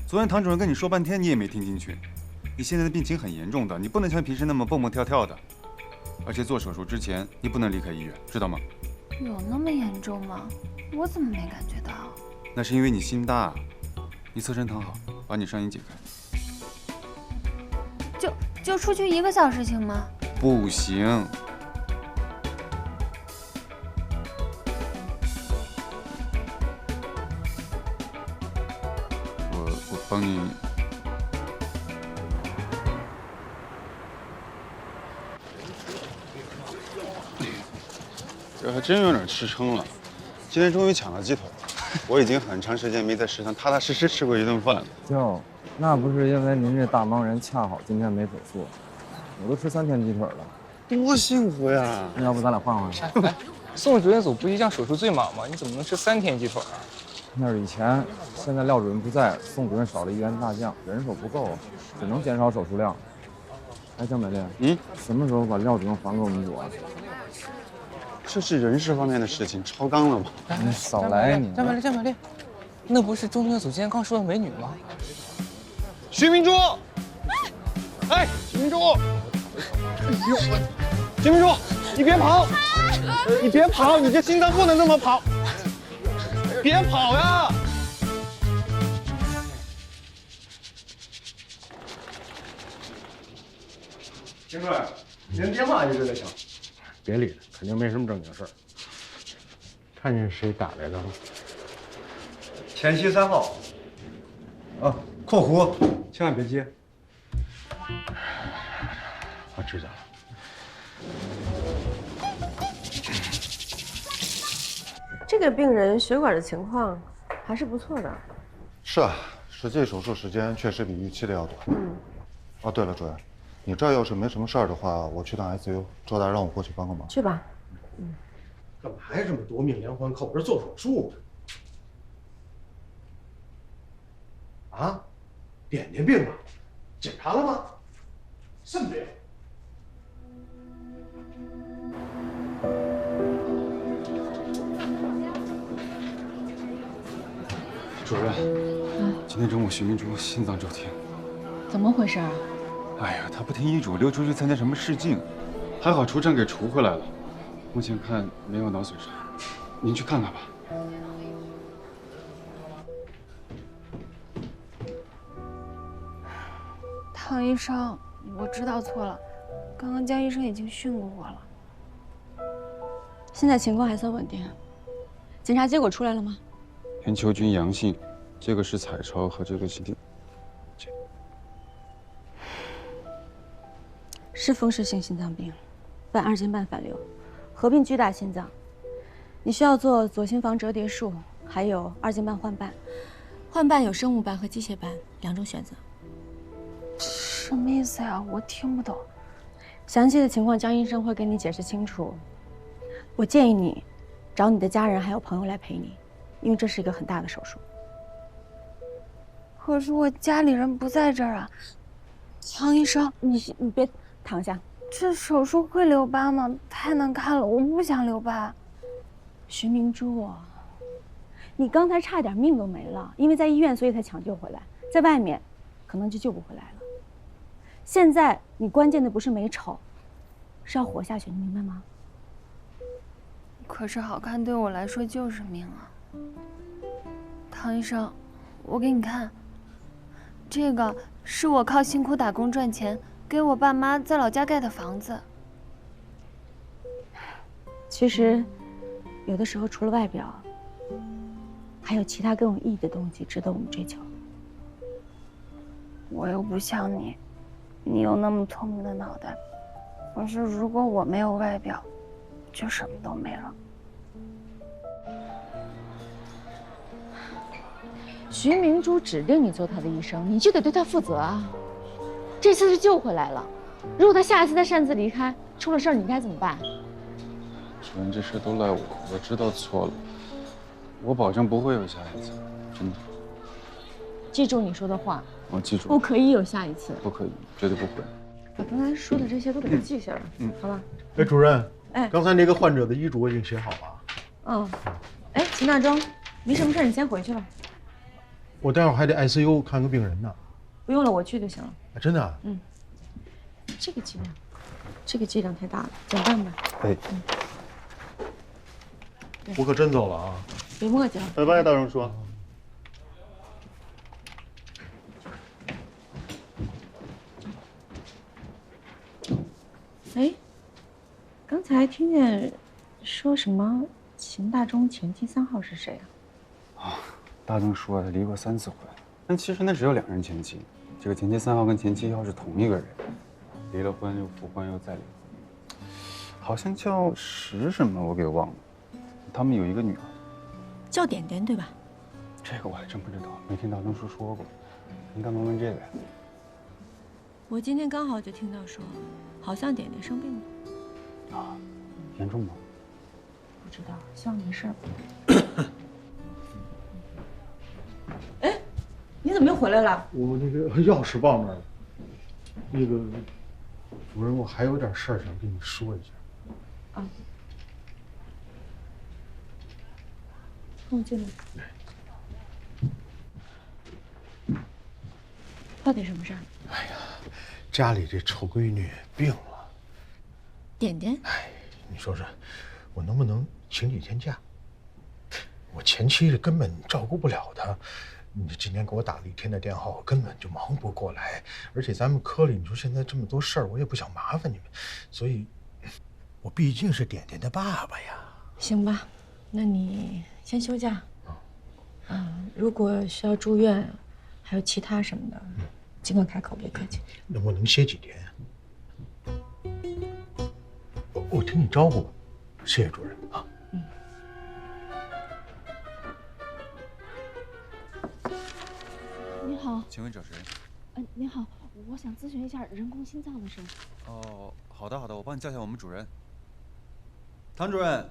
昨天唐主任跟你说半天，你也没听进去。你现在的病情很严重的，你不能像平时那么蹦蹦跳跳的。而且做手术之前，你不能离开医院，知道吗？有那么严重吗？我怎么没感觉到？那是因为你心大。你侧身躺好，把你上衣解开。就出去1个小时行吗？不行。我帮你。这还真有点吃撑了。今天终于抢到鸡腿了。我已经很长时间没在食堂踏踏实实吃过一顿饭了。就，那不是因为您这大忙人恰好今天没手术，我都吃3天鸡腿了，多幸福呀！要不咱俩换换？哎，宋主任组不一向手术最忙吗？你怎么能吃3天鸡腿啊？那是以前，现在廖主任不在，宋主任少了1员大将，人手不够，只能减少手术量。哎，江美丽，什么时候把廖主任还给我们组啊？这是人事方面的事情，超纲了吗？你少来你！张美丽，那不是中学组今天刚说的美女吗？徐明珠，哎，徐明珠，徐明珠，你别跑，你别跑，你这心脏不能那么跑，别跑呀！秦主任，您别嘛一直在想。别理他，肯定没什么正经事儿。看见谁打来了吗？前西3号。啊，括弧，千万别接。我知道了。这个病人血管的情况还是不错的。是啊，实际手术时间确实比预期的要短。哦，对了，主任，你这儿要是没什么事儿的话，我去趟 ICU，周大让我过去帮个忙。去吧。干嘛还这么夺命连环扣？这做手术呢？啊？点点病啊？检查了吗？肾病。主任，今天中午徐明珠心脏骤停。怎么回事啊？哎呀，他不听医嘱，溜出去参加什么试镜，还好除症给除回来了。目前看没有脑损伤，您去看看吧。唐医生，我知道错了，刚刚江医生已经训过我了。现在情况还算稳定，检查结果出来了吗？原球菌阳性，这个是彩超和这个 CT。是风湿性心脏病，伴二尖瓣反流，合并巨大心脏。你需要做左心房折叠术，还有二尖瓣换瓣。换瓣有生物瓣和机械瓣2种选择。什么意思呀？我听不懂。详细的情况江医生会给你解释清楚。我建议你找你的家人还有朋友来陪你，因为这是一个很大的手术。可是我家里人不在这儿啊。江医生，你别躺下。这手术会留疤吗？太难看了，我不想留疤。徐明珠，你刚才差点命都没了，因为在医院所以才抢救回来，在外面可能就救不回来了。现在你关键的不是美丑，是要活下去，你明白吗？可是好看对我来说就是命啊。唐医生，我给你看，这个是我靠辛苦打工赚钱给我爸妈在老家盖的房子。其实有的时候除了外表，还有其他更有意义的东西值得我们追求。我又不像你，你有那么聪明的脑袋。可是如果我没有外表，就什么都没了。徐明珠指定你做她的医生，你就得对她负责啊。这次是救回来了，如果她下一次再擅自离开，出了事儿你该怎么办？主任，这事都赖我，我知道错了，我保证不会有下一次，真的。记住你说的话，我记住。不可以有下一次。不可以，绝对不会。把刚才说的这些都给他记下来，好吧？哎，主任，哎，刚才那个患者的医嘱我已经写好了。嗯，哎，秦大忠，没什么事，你先回去吧。我待会儿还得 ICU 看个病人呢。不用了，我去就行了。真的？嗯。这个剂量太大了，减半吧。哎。我可真走了啊！别墨迹了。拜拜，大荣叔。哎，刚才听见说什么秦大忠前妻3号是谁啊？大忠说他离过3次婚，但其实那只有2任前妻。这个前妻3号跟前妻1号是同一个人，离了婚又复婚又再离婚，好像叫石什么我给忘了。他们有一个女儿，叫点点对吧？这个我还真不知道，没听大忠叔说过。您干嘛问这个呀？我今天刚好就听到说，好像点点生病了。啊，严重吗？不知道，希望没事。哎，你怎么又回来了？我那个钥匙忘那儿了。那个主任，我还有点事儿想跟你说一下。啊。跟我进来。到底什么事儿？哎呀，家里这丑闺女病了。点点。哎，你说说，我能不能请几天假？我前妻根本照顾不了她。你今天给我打了1天的电话，我根本就忙不过来。而且咱们科里，你说现在这么多事儿，我也不想麻烦你们，所以，我毕竟是点点的爸爸呀。行吧，那你先休假。如果需要住院，还有其他什么的，尽管开口，别客气。那我能歇几天？我听你招呼吧，谢谢主任啊。你好，请问找谁？你好，我想咨询一下人工心脏的事。哦，好的，我帮你叫一下我们主任。唐主任。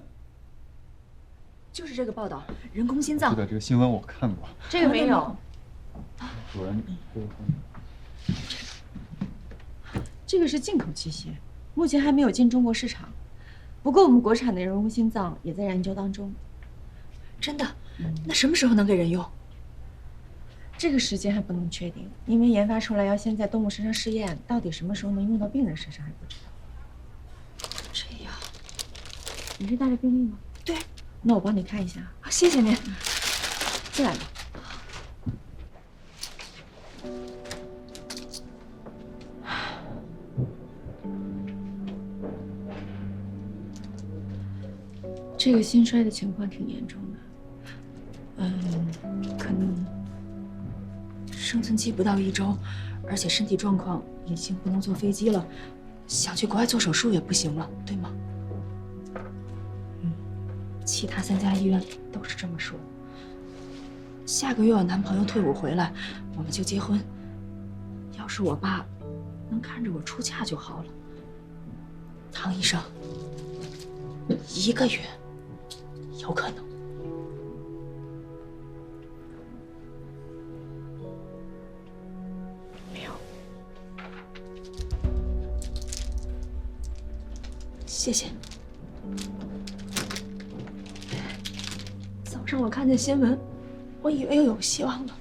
就是这个报道，人工心脏。是的，这个新闻我看过。这个没有。主任，这个是进口器械，目前还没有进中国市场。不过我们国产的人工心脏也在研究当中。真的？那什么时候能给人用？这个时间还不能确定，因为研发出来要先在动物身上试验，到底什么时候能用到病人身上还不知道。这样，你是带着病历吗？对。那我帮你看一下。谢谢您。进来吧。这个心衰的情况挺严重的，可能生存期不到1周，而且身体状况已经不能坐飞机了，想去国外做手术也不行了，对吗？其他3家医院都是这么说。下个月我男朋友退伍回来，我们就结婚。要是我爸能看着我出嫁就好了。唐医生，1个月有可能。没有。谢谢。早上我看见新闻，我以为又有希望了，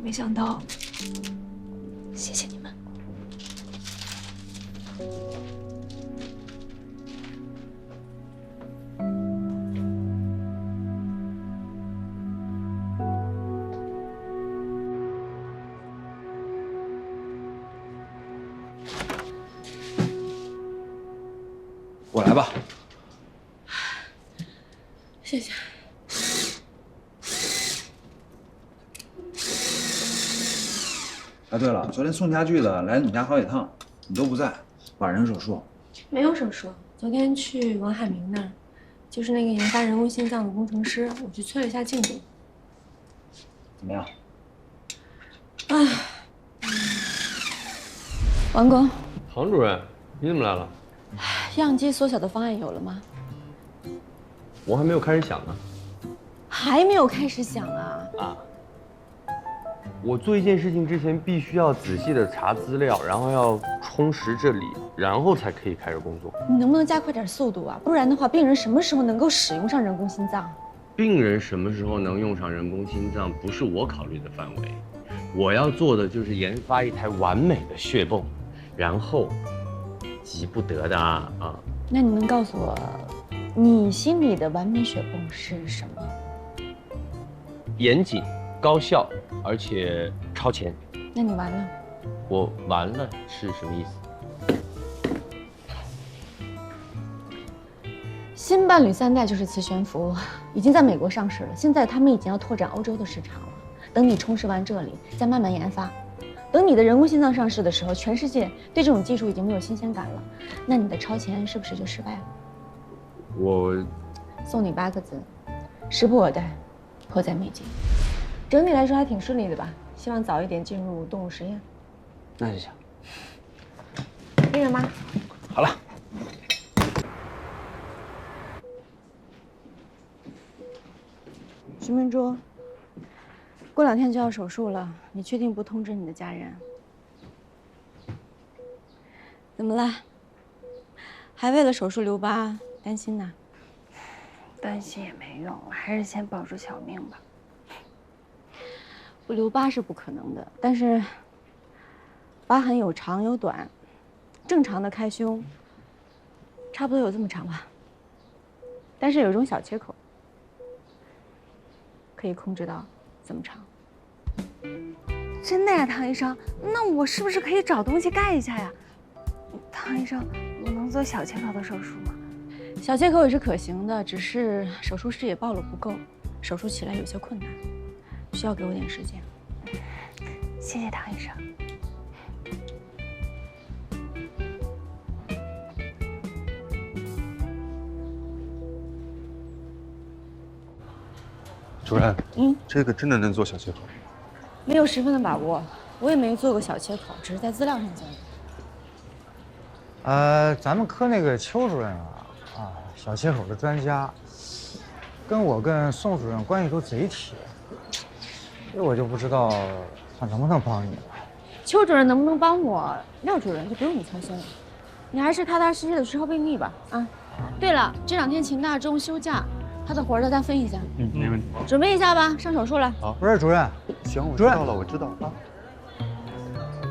没想到。谢谢你们。我来吧。谢谢。哎，对了，昨天送家具的来你家好几趟，你都不在，晚上手术。没有手术，昨天去王海明那儿，就是那个研发人工心脏的工程师，我去催了一下进度。怎么样？唉，王工，唐主任，你怎么来了？样机缩小的方案有了吗？我还没有开始想呢。还没有开始想啊？啊。我做一件事情之前，必须要仔细的查资料，然后要充实这里，然后才可以开始工作。你能不能加快点速度啊？不然的话，病人什么时候能够使用上人工心脏？病人什么时候能用上人工心脏，不是我考虑的范围。我要做的就是研发一台完美的血泵，然后急不得的啊。那你能告诉我，你心里的完美血泵是什么？严谨、高效，而且超前。那你完了。我完了是什么意思？新伴侣3代就是磁悬浮，已经在美国上市了。现在他们已经要拓展欧洲的市场了。等你充实完这里，再慢慢研发。等你的人工心脏上市的时候，全世界对这种技术已经没有新鲜感了。那你的超前是不是就失败了？我送你8个字：时不我待，迫在眉睫。整体来说还挺顺利的吧？希望早一点进入动物实验。那就行。病人妈，好了。徐明珠，过2天就要手术了，你确定不通知你的家人？怎么了？还为了手术留疤担心呢？担心也没用，还是先保住小命吧。不留疤是不可能的，但是疤痕有长有短，正常的开胸差不多有这么长吧，但是有一种小切口，可以控制到这么长。真的呀，唐医生？那我是不是可以找东西盖一下呀？唐医生，我能做小切口的手术吗？小切口也是可行的，只是手术视野暴露不够，手术起来有些困难，需要给我点时间。谢谢唐医生。主任，这个真的能做小切口？没有十分的把握，我也没做过小切口，只是在资料上见过。咱们科那个邱主任小切口的专家，跟我跟宋主任关系都贼铁，这我就不知道他能不能帮你了。邱主任能不能帮我，廖主任就不用你操心了，你还是踏踏实实的事后病历吧。啊，对了，这2天秦大中休假，他的活儿大家分一下。没问题。准备一下吧，上手术了。好，不是主任，行，我知道了，我知道啊。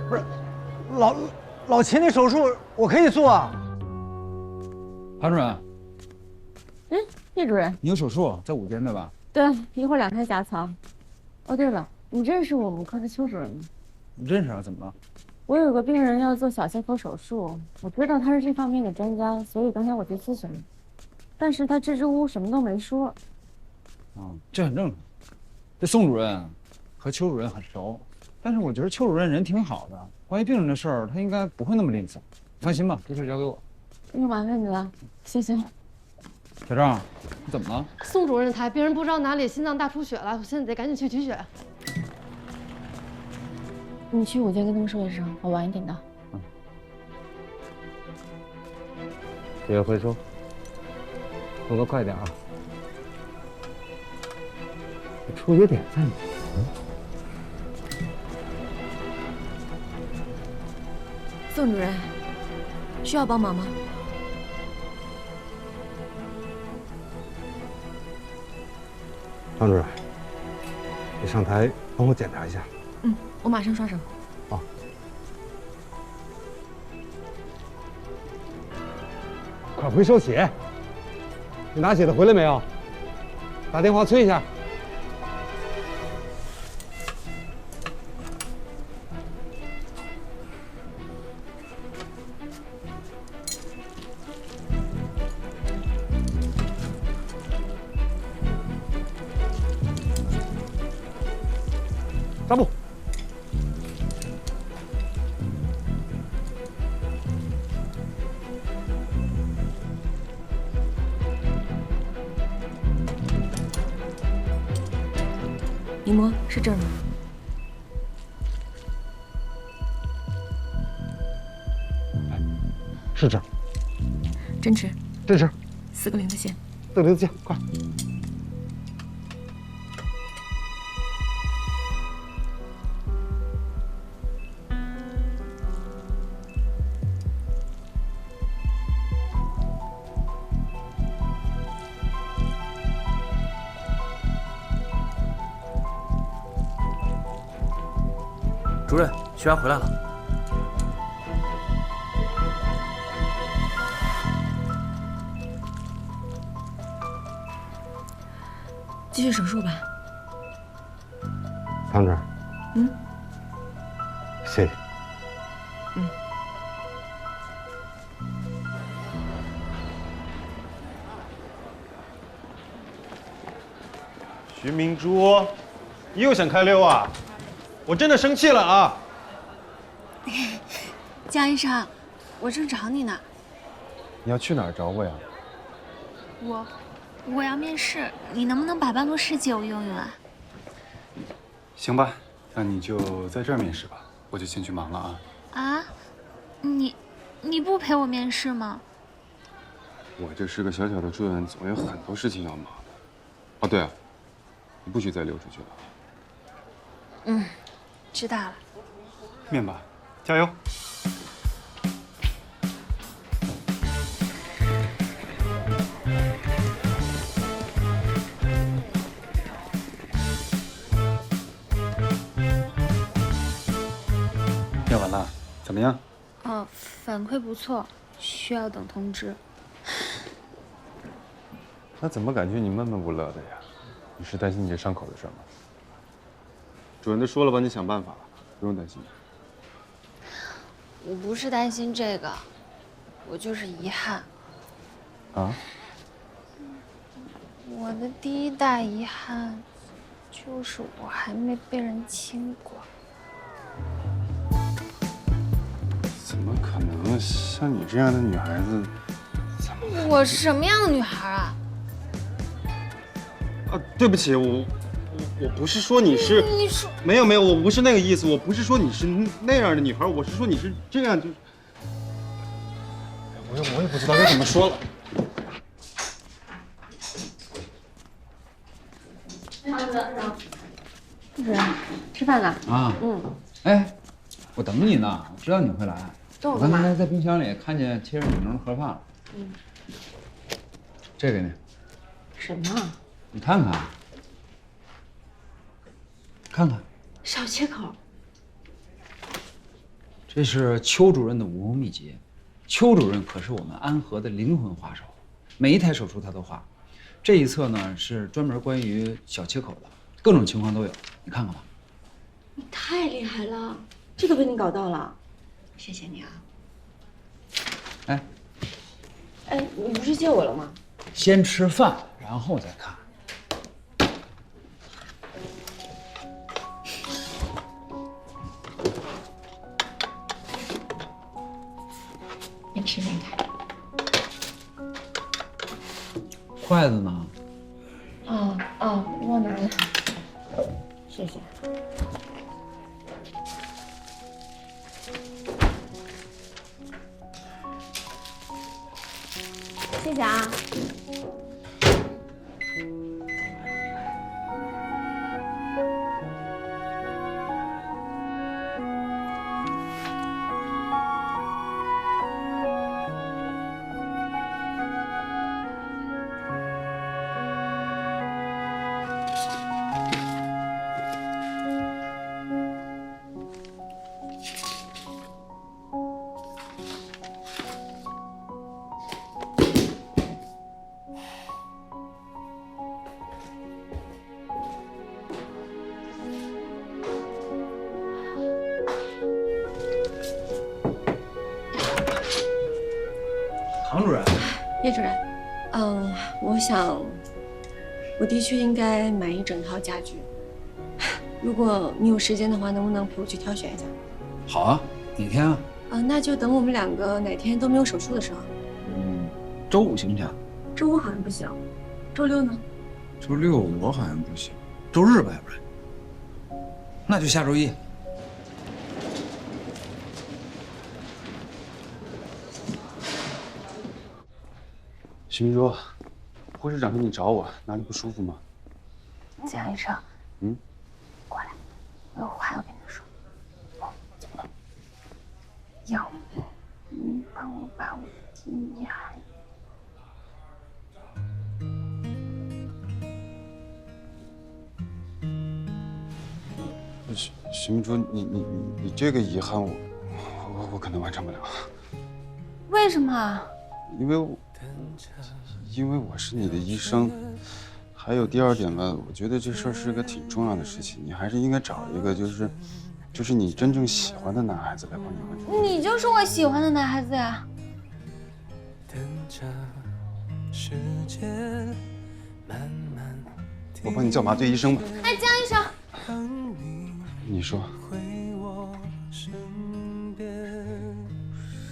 不是，老秦那手术我可以做啊。潘主任。叶主任，你有手术在午间对吧？对，一会儿2台夹槽。哦，对了，你认识我们科的邱主任吗？认识啊，怎么了？我有个病人要做小切口手术，我知道他是这方面的专家，所以刚才我去咨询，但是他支支吾吾什么都没说。这很正常。这宋主任和邱主任很熟，但是我觉得邱主任人挺好的，关于病人的事儿，他应该不会那么吝啬。放心吧，这事交给我。又麻烦你了，谢谢。小郑，你怎么了？宋主任的台，病人不知道哪里心脏大出血了，我现在得赶紧去取血。你去我家跟他们说一声，我晚一点到。记得回收，动作快点啊！出血点在哪？宋主任，需要帮忙吗？张主任，你上台帮我检查一下。嗯，我马上刷手。好。快回收血！你拿血的回来没有？打电话催一下。上步。你摸，是这儿吗？是这儿。真实。真实。 4个0的线。4个0的线，快。 主任，学员回来了。继续手术吧。唐主任。嗯。谢谢。嗯。徐明珠，你又想开溜啊？ 我真的生气了啊！江医生，我正找你呢。你要去哪儿找我呀？我要面试，你能不能把办公室借我用用啊？行吧，那你就在这儿面试吧，我就先去忙了啊。啊？你不陪我面试吗？我这是个小小的住院，总有很多事情要忙的。哦，对了，你不许再溜出去了。嗯。 知道了，面吧，加油！面完了，怎么样？哦，反馈不错，需要等通知。那怎么感觉你闷闷不乐的呀？你是担心你这伤口的事吗？ 主任都说了，帮你想办法，不用担心。我不是担心这个，我就是遗憾。啊？我的第1大遗憾，就是我还没被人亲过。怎么可能？像你这样的女孩子，我是什么样的女孩啊？啊，对不起，我不是说你是，你说没有，我不是那个意思，我不是说你是那样的女孩，我是说你是这样就，我也不知道该怎么说了。主任，吃饭了啊？嗯。哎，我等你呢，我知道你会来。我刚等我干嘛？才在冰箱里看见切着米蓉的盒饭了。嗯。这个呢？什么？你看看。 看看，小切口。这是邱主任的武功秘籍。邱主任可是我们安和的灵魂画手，每一台手术他都画。这一册呢是专门关于小切口的，各种情况都有，你看看吧。你太厉害了，这个被你搞到了，谢谢你啊。哎，你不是借我了吗？先吃饭，然后再看。你吃点看。筷子呢？我拿了，谢谢。谢谢啊。唐主任，叶主任，我想，我的确应该买一整套家具。如果你有时间的话，能不能陪我去挑选一下？好啊，哪天啊？那就等我们两个哪天都没有手术的时候。周五行不行？周五好像不行，周六呢？周六我好像不行，周日吧，要不然。那就下周一。徐明珠，护士长跟你找我，哪里不舒服吗？江医生，过来，我有话要跟你说。怎么了？要不你帮我把我的遗憾。徐明珠，你这个遗憾我可能完成不了。为什么？因为我是你的医生，还有第二点吧，我觉得这事儿是个挺重要的事情，你还是应该找一个就是你真正喜欢的男孩子来帮你完成。你就是我喜欢的男孩子呀。我帮你叫麻醉医生吧。哎，江医生，你说。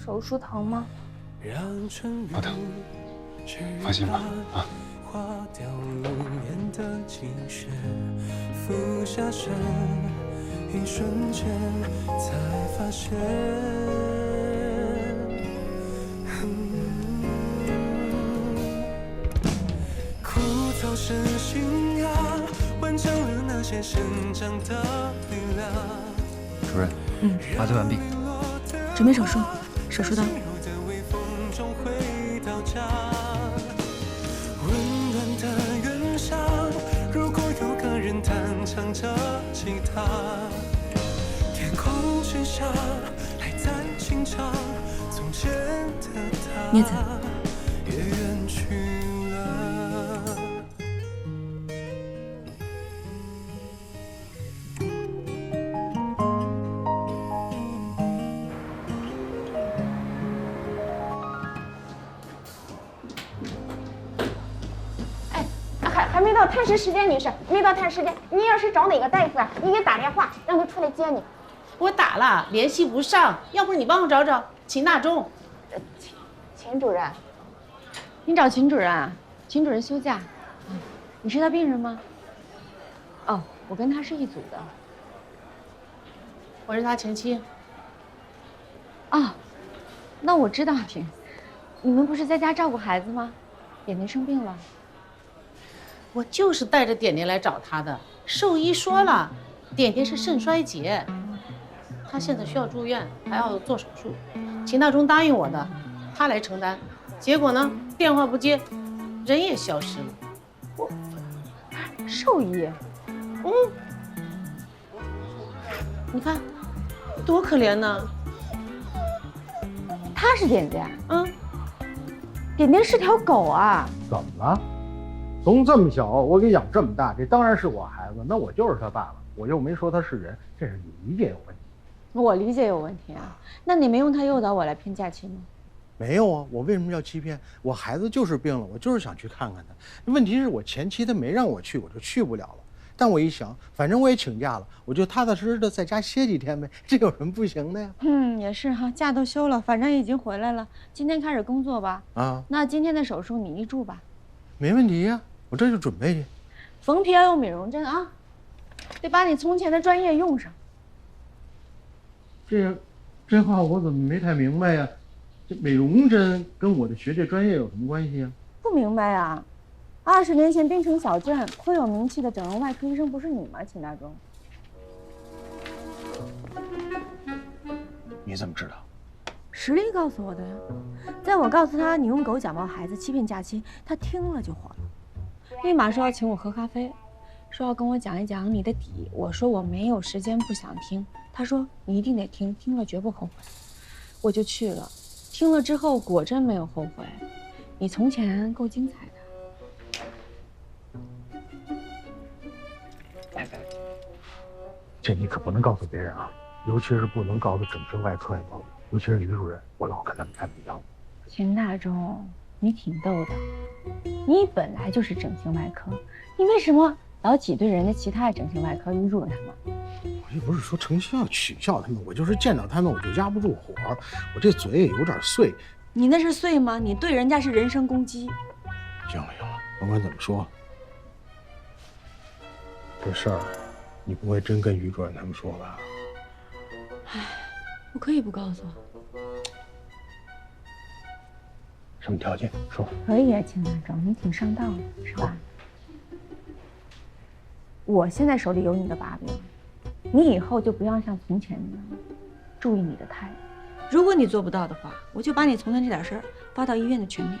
手术疼吗？不疼，放心吧，啊。一瞬间才发现，枯燥身心呀，完成了那些生长的力量。主任，麻醉完毕，准备手术，手术刀。温暖的远上，如果有个人弹唱着吉他，天空之下还在轻唱从前的他，叶子也远去了。还没到探视时间，女士，没到探视时间。你要是找哪个大夫啊，你给打电话，让他出来接你。我打了，联系不上，要不你帮我找找秦大忠。秦主任，你找秦主任啊？秦主任休假。你是他病人吗？哦，我跟他是一组的。我是他前妻。哦，那我知道你们不是在家照顾孩子吗？点点生病了。我就是带着点点来找他的，兽医说了，点点是肾衰竭，他现在需要住院，还要做手术。秦大忠答应我的，他来承担，结果呢，电话不接，人也消失了。兽医，你看，多可怜呢。他是点点，点点是条狗啊。怎么了？从这么小我给养这么大，这当然是我孩子，那我就是他爸了，我又没说他是人，这是你理解有问题。我理解有问题啊，那你没用他诱导我来骗假期吗？没有啊，我为什么要欺骗？我孩子就是病了，我就是想去看看他。问题是我前妻她没让我去，我就去不了了。但我一想，反正我也请假了，我就踏踏实实的在家歇几天呗，这有什么不行的呀？也是哈，假都休了，反正已经回来了，今天开始工作吧。啊，那今天的手术你医助吧。没问题呀，我这就准备去。缝皮要用美容针啊，得把你从前的专业用上。这话我怎么没太明白呀？这美容针跟我的学这专业有什么关系呀？不明白呀？20年前滨城小镇颇有名气的整容外科医生不是你吗，秦大忠？你怎么知道？实力告诉我的呀。在我告诉他你用狗假冒孩子欺骗假期，他听了就火了，立马说要请我喝咖啡，说要跟我讲一讲你的底。我说我没有时间，不想听。他说你一定得听，听了绝不后悔。我就去了，听了之后果真没有后悔。你从前够精彩的。这你可不能告诉别人啊，尤其是不能告诉整形外科，尤其是于主任，我老跟他们太不一样了。秦大忠，你挺逗的，你本来就是整形外科，你为什么老挤兑人家其他的整形外科于主任他们？我又不是说诚心要取笑他们，我就是见到他们我就压不住火，我这嘴也有点碎。你那是碎吗？你对人家是人身攻击。行了，甭管怎么说，这事儿你不会真跟于主任他们说吧？唉，我可以不告诉我。什么条件？说。可以啊，秦大忠，你挺上道的，是吧？我现在手里有你的把柄，你以后就不要像从前那样注意你的态度。如果你做不到的话，我就把你从前这点事儿发到医院的群里。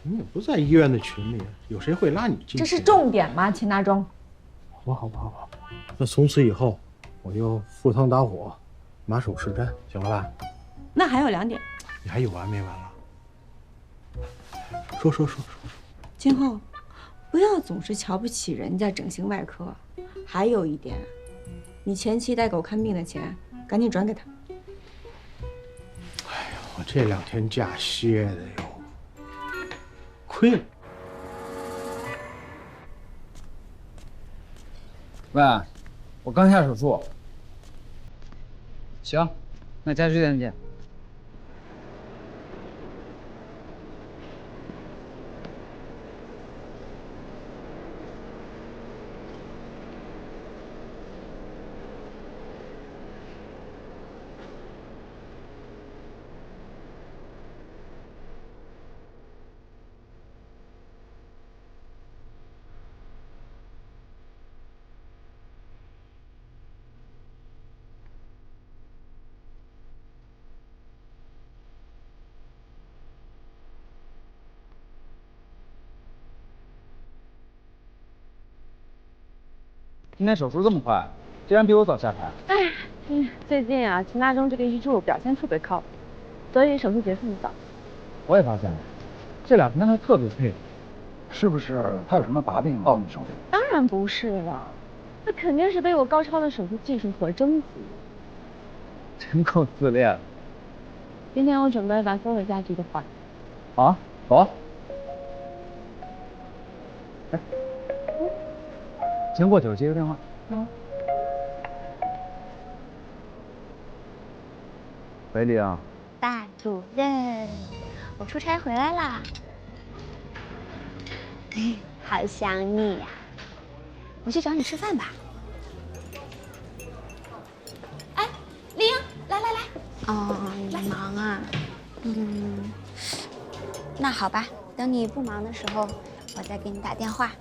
你也不在医院的群里，有谁会拉你进去？这是重点吗，秦大忠？好吧，那从此以后，我就赴汤蹈火，马首是瞻，行了吧？那还有2点。你还有完没完了？说。今后不要总是瞧不起人家整形外科。还有一点，你前妻带狗看病的钱，赶紧转给他。我这2天假歇的哟，亏了。喂，我刚下手术。行，那家居店见。今天手术这么快，竟然比我早下台。哎，最近啊，秦大忠这个医助表现特别靠谱，所以手术结束的早。我也发现了，这2天他特别配合，是不是他有什么把柄到你手里？当然不是了，那肯定是被我高超的手术技术所征服。真够自恋的。今天我准备把所有家具都换。啊，走啊。哎，先过去，我接个电话。喂，李阳。大主任，我出差回来啦，好想你呀！我去找你吃饭吧。哎，丽英，来。哦，你忙啊？那好吧，等你不忙的时候，我再给你打电话。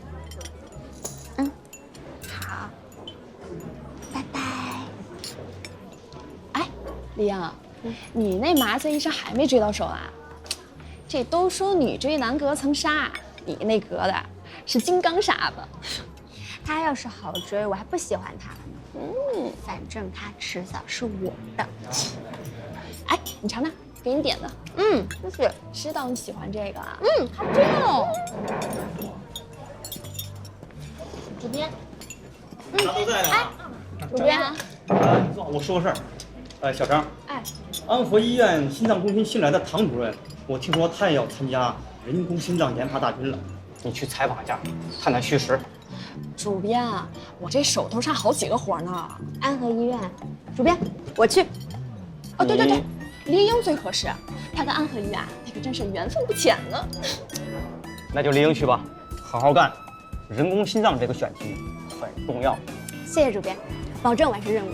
好，拜拜。哎，丽英。你那麻醉医生还没追到手啊？这都说女追男隔层纱，你那隔的是金刚砂子。他要是好追，我还不喜欢他呢。反正他迟早是我的。哎，你尝尝，给你点的。谢谢。知道你喜欢这个啊。好吃哦。主编。啥都在呢。哎，主编。你坐，我说个事儿。小张。哎。安和医院心脏中心新来的唐主任，我听说他也要参加人工心脏研发大军了。你去采访一下，探探虚实。主编，我这手头上好几个活呢。安和医院，主编，我去。哦，对对对，丽英最合适，她跟安和医院那可真是缘分不浅呢。那就丽英去吧，好好干。人工心脏这个选题很重要。谢谢主编，保证完成任务。